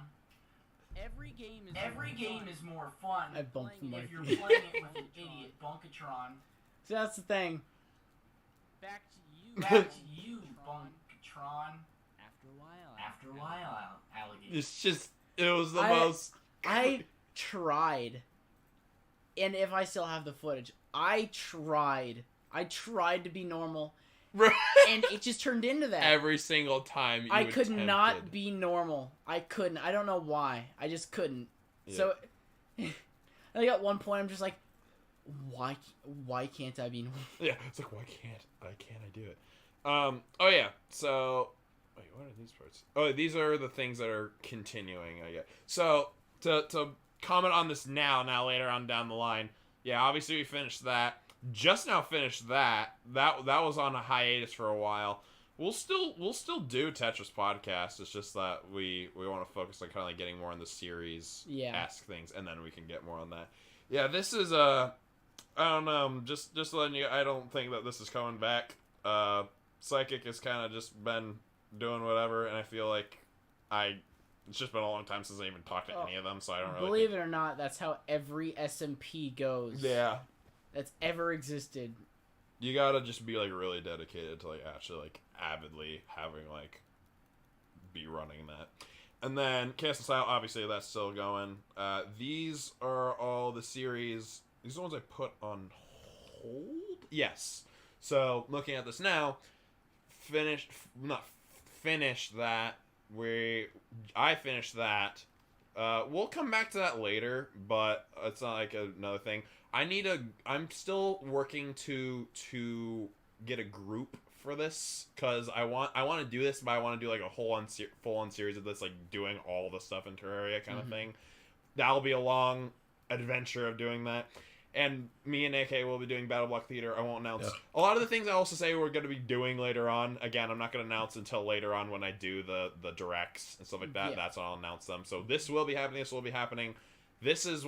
Every game is more fun if you're playing it with an idiot Bunkatron. So that's the thing. Back to you, Bunkatron. After a while, alligator. It was the most. I tried, and if I still have the footage, I tried to be normal, and it just turned into that. Every single time I could not be normal. I couldn't. I don't know why. I just couldn't. Yeah. So, I think at one point I'm just like, why can't I be normal? Yeah, it's like why can't I do it? Oh yeah. So, wait, what are these parts? Oh, these are the things that are continuing. I guess. So to comment on this now later on down the line. Yeah, obviously we finished that. Just now finished that. That was on a hiatus for a while. We'll still do Tetris podcast. It's just that we want to focus on kind of like getting more on the series esque things, and then we can get more on that. Yeah, this is I don't know. Just letting you. I don't think that this is coming back. Psychic has kind of just been doing whatever, and I feel like it's just been a long time since I even talked to any of them, so I don't really. Believe it or not, that's how every SMP goes. Yeah. That's ever existed. You gotta just be like really dedicated to like actually like avidly having like be running that. And then Chaos and Style, obviously, that's still going. These are all the series. These are the ones I put on hold? Yes. So, looking at this now, not finished that. I finished that. We'll come back to that later, but it's not like another thing. I'm still working to get a group for this, because I want to do this, but I want to do like a full-on series of this, like doing all the stuff in Terraria kind of thing. That'll be a long adventure of doing that. And me and AK will be doing Battle Block Theater. I won't announce a lot of the things I also say we're going to be doing later on. Again, I'm not going to announce until later on when I do the directs and stuff like that. That's when I'll announce them. So this will be happening. This is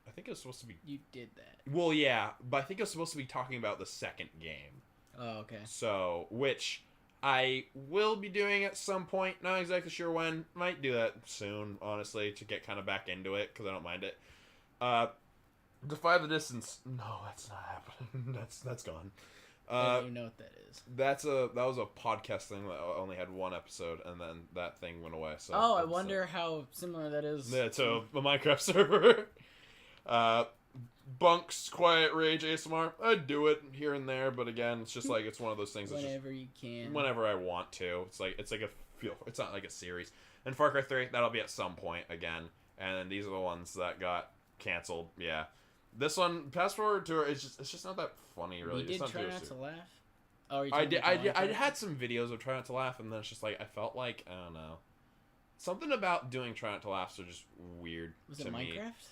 I think it was supposed to be... You did that. Well, yeah, but I think it was supposed to be talking about the second game. Oh, okay. So, which I will be doing at some point. Not exactly sure when. Might do that soon, honestly, to get kind of back into it, because I don't mind it. Defy the Distance. No, that's not happening. That's gone. I don't even know what that is. That was a podcast thing that only had one episode, and then that thing went away. So I wonder how similar that is. Yeah, to a Minecraft server. Bunk's Quiet Rage ASMR. I'd do it here and there, but again, it's just like it's one of those things. Whenever you can. Whenever I want to. It's like a feel. It's not like a series. And Far Cry 3, that'll be at some point again. And then these are the ones that got canceled. Yeah. This one, Fast Forward to it's just not that funny, really. You did Try Not to Laugh? Oh, I had some videos of Try Not to Laugh, and then it's just like I felt like I don't know, something about doing Try Not to Laughs are just weird. Was it me. Minecraft?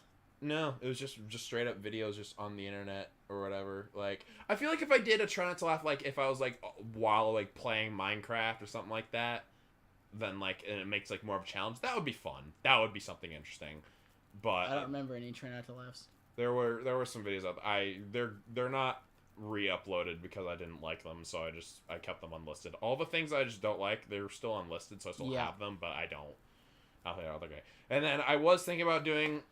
No, it was just straight up videos just on the internet or whatever. Like I feel like if I did a Try Not to Laugh, like if I was like while like playing Minecraft or something like that, then like and it makes like more of a challenge. That would be fun. That would be something interesting. But I don't remember any Try Not to Laughs. There were some videos up. They're not re-uploaded because I didn't like them, so I kept them unlisted. All the things I just don't like, they're still unlisted, so I still have them, but I don't. I think they're great. And then I was thinking about doing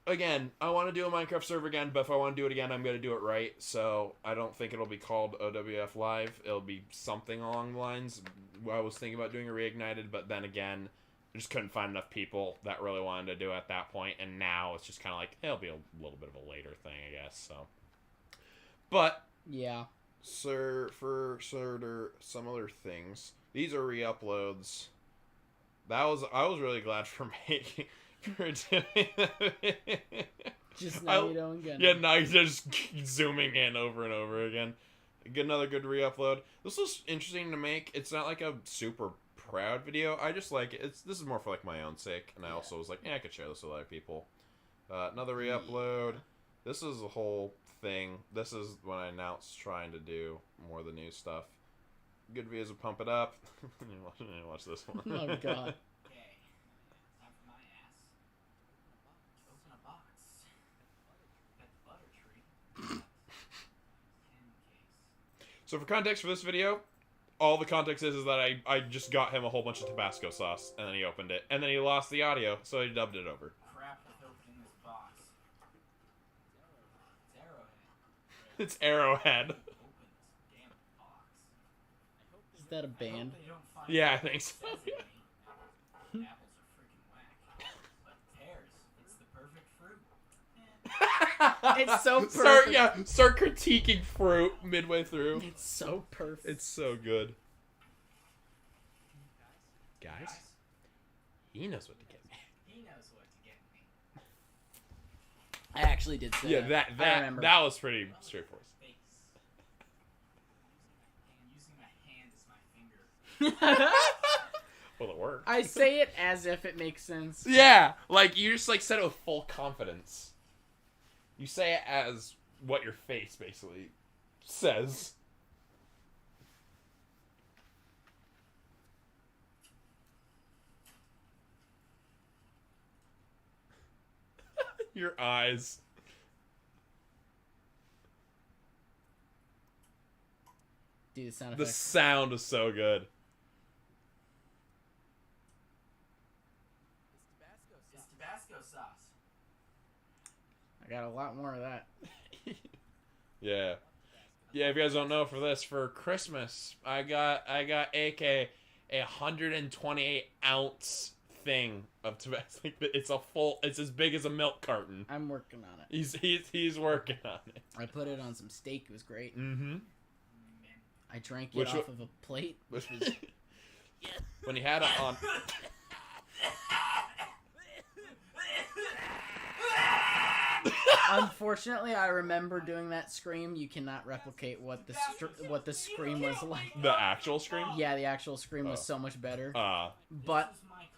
again, I want to do a Minecraft server again, but if I want to do it again, I'm gonna do it right. So I don't think it'll be called OWF Live. It'll be something along the lines. I was thinking about doing a Reignited, but then again, I just couldn't find enough people that really wanted to do it at that point, and now it's just kind of like, it'll be a little bit of a later thing, I guess, so. But, yeah. For some other things, these are re-uploads. I was really glad for doing that. Just now you don't get it. Yeah, now you're just zooming in over and over again. Get another good re-upload. This was interesting to make. It's not like a super proud video. I just like it. This is more for like my own sake, and I also was like, I could share this with other people. Another re-upload. This is a whole thing. This is when I announced trying to do more of the new stuff. Good videos of Pump It Up. Watch this one. Oh god. Okay, time for my ass. Open a box. Got the butter tree. So for context for this video, all the context is that I just got him a whole bunch of Tabasco sauce, and then he opened it, and then he lost the audio, so he dubbed it over. Crap with opening this box. It's Arrowhead. Open this damn box. Is that a band? Yeah, I think so. Apples are freaking whack. But pears, it's the perfect fruit. It's so perfect. Start critiquing fruit midway through. It's so perfect. It's so good. Guys? He knows what to get me. He knows what to get me. I actually did say that. Yeah, I remember. that was pretty straightforward. Using my hand as my finger. Well, it worked. I say it as if it makes sense. Yeah, like you just like said it with full confidence. You say it as what your face basically says. Your eyes. Dude, the sound The effects. sound is so good. It's Tabasco sauce. I got a lot more of that. Yeah. Yeah, if you guys don't know, for Christmas, I got AK a 128-ounce thing of Tabasco. It's as big as a milk carton. I'm working on it. He's working on it. I put it on some steak. It was great. Mm-hmm. I drank it off of a plate. Which was... When he had it on. Unfortunately, I remember doing that scream. You cannot replicate what the scream was like. The actual scream? Yeah, the actual scream was so much better. But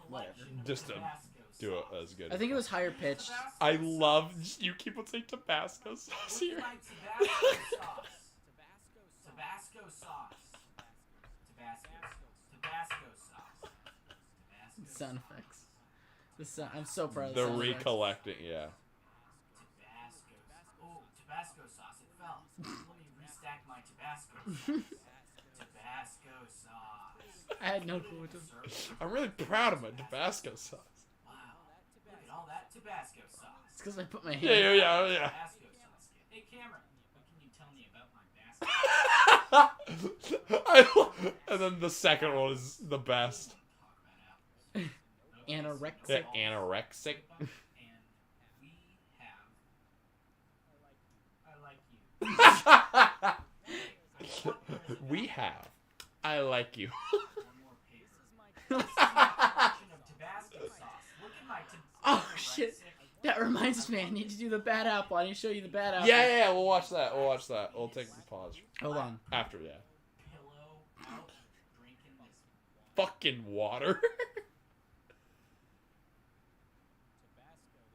whatever. Just to do it as good. I think it was higher pitched. I love you keep on saying Tabasco sauce here. Tabasco sauce. Tabasco sauce. Sound effects. I'm so proud of The sound effects. recollecting, yeah. Tabasco sauce. It fell. Let me restack my Tabasco sauce. Tabasco sauce. I had no clue what to... I'm really proud of my Tabasco sauce. Wow. Look at all that Tabasco sauce. It's because I put my hand... Yeah. Tabasco sauce. Hey, Cameron, what can you tell me about my basket? And then the second one is the best. Anorexic. Yeah, anorexic. We have. I like you. Oh shit! That reminds me. I need to do the bad apple. I need to show you the bad apple. Yeah. We'll watch that. We'll take a pause. Hold on. After that. Fucking water.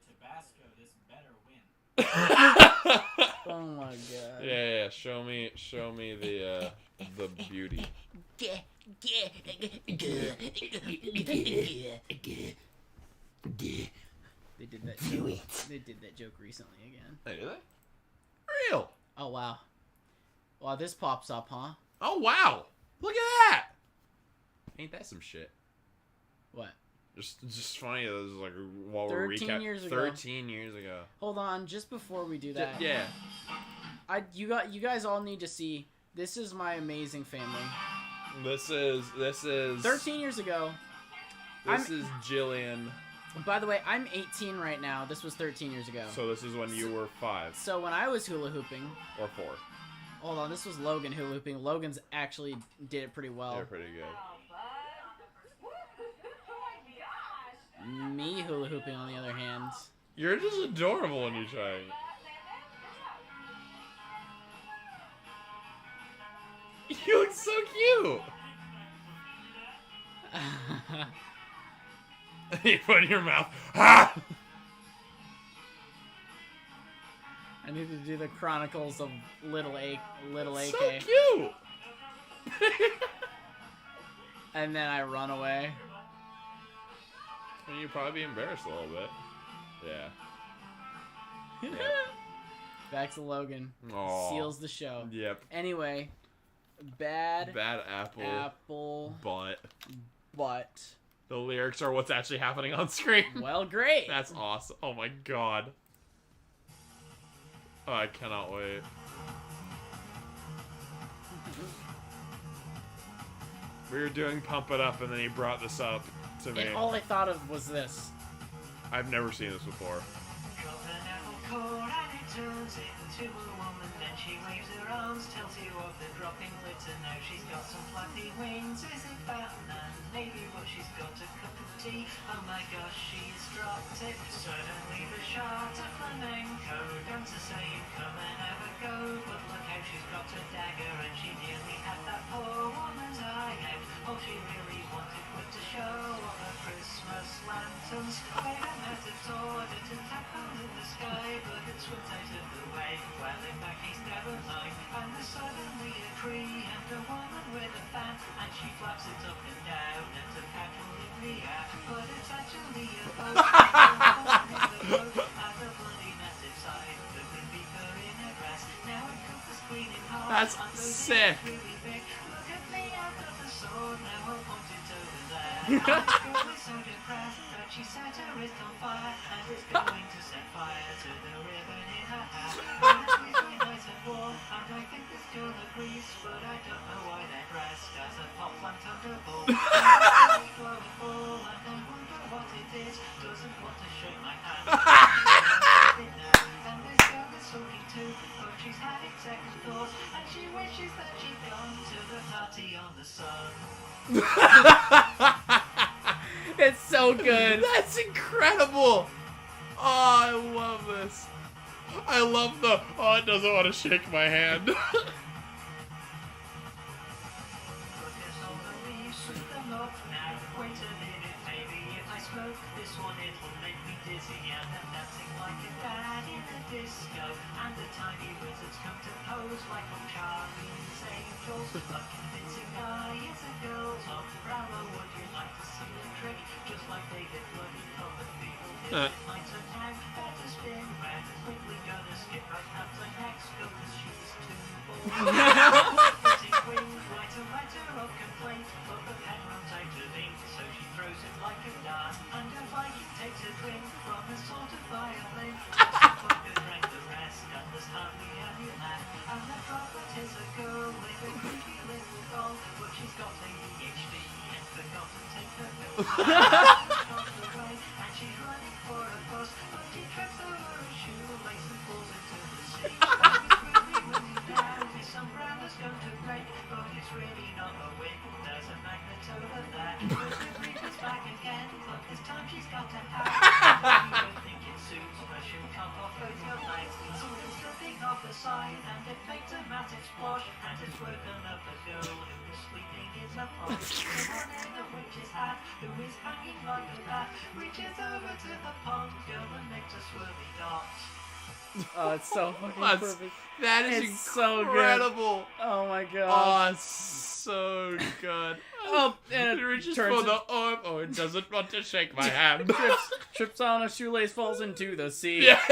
Tabasco, this better win. Oh my god. Yeah. Show me the beauty. They did that joke. They did that joke recently again. Hey, did they? Real. Oh wow. Wow, this pops up, huh? Oh wow. Look at that. Ain't that some shit? What? Just funny. It was like while we're 13 years ago. 13 years ago. Hold on, just before we do that. Yeah. You guys all need to see. This is my amazing family. This is 13 years ago. This is Jillian. By the way, I'm 18 right now. This was 13 years ago. So this is when you were 5 So when I was hula hooping. or 4. Hold on, this was Logan hula hooping. Logan's actually did it pretty well. They're pretty good. Me hula hooping, on the other hand. You're just adorable when you're trying. You look so cute. You put in your mouth. Ha! I need to do the Chronicles of Little AK. So cute. And then I run away. And you'd probably be embarrassed a little bit. Yeah. Back to Logan. Aw. Seals the show. Yep. Anyway, bad apple. But The lyrics are what's actually happening on screen. Well, great. That's awesome. Oh my god. Oh, I cannot wait. We were doing Pump It Up and then he brought this up to me. And all I thought of was this. I've never seen this before. Turns into a woman, then she waves her arms, tells you of the dropping litter. Now she's got some fluffy wings. Is it Batman? Maybe, but she's got a cup of tea. Oh my gosh, she's dropped it. Suddenly the shot of flamenco. Don't to say you come and have a go, but look how she's got a dagger, and she nearly had that poor woman's eye out. All she really wanted was to show off her Christmas lanterns. Wait a minute, order to tap out in the sky, but it's what out of the way. Well, in fact, he's never mind. And there's suddenly a tree and a woman with a fan, and she flaps it up and down and a cattle in the air. But it's actually a boat. And a bloody massive sign that could be her in a dress. Now it comes the screaming hard. That's sick. Really big. Look at me, I've got the sword. Now I'll point it over there. The girl is so depressed that she set her wrist on fire, and is going to set fire to the ribbon in her hair. And it's really nice and warm, and I think this girl agrees, but I don't know why they're dressed as a pop-plant thunderbolt. She's having second thoughts, and she wishes that she'd gone to the party on the sun. It's so good. That's incredible. Oh, I love this. I love the, oh, it doesn't want to shake my hand. And the tiny wizards come to pose like on Charlie's Angels. A convincing guy is a girl. Tom Brower, would you like to see a trick? Just like they did bloody other people did. Lights are down, better spin round. Quickly gonna skip right up to next go, cause she's too bored. Getting wings, writer of complaint. But the pen runs out of ink, so she throws it like a dart. And a Viking takes a drink from a sort of violin. And the prophet is a girl with a creepy little doll, but she's got ADHD and forgot to take her pills. And she's running for a bus, but she trips over a shoelace and falls into the sea. It's really windy now, his umbrella's going to break, but it's really not a wig, there's a magnet over there. But the creeper's back again, but this time she's got a hat. You don't think it suits, but she'll cut off both your legs. So it's slipping off the side, and it makes a massive splosh, and it's woken up a girl who is sleeping in the pond. The one in the witch's hat, who is hanging like a bat, reaches over to the pond girl and makes a swirly dot. Oh, it's so fucking perfect. That is It's so good. incredible. Oh my god. Oh, it's so good. Oh, and It it reaches turns for the arm. Oh, it doesn't want to shake my hand. trips on a shoelace, falls into the sea. Yeah.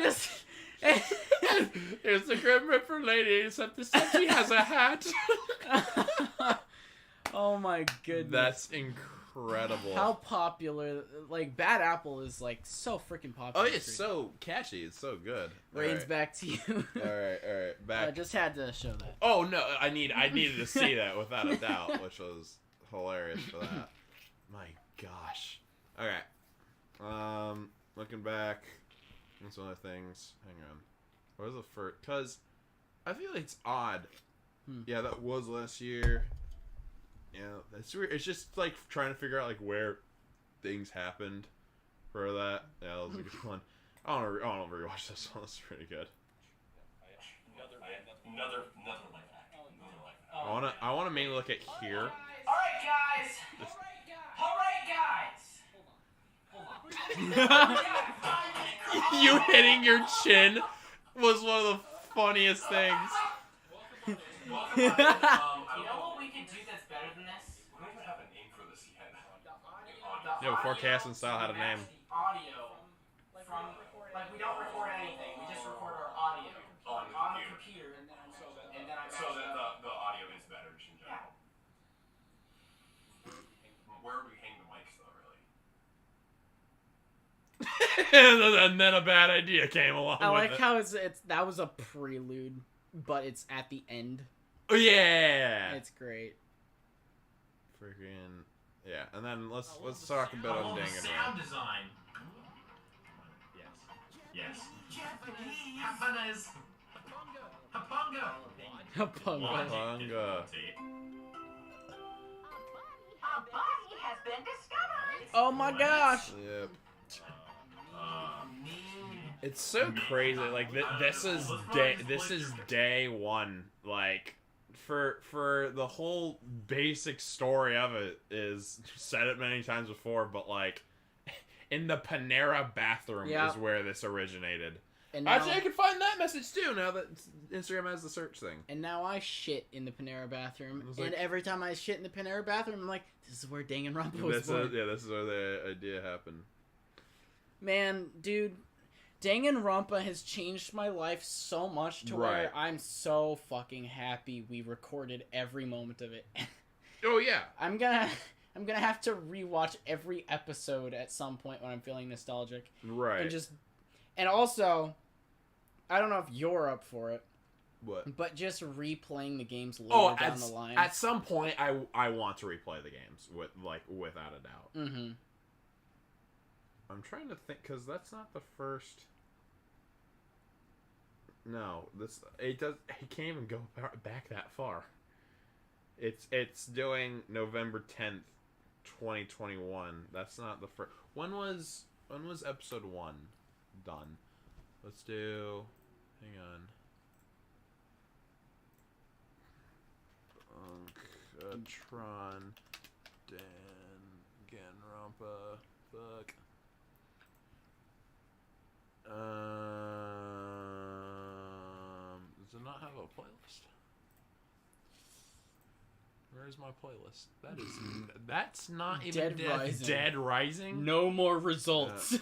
Just, Here's the Grim Reaper lady, except this time she has a hat. oh my goodness. That's incredible. How popular, like, Bad Apple is, like, so freaking Oh, popular. it's so catchy. It's so good. Rain's Alright. back to you. Alright. Back. I just had to show that. Oh, no. I needed to see that without a doubt, which was hilarious for that. My gosh. Okay. Looking back. And some other things. Hang on. What was the first? Because I feel like it's odd. Yeah, that was last year. Yeah, that's weird. It's just like trying to figure out like where things happened for that. Yeah, that was a good one. I want to rewatch this one. It's pretty good. Another life hack. I wanna mainly look at here. All right, guys. All right, guys. You hitting your chin was one of the funniest things. You know what we could do that's better than this? We don't even have a name for this yet. Yeah, before Casting Style had a name. Audio from, like, we don't record anything. We just record our audio on the computer, and then I So that the audio is better just in general. Where would we hang the mics though, really? And then a bad idea came along. I like with it. how it's that was a prelude, but it's at the end. Oh yeah. It's great. Freaking yeah, and then let's talk about on Danganronpa. sound design. Yes. Japanese. Hapunga. Bunka. A body has been discovered. Oh my gosh. Yep. It's so crazy. Like this is day one. Like for the whole basic story of it is said it many times before, but like in the Panera bathroom is where this originated. And now, actually, I can find that message too now that Instagram has the search thing. And now I shit in the Panera bathroom, like, and every time I shit in the Panera bathroom, I'm like, this is where Danganronpa was born. This is where the idea happened. Man, dude, Danganronpa has changed my life so much to where I'm so fucking happy we recorded every moment of it. Oh yeah. I'm gonna have to rewatch every episode at some point when I'm feeling nostalgic. Right. And also, I don't know if you're up for it, What? But just replaying the games later down the line. At some point, I want to replay the games without a doubt. Mm-hmm. I'm trying to think because that's not the first. No, it can't even go back that far. It's doing November 10th, 2021. That's not the first. When was episode 1 done? Let's do. Hang on. Bunkatron, Danganronpa, fuck. Does it not have a playlist? Where's my playlist? That's not even Dead Rising. No more results.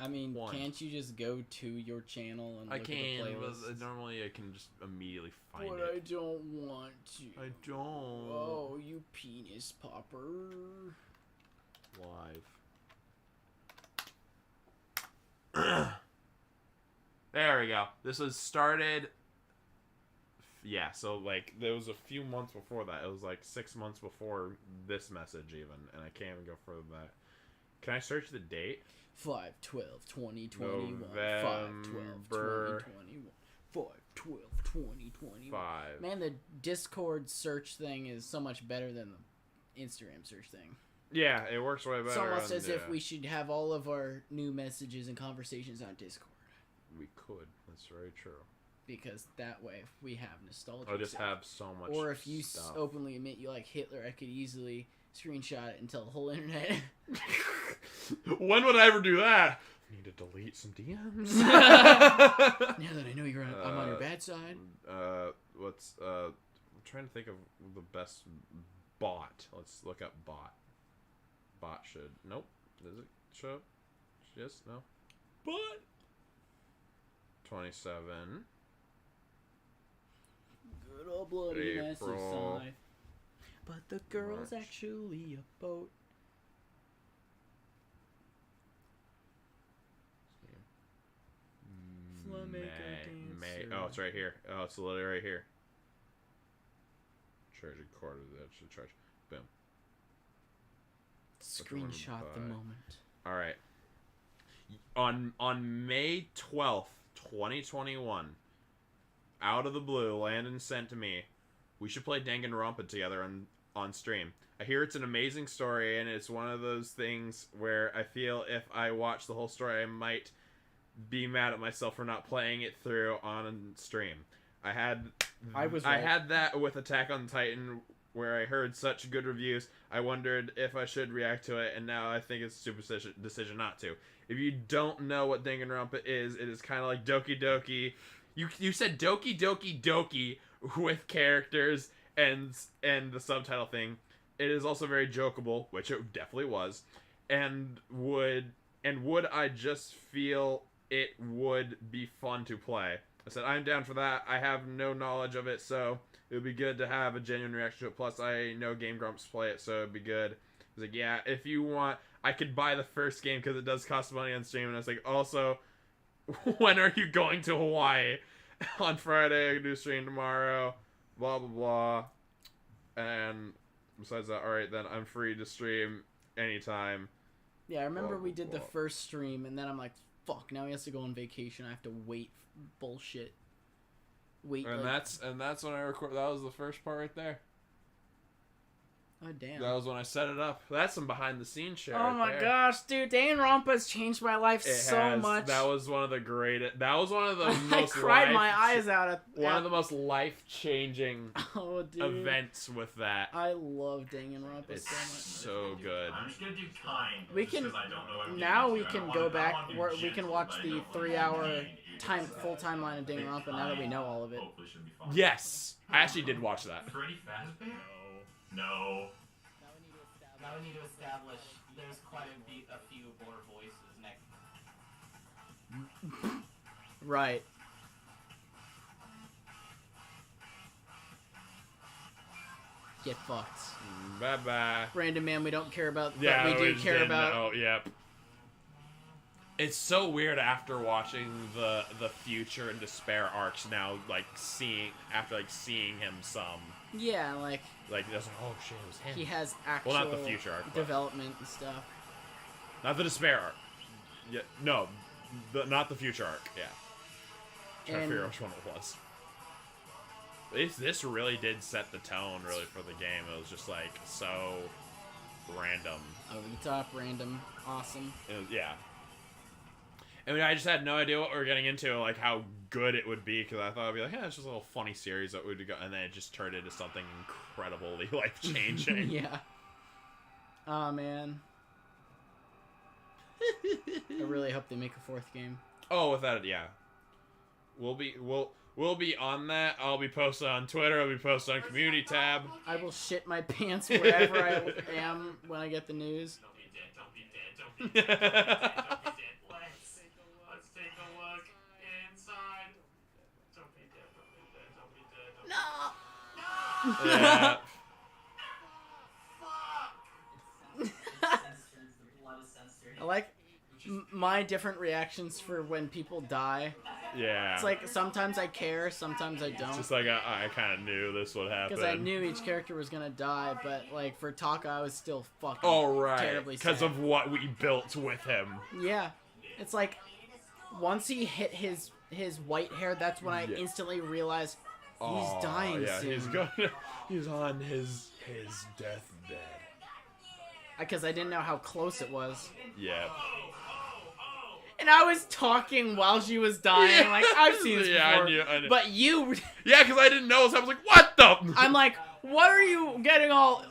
I mean, can't you just go to your channel and look at the playlist? But normally I can just immediately find it. But I don't want to. I don't. Oh, you penis popper. Live. There we go. This was started. Yeah, so like there was a few months before that. It was like 6 months before this message even, and I can't even go further than that. Can I search the date? 5/12/2021. 5/12/2021. 5. Man, the Discord search thing is so much better than the Instagram search thing. Yeah, it works way better. It's almost as if we should have all of our new messages and conversations on Discord. We could. That's very true. Because that way, if we have nostalgia. I just have so much. Or if you stuff. openly admit you like Hitler, I could easily screenshot it and tell the whole internet. When would I ever do that? I need to delete some DMs. Now that I know I'm on your bad side. I'm trying to think of the best bot. Let's look up bot. Bot should. Nope. Does it show up? Yes. No. Bot. 27. Good old bloody mess April. aside. But the girl's March. actually a boat. May. Oh, it's right here. Oh, it's literally right here. Charge a quarter. That should charge. Boom. Screenshot the moment. All right. On May 12th, 2021, out of the blue, Landon sent to me, we should play Danganronpa together on stream. I hear it's an amazing story, and it's one of those things where I feel if I watch the whole story, I might be mad at myself for not playing it through on stream. I had that with Attack on Titan, where I heard such good reviews. I wondered if I should react to it, and now I think it's a stupid decision not to. If you don't know what Danganronpa is, it is kind of like Doki Doki. You said Doki Doki Doki with characters and the subtitle thing. It is also very jokeable, which it definitely was, and would I just feel it would be fun to play. I said, I'm down for that. I have no knowledge of it, so it would be good to have a genuine reaction to it. Plus, I know Game Grumps play it, so it would be good. I was like, yeah, if you want, I could buy the first game because it does cost money on stream. And I was like, also, when are you going to Hawaii? On Friday, I can do a stream tomorrow, blah, blah, blah. And besides that, alright, then I'm free to stream anytime. Yeah, I remember Blah, we did blah. the first stream, and then I'm like, fuck, now he has to go on vacation. I have to wait bullshit. Wait, And that's when I record. That was the first part right there. Oh, damn. That was when I set it up. That's some behind the scenes shit. Oh right my there. gosh, dude, Danganronpa's changed my life much. That was one of the greatest. That was one of the most. I cried my eyes out. One of the most life-changing events with that. I love Danganronpa It's so much. so good. I'm just gonna do kind. We can now we can go back. We can watch the 3-hour full timeline of Danganronpa now that we know all of it. Yes, I actually did watch that. Freddy Fazbear? No. Now we need to establish there's quite a few more voices next. Right. Get fucked. Bye bye. Random man we don't care about, but Yeah, we do just care didn't about. know. Yep. It's so weird after watching the future and despair arcs now, like seeing him some. Yeah, like it's like, oh shit, it was him. he has actual not the future arc, but development and stuff. not the despair arc. Yeah, no, not the future arc. Yeah, trying to figure out which one it was. This really did set the tone really for the game. It was just like so random, over the top, random, awesome. yeah. I mean, I just had no idea what we were getting into, like how good it would be, because I thought it'd be like, yeah, it's just a little funny series that would go, and then it just turned into something incredibly life changing. Yeah. Oh man. I really hope they make a 4th game. Oh, without it, yeah. We'll be on that. I'll be posted on Twitter. I'll be posted on community tab. I will shit my pants wherever I am when I get the news. Don't be dead. Don't be dead. Don't be dead. Don't be dead. Don't be dead. Let's take a look inside. Don't be dead. Don't be dead. Don't be dead. Don't be dead. Yeah. I like my different reactions for when people die. Yeah. It's like sometimes I care, sometimes I don't. It's just like I kind of knew this would happen. Because I knew each character was gonna die, but like for Taka, I was still fucking terribly sad. Because of what we built with him. Yeah, it's like once he hit his white hair, that's when I instantly realized he's dying soon. He's on his deathbed. Because I didn't know how close it was. Yeah. And I was talking while she was dying. Like, I've seen this before. I knew. But you... Yeah, because I didn't know, so I was like, what the... I'm like, what are you getting all...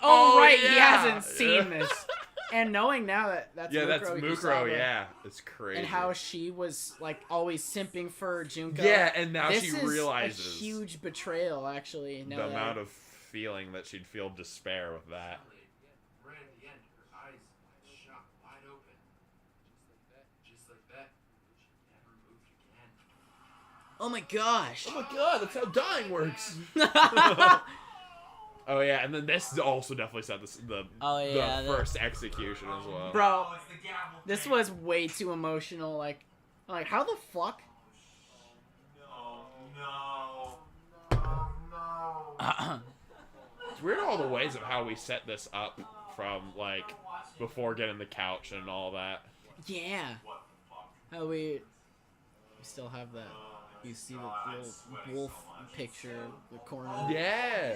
Oh, right, yeah. he hasn't seen this. And knowing now that's yeah, Mukro, that's Mukro, yeah. It's crazy. And how she was, like, always simping for Junko. Yeah, and now she This realizes... is a huge betrayal, actually. The amount of feeling that she'd feel despair with that. Right at the end, her eyes shot wide open. Just like that. She never moved again. Oh my gosh. Oh my god, that's how dying works. Oh yeah, and then this also definitely set the first execution as well. Bro, this was way too emotional. Like, I'm like, how the fuck? It's weird all the ways of how we set this up from like before getting the couch and all that. Yeah. How we still have that. You see the little wolf picture, the corner. Yeah.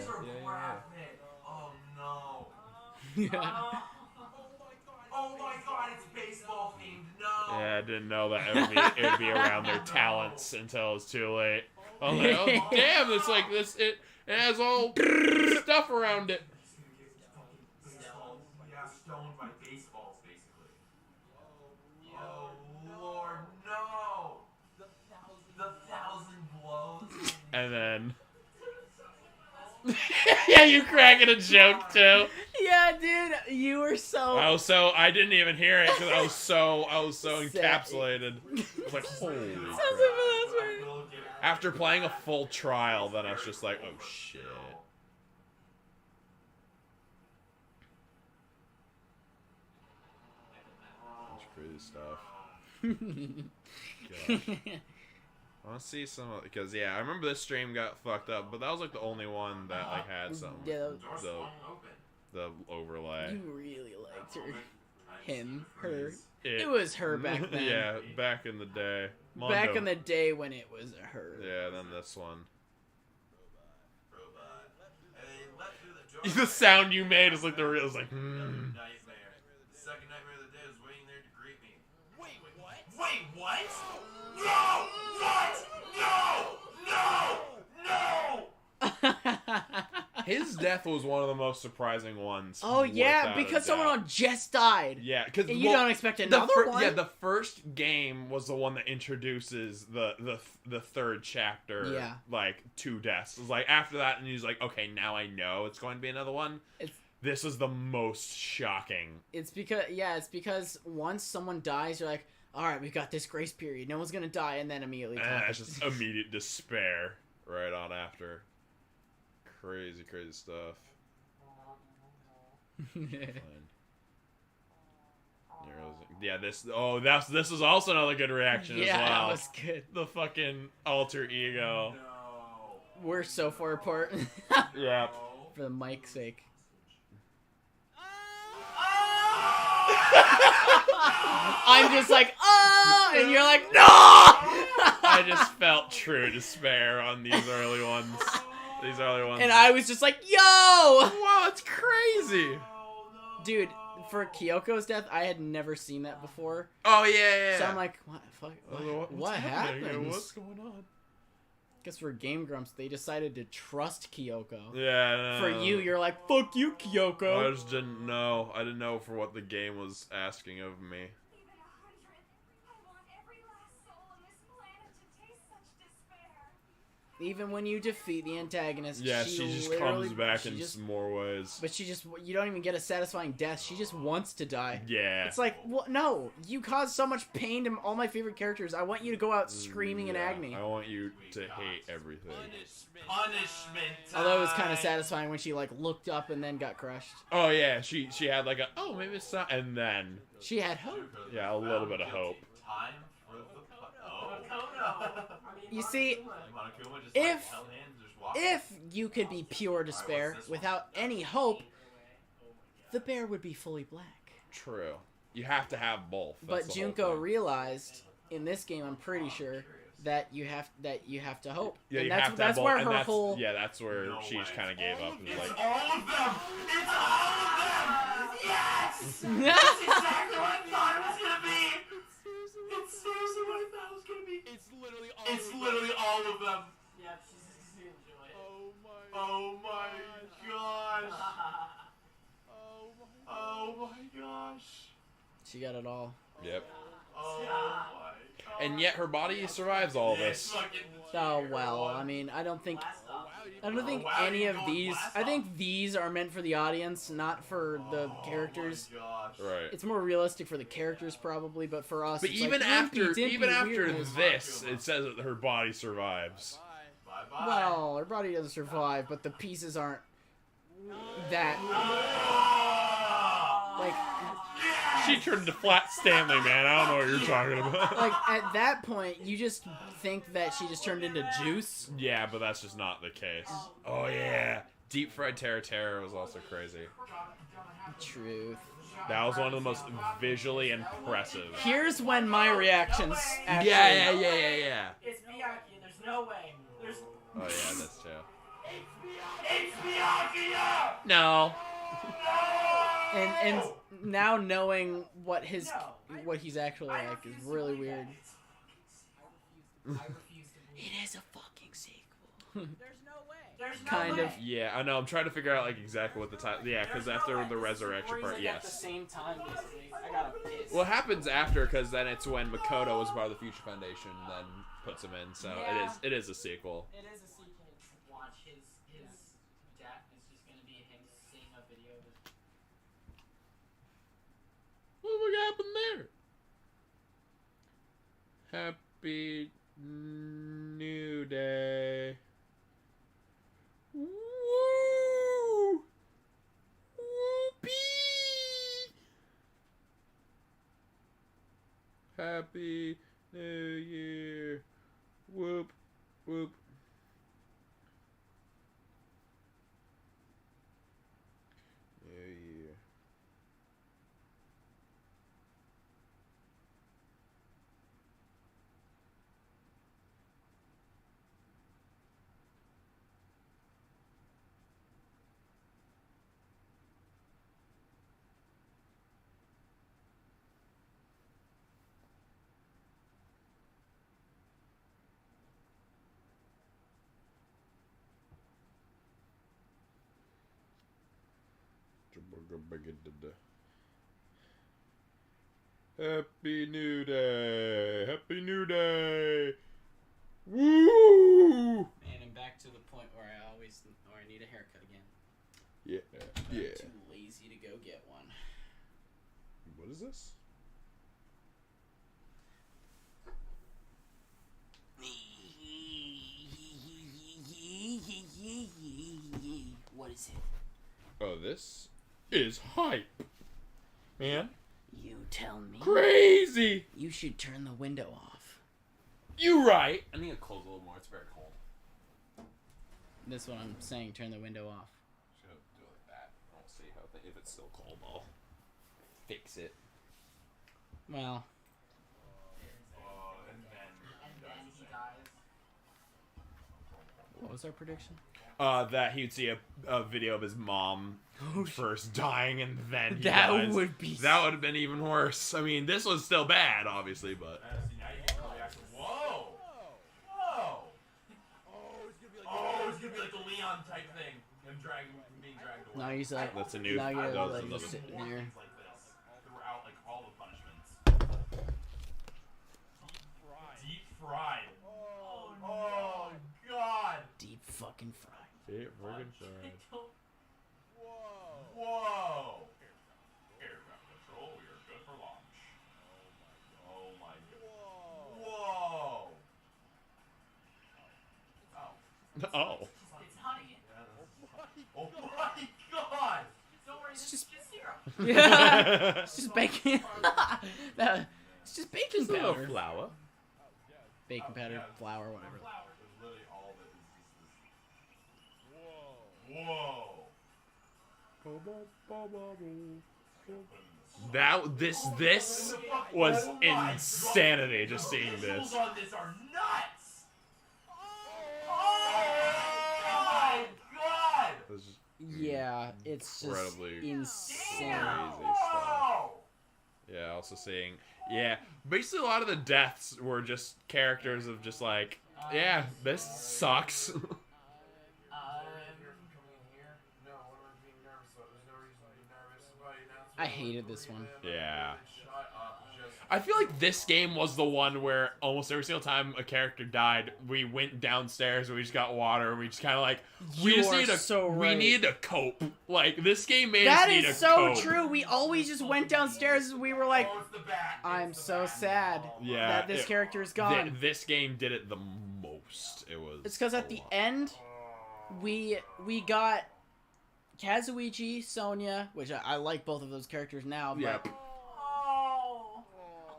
Oh no. Yeah. Oh my god, it's baseball themed. No. Yeah, I didn't know that it would be around their talents until it was too late. I was like, oh damn, it's like this. It has all stuff around it. Yeah, stoned by baseballs, basically. Oh lord, no. The 1,000 blows. And then. Yeah, you cracking a joke too. Yeah, dude, you were so. I didn't even hear it because I was so encapsulated. I was like, holy crap. After playing a full trial, then I was just like, oh shit. That's crazy stuff. Gosh. I want to see some of, because yeah, I remember this stream got fucked up, but that was like the only one that like had some the overlay. You really liked her, her. It was her back then. Yeah, back in the day. Mondo. Back in the day when it was her. Yeah, then this one. The sound you made is like the real. It's like. Nightmare. The second nightmare of the day was waiting there to greet me. Wait, what? Wait, what? No! What? No! No! No! His death was one of the most surprising ones. Oh yeah, because someone just died. Yeah, because you don't expect another one. Yeah, the first game was the one that introduces the third chapter. Yeah, like 2 deaths. It was like after that, and he's like, okay, now I know it's going to be another one. This was the most shocking. It's because once someone dies, you're like, all right, we got this grace period. No one's gonna die, and then immediately. It's just immediate despair right on after. Crazy stuff. Yeah, Yeah, this is also another good reaction as well. Yeah, that was good. The fucking alter ego. We're so far apart. Yeah. For the mic's sake. I'm just like, oh, and you're like, no! I just felt true despair on these early ones. And I was just like, yo! Wow, it's crazy. Dude, for Kyoko's death, I had never seen that before. Oh, yeah. So I'm like, what the fuck? What happening? happened? What's going on? Guess for Game Grumps, they decided to trust Kyoko. Yeah. For you, you're like, fuck you, Kyoko. I just didn't know. I didn't know for what the game was asking of me. Even when you defeat the antagonist, Yeah, she just comes back in some more ways. But you don't even get a satisfying death. She just wants to die. Yeah. It's like, well, no, you caused so much pain to all my favorite characters. I want you to go out screaming in agony. I want you to hate everything. Punishment time. Although it was kind of satisfying when she like looked up and then got crushed. Oh yeah, she had like a maybe it's not, and then she had hope. Yeah, a little bit of hope. Time for the You see, if you could be pure despair without any hope, the bear would be fully black. True. You have to have both. But Junko realized in this game, I'm pretty sure, that you have to hope. Yeah, and you have to that's have where both, her and whole that's where she just kind of gave up and was like, all of them! It's all of them! Yes! That's exactly what I thought it was gonna be! It's seriously what I thought it was gonna be! It's literally all of them! Yeah, she's gonna enjoy it. Oh my gosh! Oh my gosh! She got it all. Yep. Oh my gosh. And yet her body survives all this. Oh well, I mean, I don't think any of these. I think these are meant for the audience, not for the characters. Right. It's more realistic for the characters probably, but for us. But it's even like, after wimpy, weirdness. this, it says that her body survives. Well, her body doesn't survive, but the pieces aren't that like. She turned into Flat Stanley, man. I don't know what you're talking about. Like, at that point, you just think that she just turned into juice. Yeah, but that's just not the case. Oh, yeah. Deep fried Terra was also crazy. Truth. That was one of the most visually impressive. Here's when my reactions actually... Yeah. It's Bianchi, there's no way. There's... Oh, yeah, that's true. It's Bianchi! No. And now knowing what he's actually like is really weird. It is a fucking sequel. There's no way. There's no Kind way. of. Yeah, I know. I'm trying to figure out like exactly what the time. Yeah, because after the resurrection part, At the yes. same time, basically. I gotta piss. Well, it happens after because then it's when Makoto was part of the Future Foundation, and then puts him in. So Yeah. it is a sequel. It is a sequel. Watch his death is just gonna be him seeing a video of his... What happened there? Happy New Day. Woo! Whoopee! Happy New Year. Whoop, whoop. New Year. Happy New Day! Happy New Day! Woo! And I'm back to the point where I need a haircut again. Yeah, yeah. I'm too lazy to go get one. What is this? What is it? Oh, this is hype, man. You tell me. Crazy. You should turn the window off. You right. I need to close a little more. It's very cold. That's what I'm saying. Turn the window off. Should do it like that. I'll see how if it's still cold. I'll fix it. Well. And then he dies. What was our prediction? That he would see a video of his mom first dying and then he that dies. would be. That would have been even worse. I mean, this was still bad, obviously, but. Whoa! Whoa! Oh, it's gonna be like the Leon type thing. Him being dragged away. Now he's like. That's a new. Now you're that was like another just sitting one. there. Like this. Throughout like all the punishments. Deep fried. Oh God. Deep fucking fried. Deep friggin' fried. Whoa! Whoa! Aircraft control, we are good for launch. Oh my God. Whoa! Oh. It's honey. Oh my God! Don't worry, It's just syrup. Yeah. It's just bacon. It's just baking Just a little powder. flour. Bacon powder, flour, whatever. Literally all of it is Whoa! This was insanity. Just seeing this. on this are nuts. Oh my God! This is Yeah, it's just incredibly insane. crazy stuff. Yeah, also seeing, basically a lot of the deaths were just characters of just like, yeah, this sucks. I hated this one. Yeah. I feel like this game was the one where almost every single time a character died, we went downstairs and we just got water and we just kind of like, we need to cope. Like, this game made us need to That is so cope. true. We always just went downstairs and we were like, I'm so sad that this character is gone. This game did it the most. It was. It's because at the end, we got Kazuichi, Sonya, which I like both of those characters now, but Yep.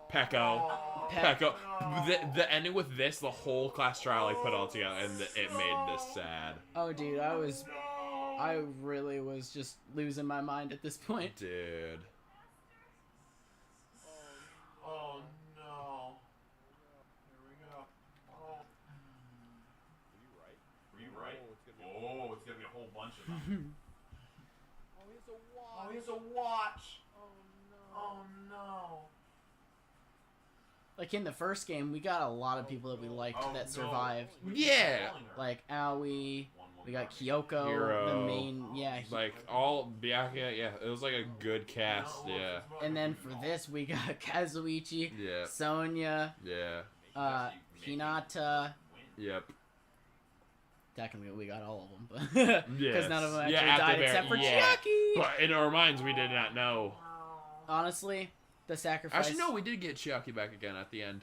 Pecco. The ending with this, the whole class trial, like, put all together, and it made this sad. oh dude, I really was just losing my mind at this point. Dude. Oh no. Here we go. Oh. Were you right? Oh, it's gonna be a whole bunch of them. Oh, he has a watch. Oh no. Like in the first game, we got a lot of people that we liked that survived. Yeah. Like Aoi, we got Kyoko, Hero. the main, Like, all Byakuya, yeah, it was like a good cast, yeah. And then for this, we got Kazuichi, Yeah. Sonya, Yeah. Hinata. Yep. Technically, we got all of them, but because Yes. none of them actually at the died very- except for yeah. Chiaki. But in our minds, we did not know. Honestly, the sacrifice. Actually, no, we did get Chiaki back again at the end.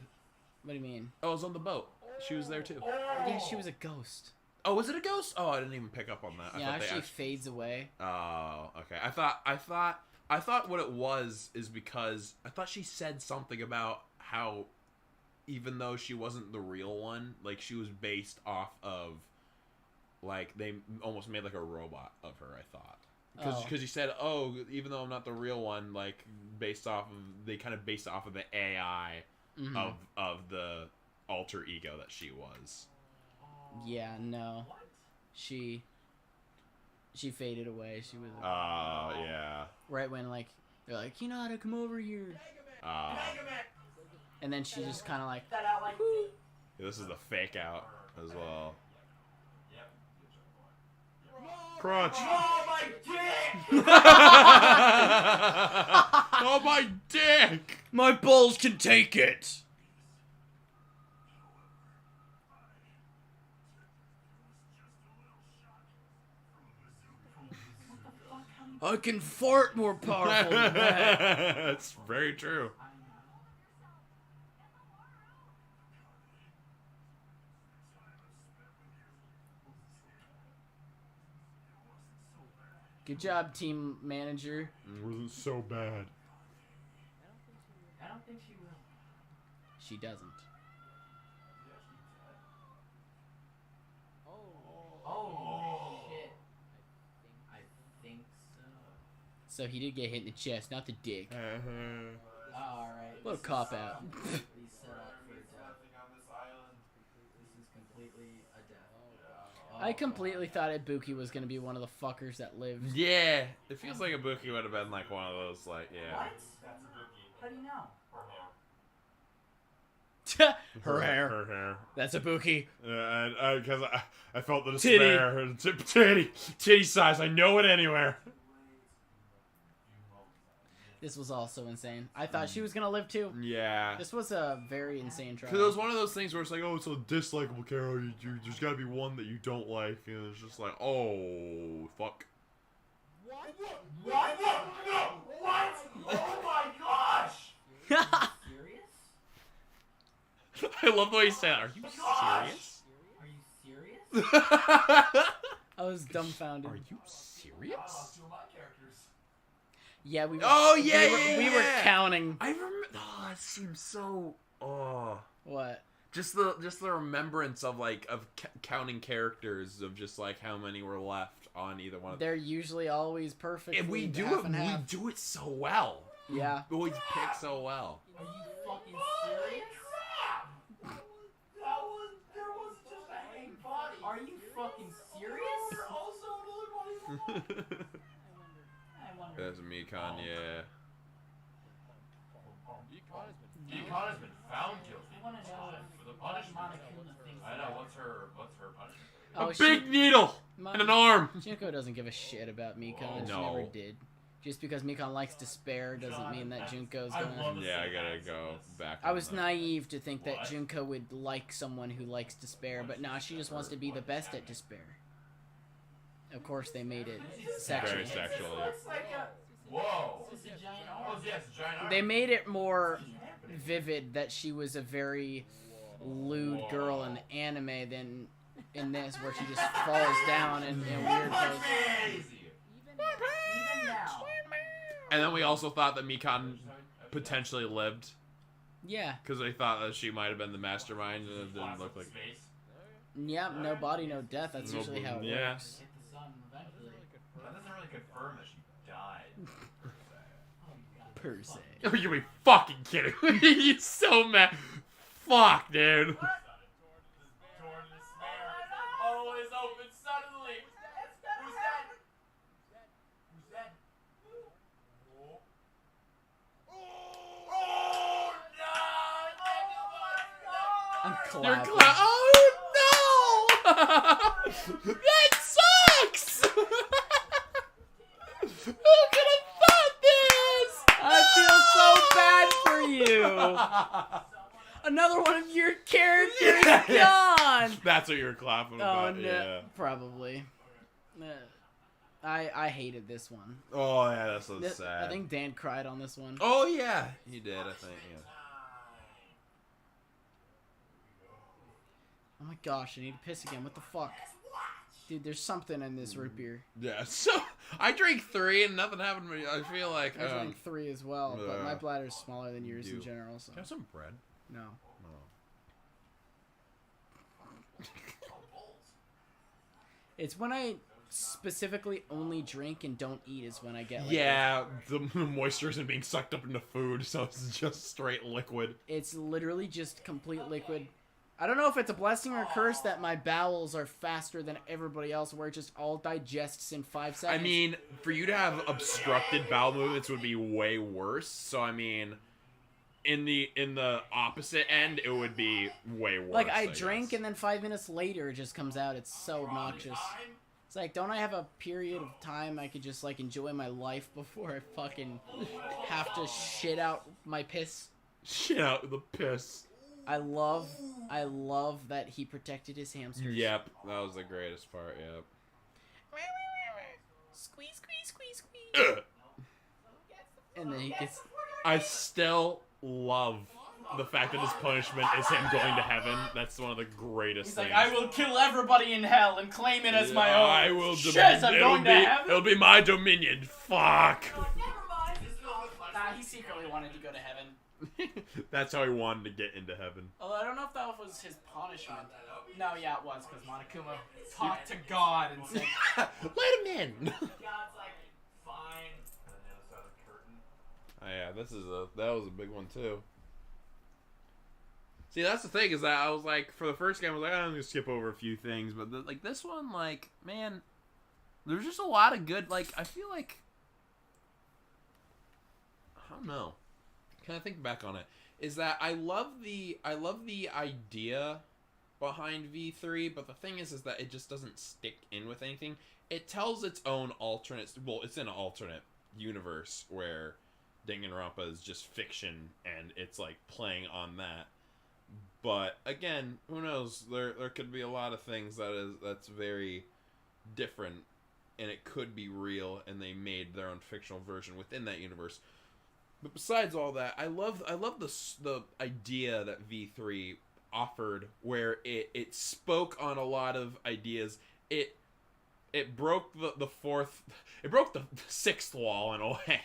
What do you mean? Oh, it was on the boat. She was there too. Yeah, she was a ghost. Oh, was it a ghost? Oh, I didn't even pick up on that. Yeah, I thought she fades away. Oh, okay. I thought what it was is because I thought she said something about how even though she wasn't the real one, like she was based off of, like they almost made like a robot of her. I thought because you said, oh, even though I'm not the real one, like based off of they kind of based it off of the AI of the alter ego that she was. Yeah, no. She faded away. She was Yeah. right when like they're like, you know how to come over here. And then she just kind of like This is the fake out as well. Crunch. Oh my dick! Oh my dick! my balls can take it. I can fart more powerful than that. That's very true. Good job, team manager. It wasn't so bad. think she will. She doesn't. Oh, shit. I think so. So he did get hit in the chest, not the dick. Alright. What a cop out. Completely set up for death. This is completely a death. I completely thought Ibuki was gonna be one of the fuckers that lived. Yeah, it feels like Ibuki would have been like one of those, like, yeah. What? How do you know? Her hair. Her hair. That's Ibuki. Because I felt the despair. Titty size. I know it anywhere. This was also insane. I thought she was gonna live too. Yeah. This was a very insane trial. Because it was one of those things where it's like, oh, it's a dislikable character. There's got to be one that you don't like, and it's just like, oh, fuck. What? No! What? Oh my gosh! Serious? I love the way you say that. Are you serious? Are you serious? I was dumbfounded. Are you serious? Two of my characters. Yeah, we were. Oh, yeah, we were counting. I remember. Oh, it seems so. Oh. What? Just the remembrance of like counting characters of just like how many were left on either one. They're usually always perfect. And we do it. We do it so well. Yeah. We always pick so well. Are you fucking serious? There was just a hang body. Are you fucking serious? There also another body. I wonder. That's Mikon, yeah. Mikon has been found guilty. I want to know For the punishment. I know. What's her punishment? Oh, A big needle and an arm. Junko doesn't give a shit about Mikon. She No. never did. Just because Mikon likes despair doesn't mean that Junko's gonna. Yeah, I gotta go back. I was on that. naive to think that Junko would like someone who likes despair, but nah, she just wants to be the best at despair. Of course, they made it sexual. Very sexual. Whoa. It's a giant Oh arm. yes, giant arm. They made it more vivid that she was a very lewd girl in the anime than in this, where she just falls down in weird poses. Even now. And then we also thought that Mikon potentially lived Yeah. because they thought that she might have been the mastermind, and it didn't look like. Yeah, no body, no death. That's No usually how it yeah. works. Hit the sun eventually. That doesn't really confirm that she died. Per se. Are you be fucking kidding me? You're so mad. Fuck, dude. Torn despair. Always open suddenly. Who's that? Who's that? Oh no! I'm You're clapping. Oh no! That sucks. Who could have thought this? I feel so bad for you. Another one of your characters gone. That's what you were clapping Oh about. no, Yeah. probably. I hated this one. Oh yeah, that's so This- sad. I think Dan cried on this one. Oh yeah, he did. I think. Yeah. Oh my gosh, I need to piss again. What the fuck? Dude, there's something in this root beer. Yeah. So I drank 3 and nothing happened to me. I feel like. I drank 3 as well, but my yeah. bladder's smaller than yours in You. general, so Can I have some bread? no. It's when I specifically only drink and don't eat is when I get like Yeah, the moisture isn't being sucked up into food, so it's just straight liquid. It's literally just complete liquid. I don't know if it's a blessing or a curse that my bowels are faster than everybody else, where it just all digests in 5 seconds. I mean, for you to have obstructed bowel movements would be way worse. So I mean, in the opposite end, it would be way worse. like I guess. drink and then 5 minutes later it just comes out. It's so obnoxious. It's like, don't I have a period of time I could just like enjoy my life before I fucking have to shit out my piss? Shit out the piss. I love that he protected his hamsters. Yep, that was the greatest part. Yep. Squeeze, squeeze, squeeze, squeeze. Ugh. And then he gets. I still love the fact that his punishment is him going to heaven. That's one of the greatest He's things. like, I will kill everybody in hell and claim it as my own. I will. Shit, I'm going to heaven. It'll be my dominion. Fuck. Nah, he secretly wanted to go to heaven. That's how he wanted to get into heaven. Although I don't know if that was his punishment. No, yeah, it was, because Monokuma talked to God and said, Let him in! God's like, fine. And then the other side of the curtain. Oh, yeah, that was a big one, too. See, that's the thing, is that I was like, for the first game, I was like, I'm gonna skip over a few things, but like this one, like, man, there's just a lot of good, like, I feel like, I don't know. Can I think back on it? Is that I love the idea behind V3, but the thing is that it just doesn't stick in with anything. It tells its own alternate, well, it's in an alternate universe where Danganronpa is just fiction and it's like playing on that. But again, who knows? There could be a lot of things that's very different, and it could be real, and they made their own fictional version within that universe. But besides all that, I love the idea that V3 offered, where it spoke on a lot of ideas. It broke the sixth wall in a way.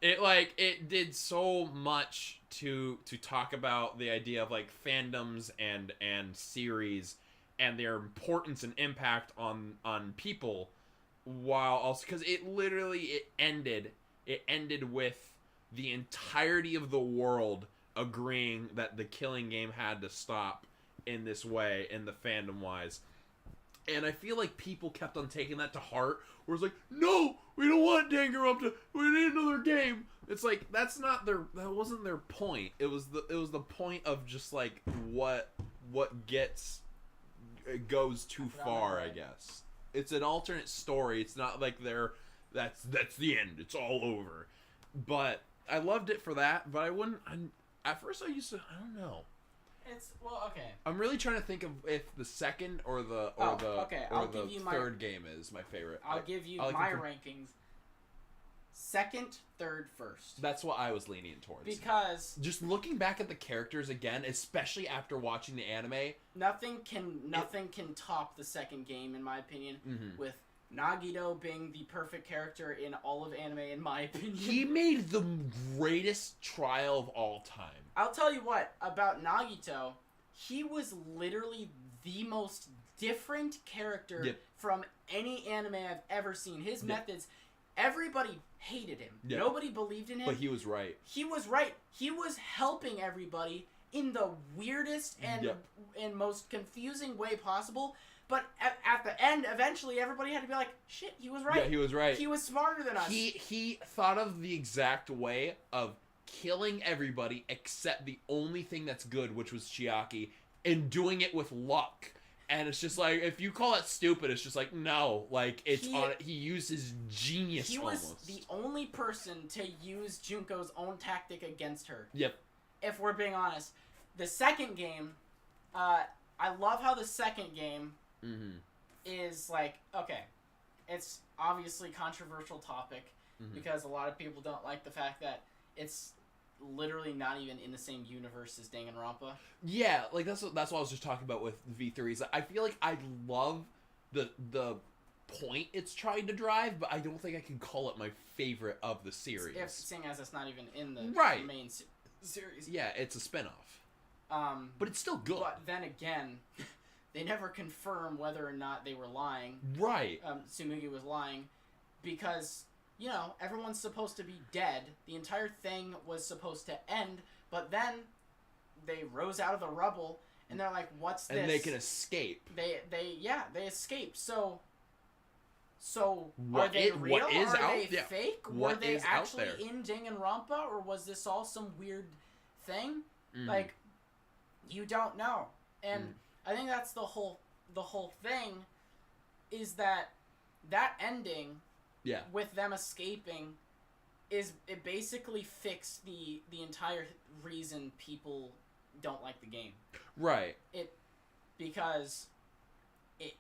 It did so much to talk about the idea of like fandoms and series and their importance and impact on people, while also because it ended with the entirety of the world agreeing that the Killing Game had to stop in this way, in the fandom wise. And I feel like people kept on taking that to heart, where it's like, no, we don't want Danganronpa, we need another game. It's like, that wasn't their point. It was the point of just like what goes too far, I guess. It's an alternate story. It's not like that's the end. It's all over. But I loved it for that, but at first I don't know. Okay. I'm really trying to think of if the second or the third game is my favorite. I'll give you my rankings. Second, third, first. That's what I was leaning towards. Because just looking back at the characters again, especially after watching the anime, nothing can top the second game in my opinion. Mm-hmm. With Nagito being the perfect character in all of anime, in my opinion. He made the greatest trial of all time. I'll tell you what, about Nagito, he was literally the most different character from any anime I've ever seen. His methods, everybody hated him. Yep. Nobody believed in him. But he was right. He was right. He was helping everybody in the weirdest and most confusing way possible. But at the end, eventually, everybody had to be like, shit, he was right. Yeah, he was right. He was smarter than us. He thought of the exact way of killing everybody except the only thing that's good, which was Chiaki, and doing it with luck. And it's just like, if you call it stupid, it's just like, no. Like, he used his genius almost. He was the only person to use Junko's own tactic against her. Yep. If we're being honest. The second game, I love how the second game is like, okay, it's obviously controversial topic because a lot of people don't like the fact that it's literally not even in the same universe as Danganronpa. Yeah, like that's what I was just talking about with V3s. I feel like I love the point it's trying to drive, but I don't think I can call it my favorite of the series. Seeing as it's not even in the main series. Yeah, it's a spinoff. But it's still good. But then again, they never confirm whether or not they were lying. Right. Tsumugi was lying because, you know, everyone's supposed to be dead. The entire thing was supposed to end, but then they rose out of the rubble and they're like, what's this? And they can escape. They escaped. So are they real? Are they fake? Were they actually in Danganronpa, or was this all some weird thing? Like, you don't know. And I think that's the whole thing, is that ending with them escaping it basically fixed the entire reason people don't like the game. Right. Because it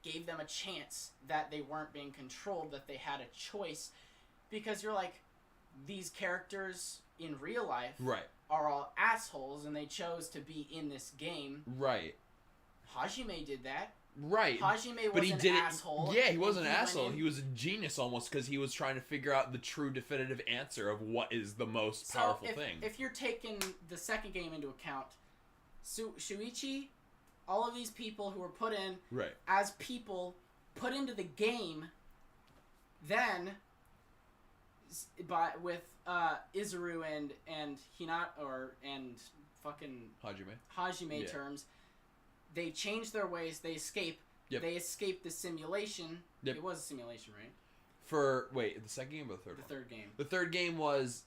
gave them a chance that they weren't being controlled, that they had a choice. Because you're like, these characters in real life are all assholes and they chose to be in this game. Right. Hajime did that. Right. Hajime but was he an did asshole. Yeah, he was an and he asshole. went in- He was a genius almost because he was trying to figure out the true definitive answer of what is the most powerful thing. If you're taking the second game into account, Shuichi, all of these people who were put in Right. as people put into the game, then with Izuru and Hinata and fucking Hajime Yeah. terms, they change their ways. They escape. Yep. They escape the simulation. Yep. It was a simulation, right? Wait, the second game or the third one? The third game. The third game was,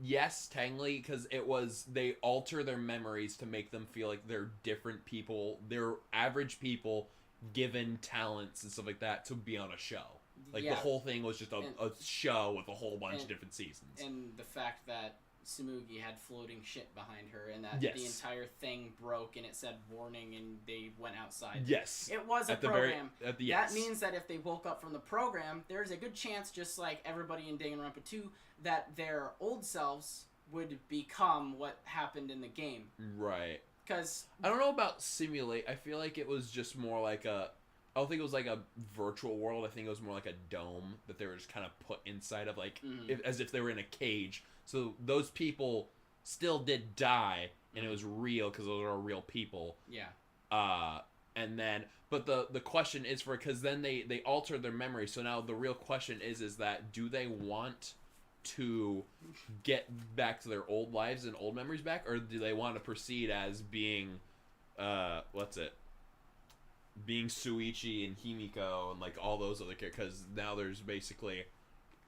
yes, technically, because it was, they alter their memories to make them feel like they're different people. They're average people given talents and stuff like that to be on a show. Like, Yeah. the whole thing was just a show with a whole bunch of different seasons. And the fact that Tsumugi had floating shit behind her and that Yes. the entire thing broke and it said warning and they went outside. Yes. It was a At the program. yes. That means that if they woke up from the program, there's a good chance, just like everybody in Danganronpa 2, that their old selves would become what happened in the game. Right. Because I don't know about simulate. I feel like it was just more like I don't think it was like a virtual world. I think it was more like a dome that they were just kind of put inside of, like, as if they were in a cage. So those people still did die, and it was real because those are real people. Yeah. And then, but the question is because then they altered their memory. So now the real question is that do they want to get back to their old lives and old memories back, or do they want to proceed as being, being Suichi and Himiko and like all those other characters? Because now there's basically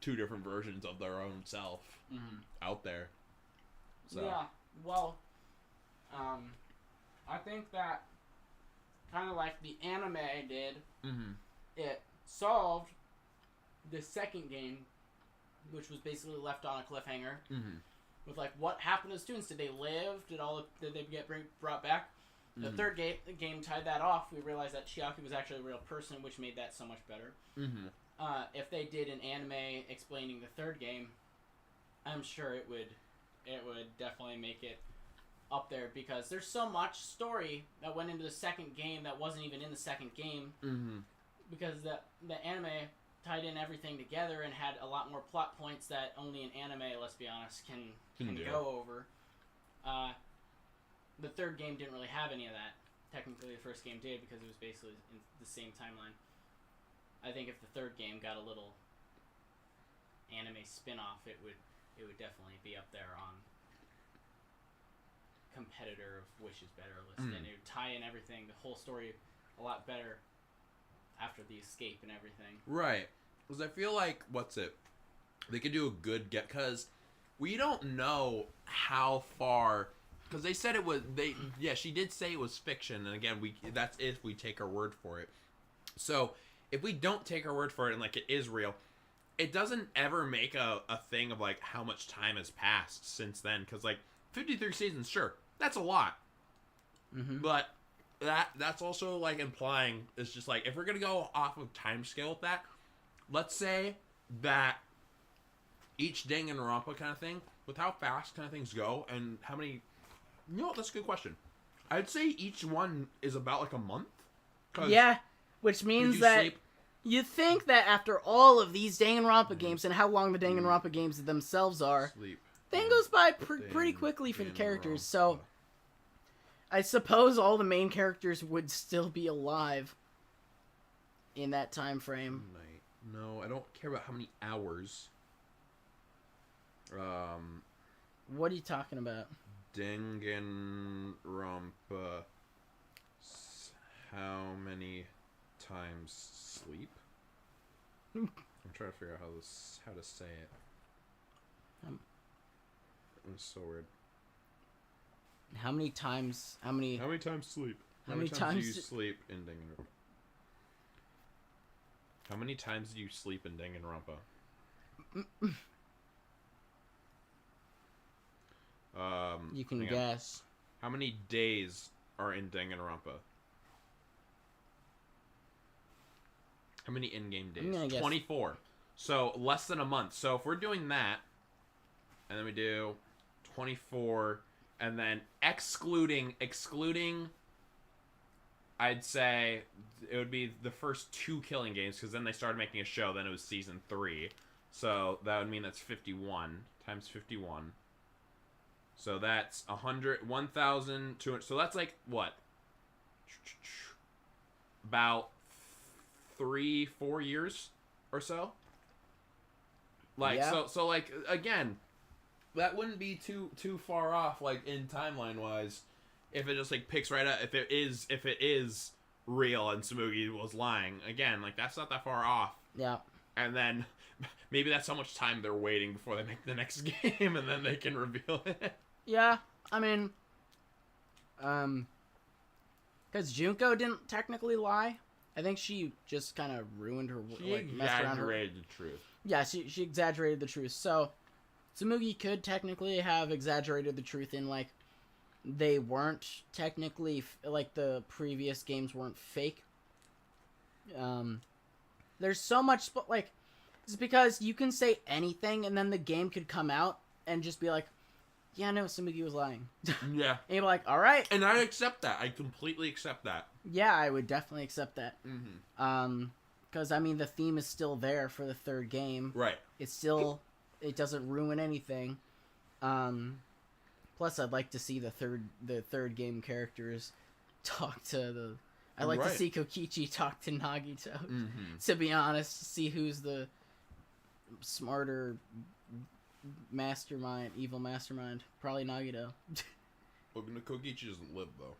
two different versions of their own self out there. So. Yeah. Well, I think that kind of like the anime did, it solved the second game, which was basically left on a cliffhanger. With like what happened to the students? Did they live? Did they get brought back? The third game tied that off. We realized that Chiaki was actually a real person, which made that so much better. If they did an anime explaining the third game, I'm sure it would definitely make it up there because there's so much story that went into the second game that wasn't even in the second game. Because the anime tied in everything together and had a lot more plot points that only an anime, let's be honest, can go over. The third game didn't really have any of that. Technically, the first game did because it was basically in the same timeline. I think if the third game got a little anime spin-off, it would definitely be up there on competitor of which is better list. And it would tie in everything, the whole story, a lot better after the escape and everything. Right. Because I feel like, they could do a good get, because we don't know how far, because they said it was, she did say it was fiction, and again, that's if we take her word for it. So, if we don't take her word for it, and like it is real, it doesn't ever make a thing of like how much time has passed since then, because like 53 seasons, sure, that's a lot. But that's also like implying, it's just like, if we're gonna go off of time scale with that, let's say that each Danganronpa kind of thing, with how fast kind of things go, and how many, that's a good question. I'd say each one is about like a month. Yeah, which means that you think that after all of these Danganronpa games and how long the Danganronpa games themselves are, thing goes by pretty quickly for the characters. So I suppose all the main characters would still be alive in that time frame. No, I don't care about how many hours. What are you talking about? Danganronpa. How many times sleep? I'm trying to figure out how to say it. It's so weird. How many times sleep? How many times do you sleep in Danganronpa? How many times do you sleep in Danganronpa? You can guess. How many days are in Danganronpa? How many in-game days? 24. So less than a month. So if we're doing that, and then we do 24, and then excluding I'd say it would be the first 2 killing games, because then they started making a show. Then it was season 3, so that would mean that's 51 times 51. So that's 1,200. So that's like what? About 3-4 years or so. Like Yeah. so like again, that wouldn't be too far off, like in timeline wise, if it just like picks right up. If it is real and Tsumugi was lying again, like that's not that far off. Yeah. And then maybe that's how much time they're waiting before they make the next game, and then they can reveal it. Yeah, I mean, because Junko didn't technically lie. I think she just kind of ruined her. She messed around her. exaggerated the truth. Yeah, she exaggerated the truth. So, Tsumugi could technically have exaggerated the truth in, like, they weren't technically, like, the previous games weren't fake. There's so much, like, it's because you can say anything, and then the game could come out and just be like, yeah, no, Tsumugi was lying. Yeah. And you're like, alright. And I accept that. I completely accept that. Yeah, I would definitely accept that. Mm-hmm. Because, I mean, the theme is still there for the third game. Right. It's still... It doesn't ruin anything. Plus, I'd like to see the third game characters talk to the... I'd like to see Kokichi talk to Nagito. Mm-hmm. To be honest, to see who's the smarter mastermind, evil mastermind. Probably Nagito. Well, Kokichi doesn't live, though.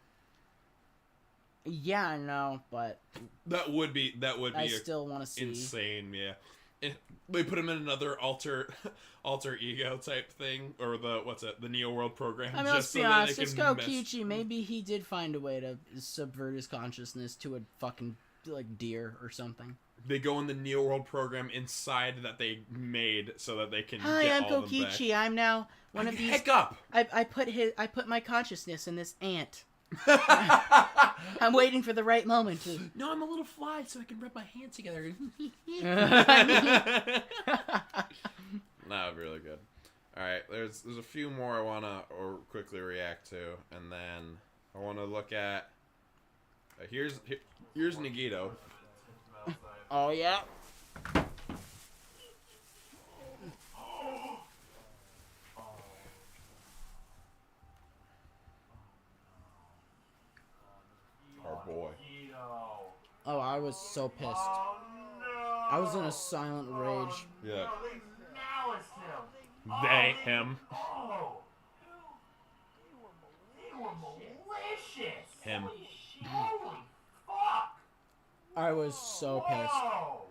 Yeah, I know, but That would be I still want to see. insane. Yeah, they put him in another alter ego type thing, or the Neo World program. I mean, let's just be so that honest. they It's can Kokichi. Maybe he did find a way to subvert his consciousness to a fucking like deer or something. They go in the Neo World program inside that they made so that they can. Hi, get I'm all of them back. Kokichi. I'm now one of these. Heck up! I put my consciousness in this ant. I'm waiting for the right moment to. No, I'm a little fly, so I can rub my hands together. That would be really good. All right, there's a few more I wanna quickly react to, and then I wanna look at. Here's Nagito. Oh yeah. Our boy. Oh, I was so pissed. I was in a silent rage. Yeah. Now it's him. They, him. Oh. They were malicious. Him. Holy fuck. I was so pissed. Whoa.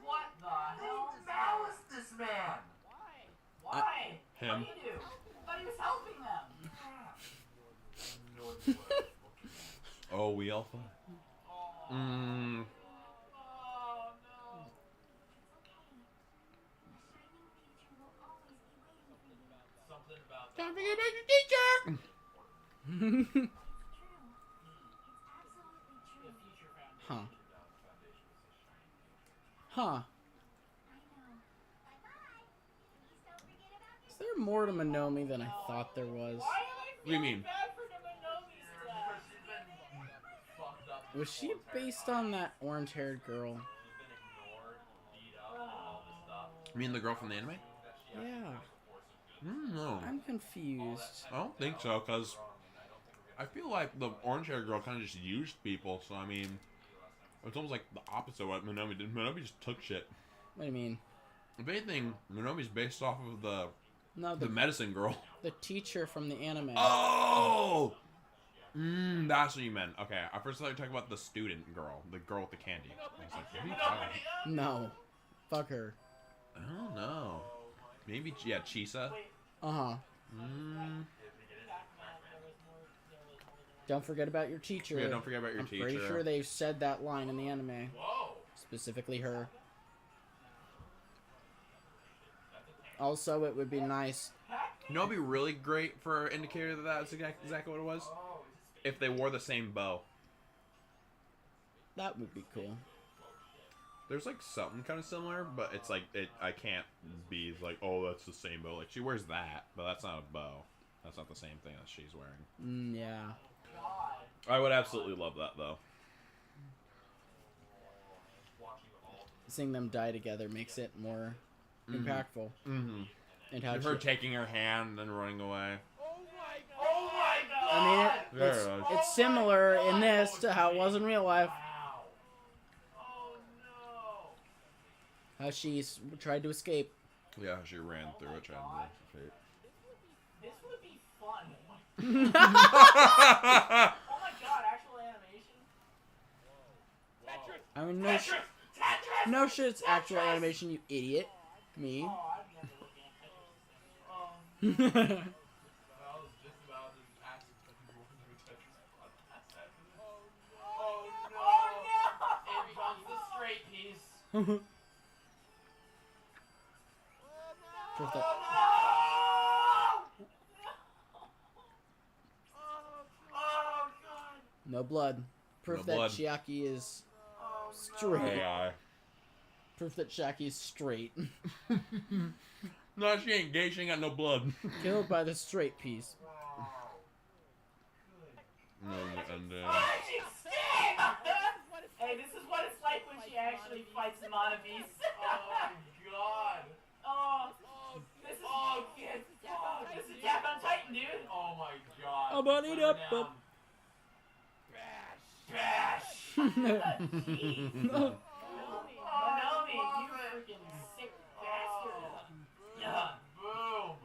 What the hell? Malice this man. Why? Him. What did you do? I thought he was helping them. Oh, we all thought. Something about Don't forget about your teacher! Huh. Huh. Is there more to Monomi than I thought there was? What do you mean? Was she based on that orange-haired girl? You mean the girl from the anime? Yeah. No. I'm confused. I don't think so, because I feel like the orange-haired girl kind of just used people, so I mean, it's almost like the opposite of what Monomi did. Monomi just took shit. What do you mean? If anything, Monomi's based off of the the medicine girl. The teacher from the anime. Oh! That's what you meant. Okay, I first thought you were talking about the student girl, the girl with the candy. I was like, what are you talking about? No. Fuck her. I don't know. Maybe, yeah, Chisa. Uh-huh. Don't forget about your teacher. Yeah, don't forget about your teacher. I'm pretty sure they said that line in the anime. Specifically her. Also, it would be nice. You know, it'd be really great for an indicator that that's exactly what it was? If they wore the same bow. That would be cool. There's like something kind of similar, but it's like I can't be like, oh, that's the same bow. Like she wears that, but that's not a bow. That's not the same thing that she's wearing. Yeah. I would absolutely love that though. Seeing them die together makes it more impactful. Mm-hmm. And how Her taking her hand and running away. Oh my god! I mean, There it is. it's similar in this to how it was in real life. Wow. Oh no! How she tried to escape. Yeah, she ran through it trying to escape. This would be fun. Oh my god, actual animation? I mean, no shit, it's actual animation, you idiot. Me. Oh, I've never looked at Tetris. I was just about to ask if you were going to do Tetris. Oh no! It bumps the straight piece. Proof that, Oh god! no blood. Proof No that blood. Chiaki is Oh straight. AI. Proof that Chiaki is straight. No, she ain't gay. She ain't got no blood. Killed by the straight piece. No, and Hey, this is what it's like when she actually fights the Mana Beast. Oh god! Oh, this is this is Attack on Titan, dude. Oh my god! I'm on it up. Bash! Jeez. Monomi, you freaking sick bastard! Yeah. Boom!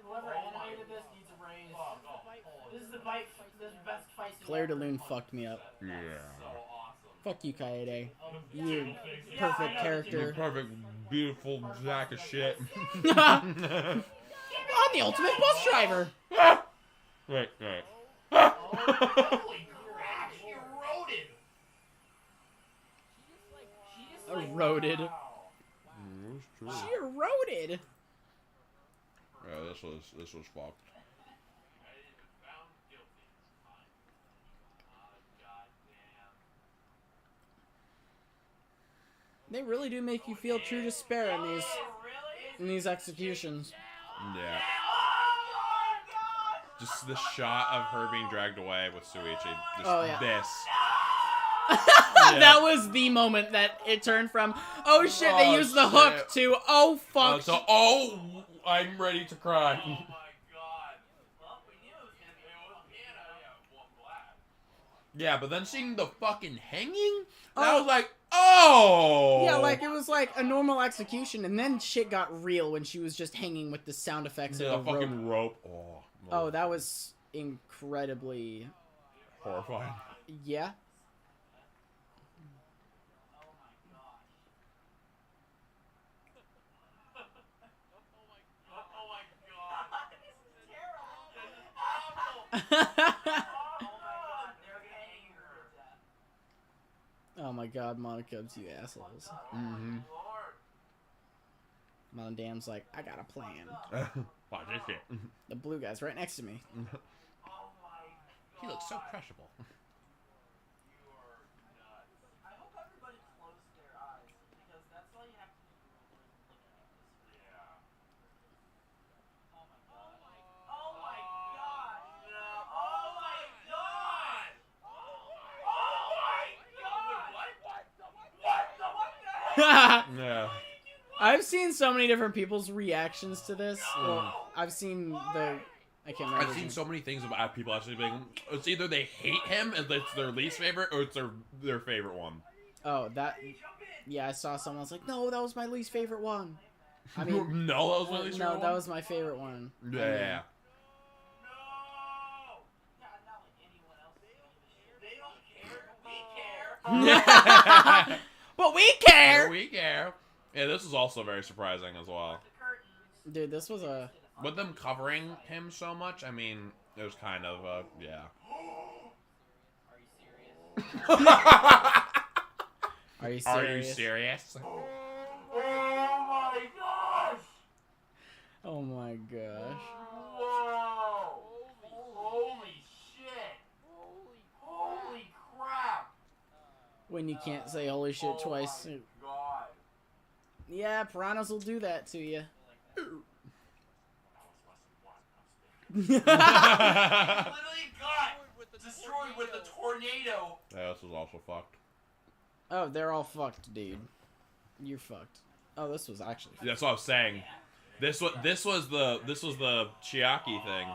Whoever animated this needs a raise. This is the best fight. Claire de Lune fucked me up. yeah. Fuck you, Kaede. You perfect character. Perfect, beautiful sack of shit. I'm the ultimate bus driver. Right. Holy crap! She eroded. Eroded. True. She eroded. Yeah, this was fucked. They really do make you feel true despair in these executions. Yeah. Just the shot of her being dragged away with Suichi. Just Oh, yeah. this. That was the moment that it turned from, oh shit, they Oh, used the shit. hook, to, oh fuck. I'm ready to cry. Oh my god! Well, we knew it was gonna be well, glad. Yeah, but then seeing the fucking hanging, Oh. I was like, oh. Yeah, like it was like a normal execution, and then shit got real when she was just hanging with the sound effects Yeah, of the rope. fucking rope. Oh, that was incredibly, horrifying. yeah. Oh my god, Monocubs, you assholes. Mm-hmm. Mondam's like, I got a plan. Watch this shit. The blue guy's right next to me. He looks so crushable. I hope everybody closed their eyes, because that's all you have to do when looking at this. Yeah. Oh my god. Oh my god! Oh my god! Oh my god! What the Yeah. I've seen so many different people's reactions to this. Well, I've seen the... I can't remember. I've seen so many things about people actually being. It's either they hate him and it's their least favorite, or it's their favorite one. Oh, that... Yeah, I saw someone was like, no, that was my least favorite one. I mean... No, that was my least favorite No, that was my favorite one. Yeah. But we care! We care. Yeah, this is also very surprising as well. Dude, this was a... With them covering him so much, I mean, it was kind of, yeah. Are you serious? Are you serious? Oh my gosh! Oh my gosh. Whoa! Holy shit! Holy crap! When you can't say holy shit twice. Oh my god! Yeah, piranhas will do that to you. Literally got destroyed with the tornado. Yeah, this was also fucked. Oh, they're all fucked, dude. You're fucked. Oh, this was actually fucked. That's what I was saying. This was the Chiaki thing.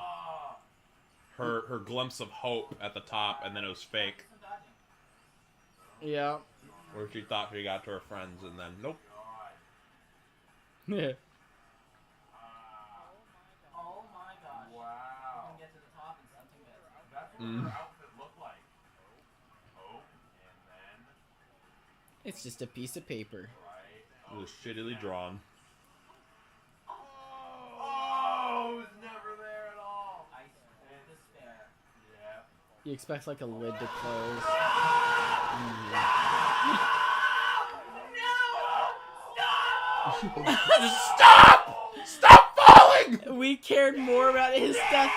Her glimpse of hope at the top, and then it was fake. Yeah. Where she thought she got to her friends, and then nope. Yeah. Oh my gosh. Wow. You can get to the top and something better. That's what her outfit looked like. Hope, and then It's just a piece of paper. right. It was shittily drawn. Oh, it was never there at all. I swear despair. Yeah. You expect like a lid to close. Stop! Stop falling! We cared more about his death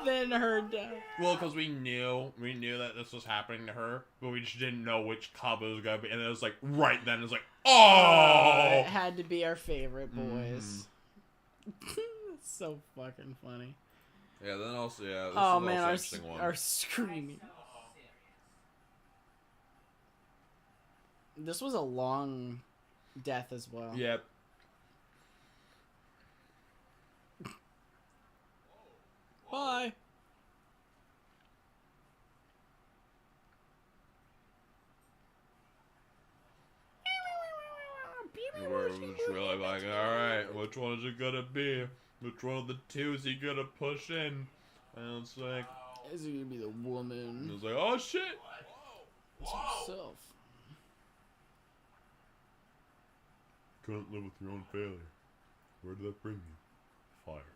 than her death. Well, because we knew that this was happening to her, but we just didn't know which cub it was gonna be, and it was like right then, it was like, oh! It had to be our favorite boys. That's so fucking funny. Yeah, then also, yeah, this Oh is man, also our interesting one. our screaming. This was a long death as well. Yep. Bye. Where it was really like, alright, which one is it gonna be? Which one of the two is he gonna push in? And it's like, Is it gonna be the and woman? it's like, oh shit! It's himself. Couldn't live with your own failure. Where did that bring you? Fire.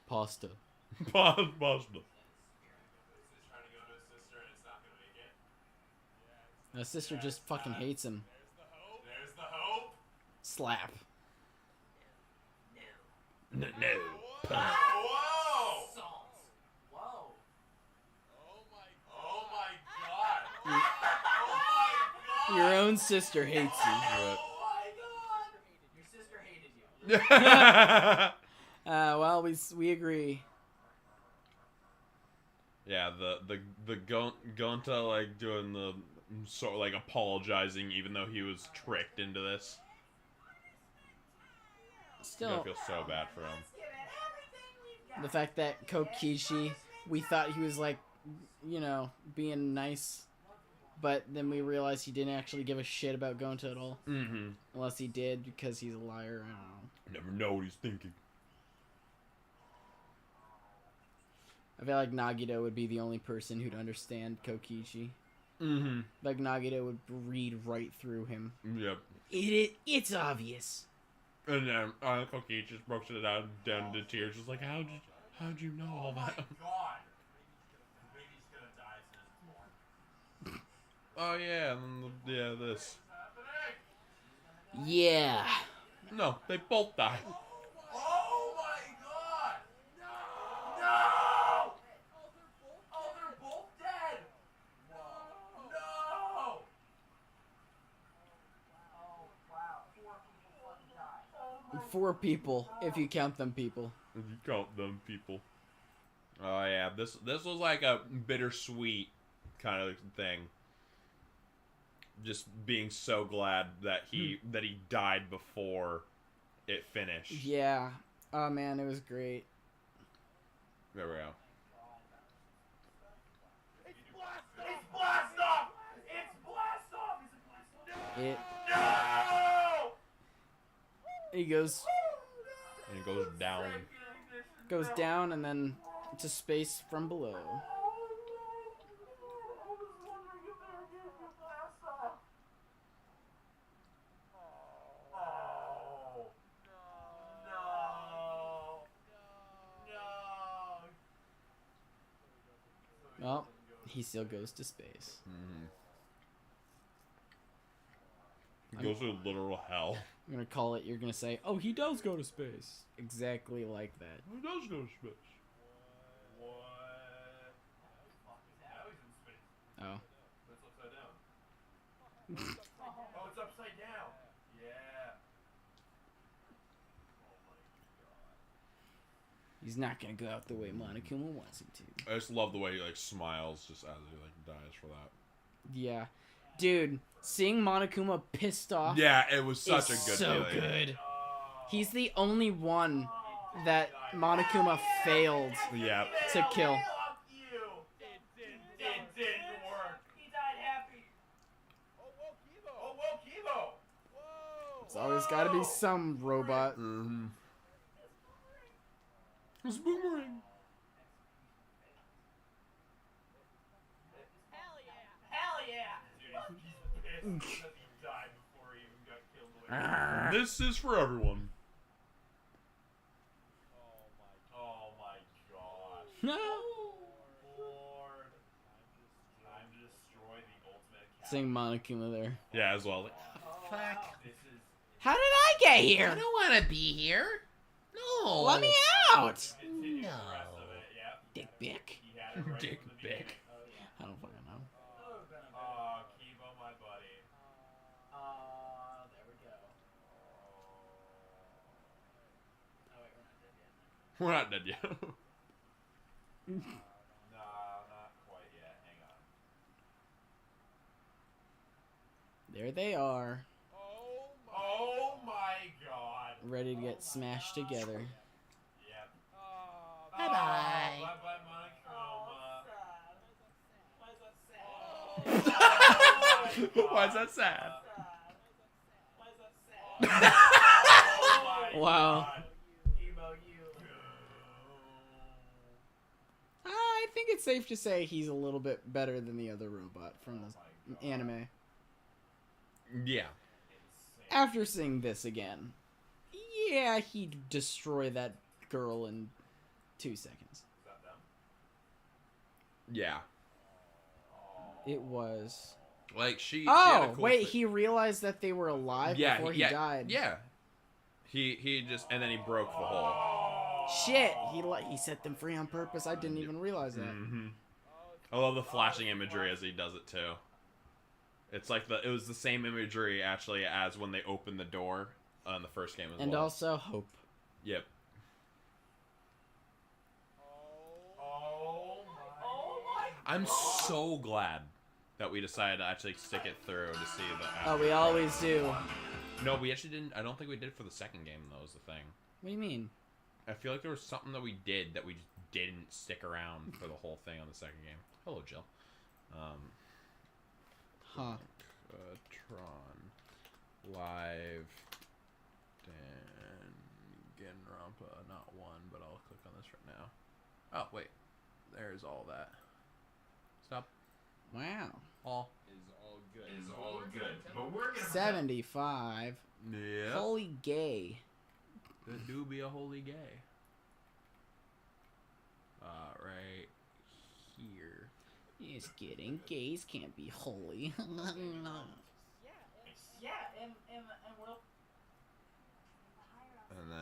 Pasta. Pasta. He's trying to go to his sister and it's not gonna make it. My sister just fucking hates him. There's the hope. Slap. No. Whoa! Salt. Whoa. Oh my god. Oh my god. Your own sister hates you. Oh my god. Your sister hated you. Well, we agree. Yeah, the Gonta like doing the sort of like apologizing even though he was tricked into this. Still, I feel so bad for him. the fact that Kokishi, we thought he was like, you know, being nice, but then we realized he didn't actually give a shit about Gonta at all. Mm-hmm. Unless he did because he's a liar. I don't know. Never know what he's thinking. I feel like Nagito would be the only person who'd understand Kokichi. Mm-hmm. Like Nagito would read right through him. Yep. It's obvious. And then Koki just broke it down to tears. Just like, how'd you know all that? God. The baby's gonna die soon. Oh yeah, and then yeah, this. Yeah. No, they both died. Oh my god! No! Oh, they're both dead! No! Oh wow. 4 people fucking died. 4 people, if you count them people. If you count them people. Oh yeah, this was like a bittersweet kind of thing. Just being so glad that he died before it finished. Yeah. Oh man, it was great. There we go. It's blast off! It's blast off! It. No! He goes And it goes down and then to space from below. Well, he still goes to space. Mm-hmm. He goes to literal hell. I'm gonna call it. You're gonna say, "Oh, he does go to space." Exactly like that. He does go to space. What? Now he's in space. Oh. But it's upside down. Oh, it's upside down. Yeah. Oh my god. He's not gonna go out the way Monokuma wants him to. I just love the way he like smiles just as he like dies for that. Yeah, dude, seeing Monokuma pissed off. Yeah, it was such a is good so feeling. good. He's the only one that Monokuma failed Yeah. to kill. It didn't work. He died happy. Oh, whoa, Kibo! There's always got to be some robot. Mm-hmm. It's boomerang. Hell yeah. Dude, he's pissed that he died before he even got killed the way he did. This is for everyone. Oh my gosh. No. Lord. Time to destroy the ultimate cat. Seeing Monokuma there. Yeah, as well. Like, Fuck. This is How did I get here? don't want to be here. No. Let me out. continue the rest of it. Yep. Dick Bick. He had it right Dick from the Bick. beginning. I don't fucking know. Oh, Kibo, my buddy. There we go. Oh wait, We're not dead yet. Nah, not quite yet. Hang on. There they are, Oh my god. ready to get smashed together. Yep. Bye-bye. Bye-bye, Monochroma. Why is that sad? Wow. Kibo, you. I think it's safe to say he's a little bit better than the other robot from the anime. Yeah. After seeing this again, yeah, he'd destroy that girl in 2 seconds. Yeah. It was. Like she had a Oh, cool wait, fit. he realized that they were alive before he died. Yeah. He just and then he broke the hole. Shit, he set them free on purpose. I didn't even realize that. Mm-hmm. I love the flashing imagery as he does it too. It's like it was the same imagery actually as when they opened the door in the first game as And well. also hope. Yep. Oh my. I'm so glad that we decided to actually stick it through to see the. Oh, we always do. No, we actually didn't. I don't think we did for the second game. Though, was the thing. What do you mean? I feel like there was something that we did that we just didn't stick around for the whole thing on the second game. Hello, Jill. Huh. Tron live. Genrampa, not one, but I'll click on this right now. Oh wait, there's all that. Stop. Wow. All. Is all good. But we're gonna 75. Yeah. Holy gay. There do be a holy gay. Right here. Just kidding. Gays can't be holy. Yeah, and we'll. And then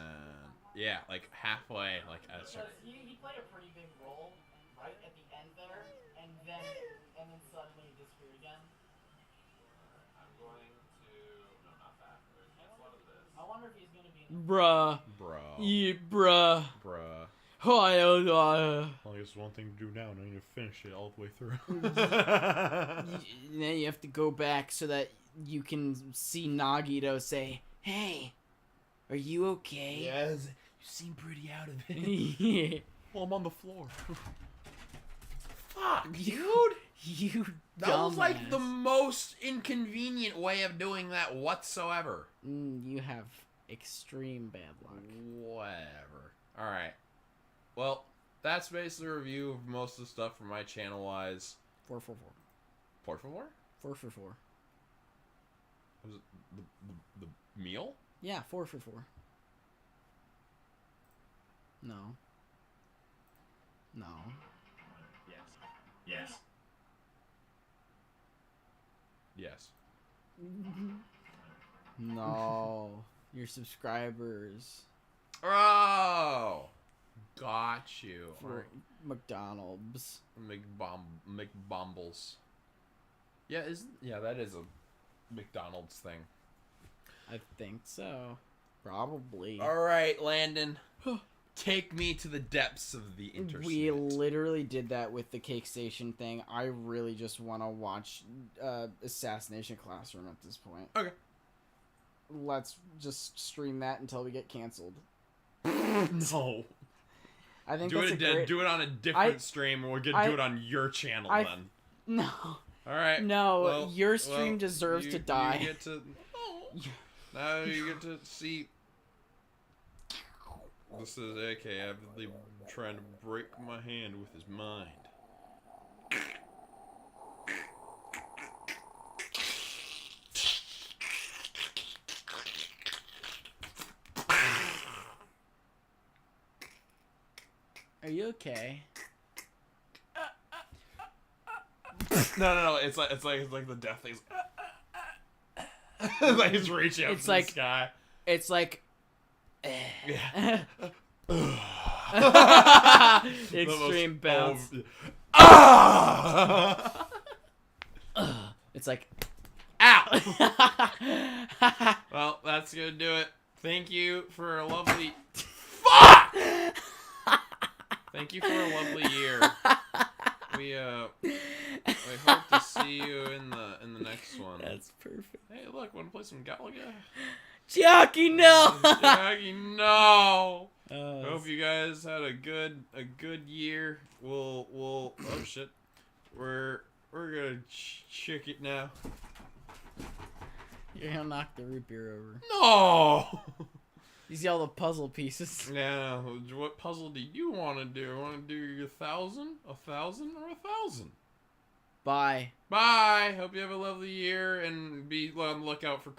yeah, like halfway, like at a Because certain. he played a pretty big role right at the end there, and then suddenly he disappeared again. I'm going to no, not that. Cancel out of this. I wonder if he's gonna be in Bruh. Bro. Yeah, bruh. Bruh. Well, Well, I guess one thing to do now. Now you need to finish it all the way through. then you have to go back so that you can see Nagito say, "Hey, are you okay?" Yes. You seem pretty out of it. Yeah. Well, I'm on the floor. Fuck, dude. You That was like the dumbass. most inconvenient way of doing that whatsoever. You have extreme bad luck. Whatever. Alright. Well, that's basically a review of most of the stuff from my channel-wise. 4 for 4. Por favor? 4 for 4. Was it the meal? Yeah, 4 for 4. No. No. Yes. Yes. No. Your subscribers Oh! Got you. for McDonald's. McBombles. Yeah, that is a McDonald's thing. I think so. Probably. Alright, Landon. Take me to the depths of the internet. We literally did that with the Cake Station thing. I really just want to watch Assassination Classroom at this point. Okay. Let's just stream that until we get canceled. No. I think do that's it a great... do it on a different stream, or we'll do it on your channel then. No. All right. No, well, your stream deserves to die. You get to, now you get to see. This is AK avidly trying to break my hand with his mind. Are you okay? No. It's like the death thing. It's like he's reaching up to the sky. It's like. Yeah. Extreme bounce. It's like. Ow! Well, that's gonna do it. Thank you for a lovely. Fuck! Thank you for a lovely year. We hope to see you in the next one. That's perfect. Hey, look, wanna play some Galaga? Jockey, no! Jockey, no! Oh, Hope you guys had a good year. We'll oh shit. We're gonna check it now. You're gonna knock the root beer over. No! You see all the puzzle pieces? Yeah, what puzzle do you want to do? Want to do your 1,000, 1,000, or 1,000? Bye. Bye. Hope you have a lovely year and be on the lookout for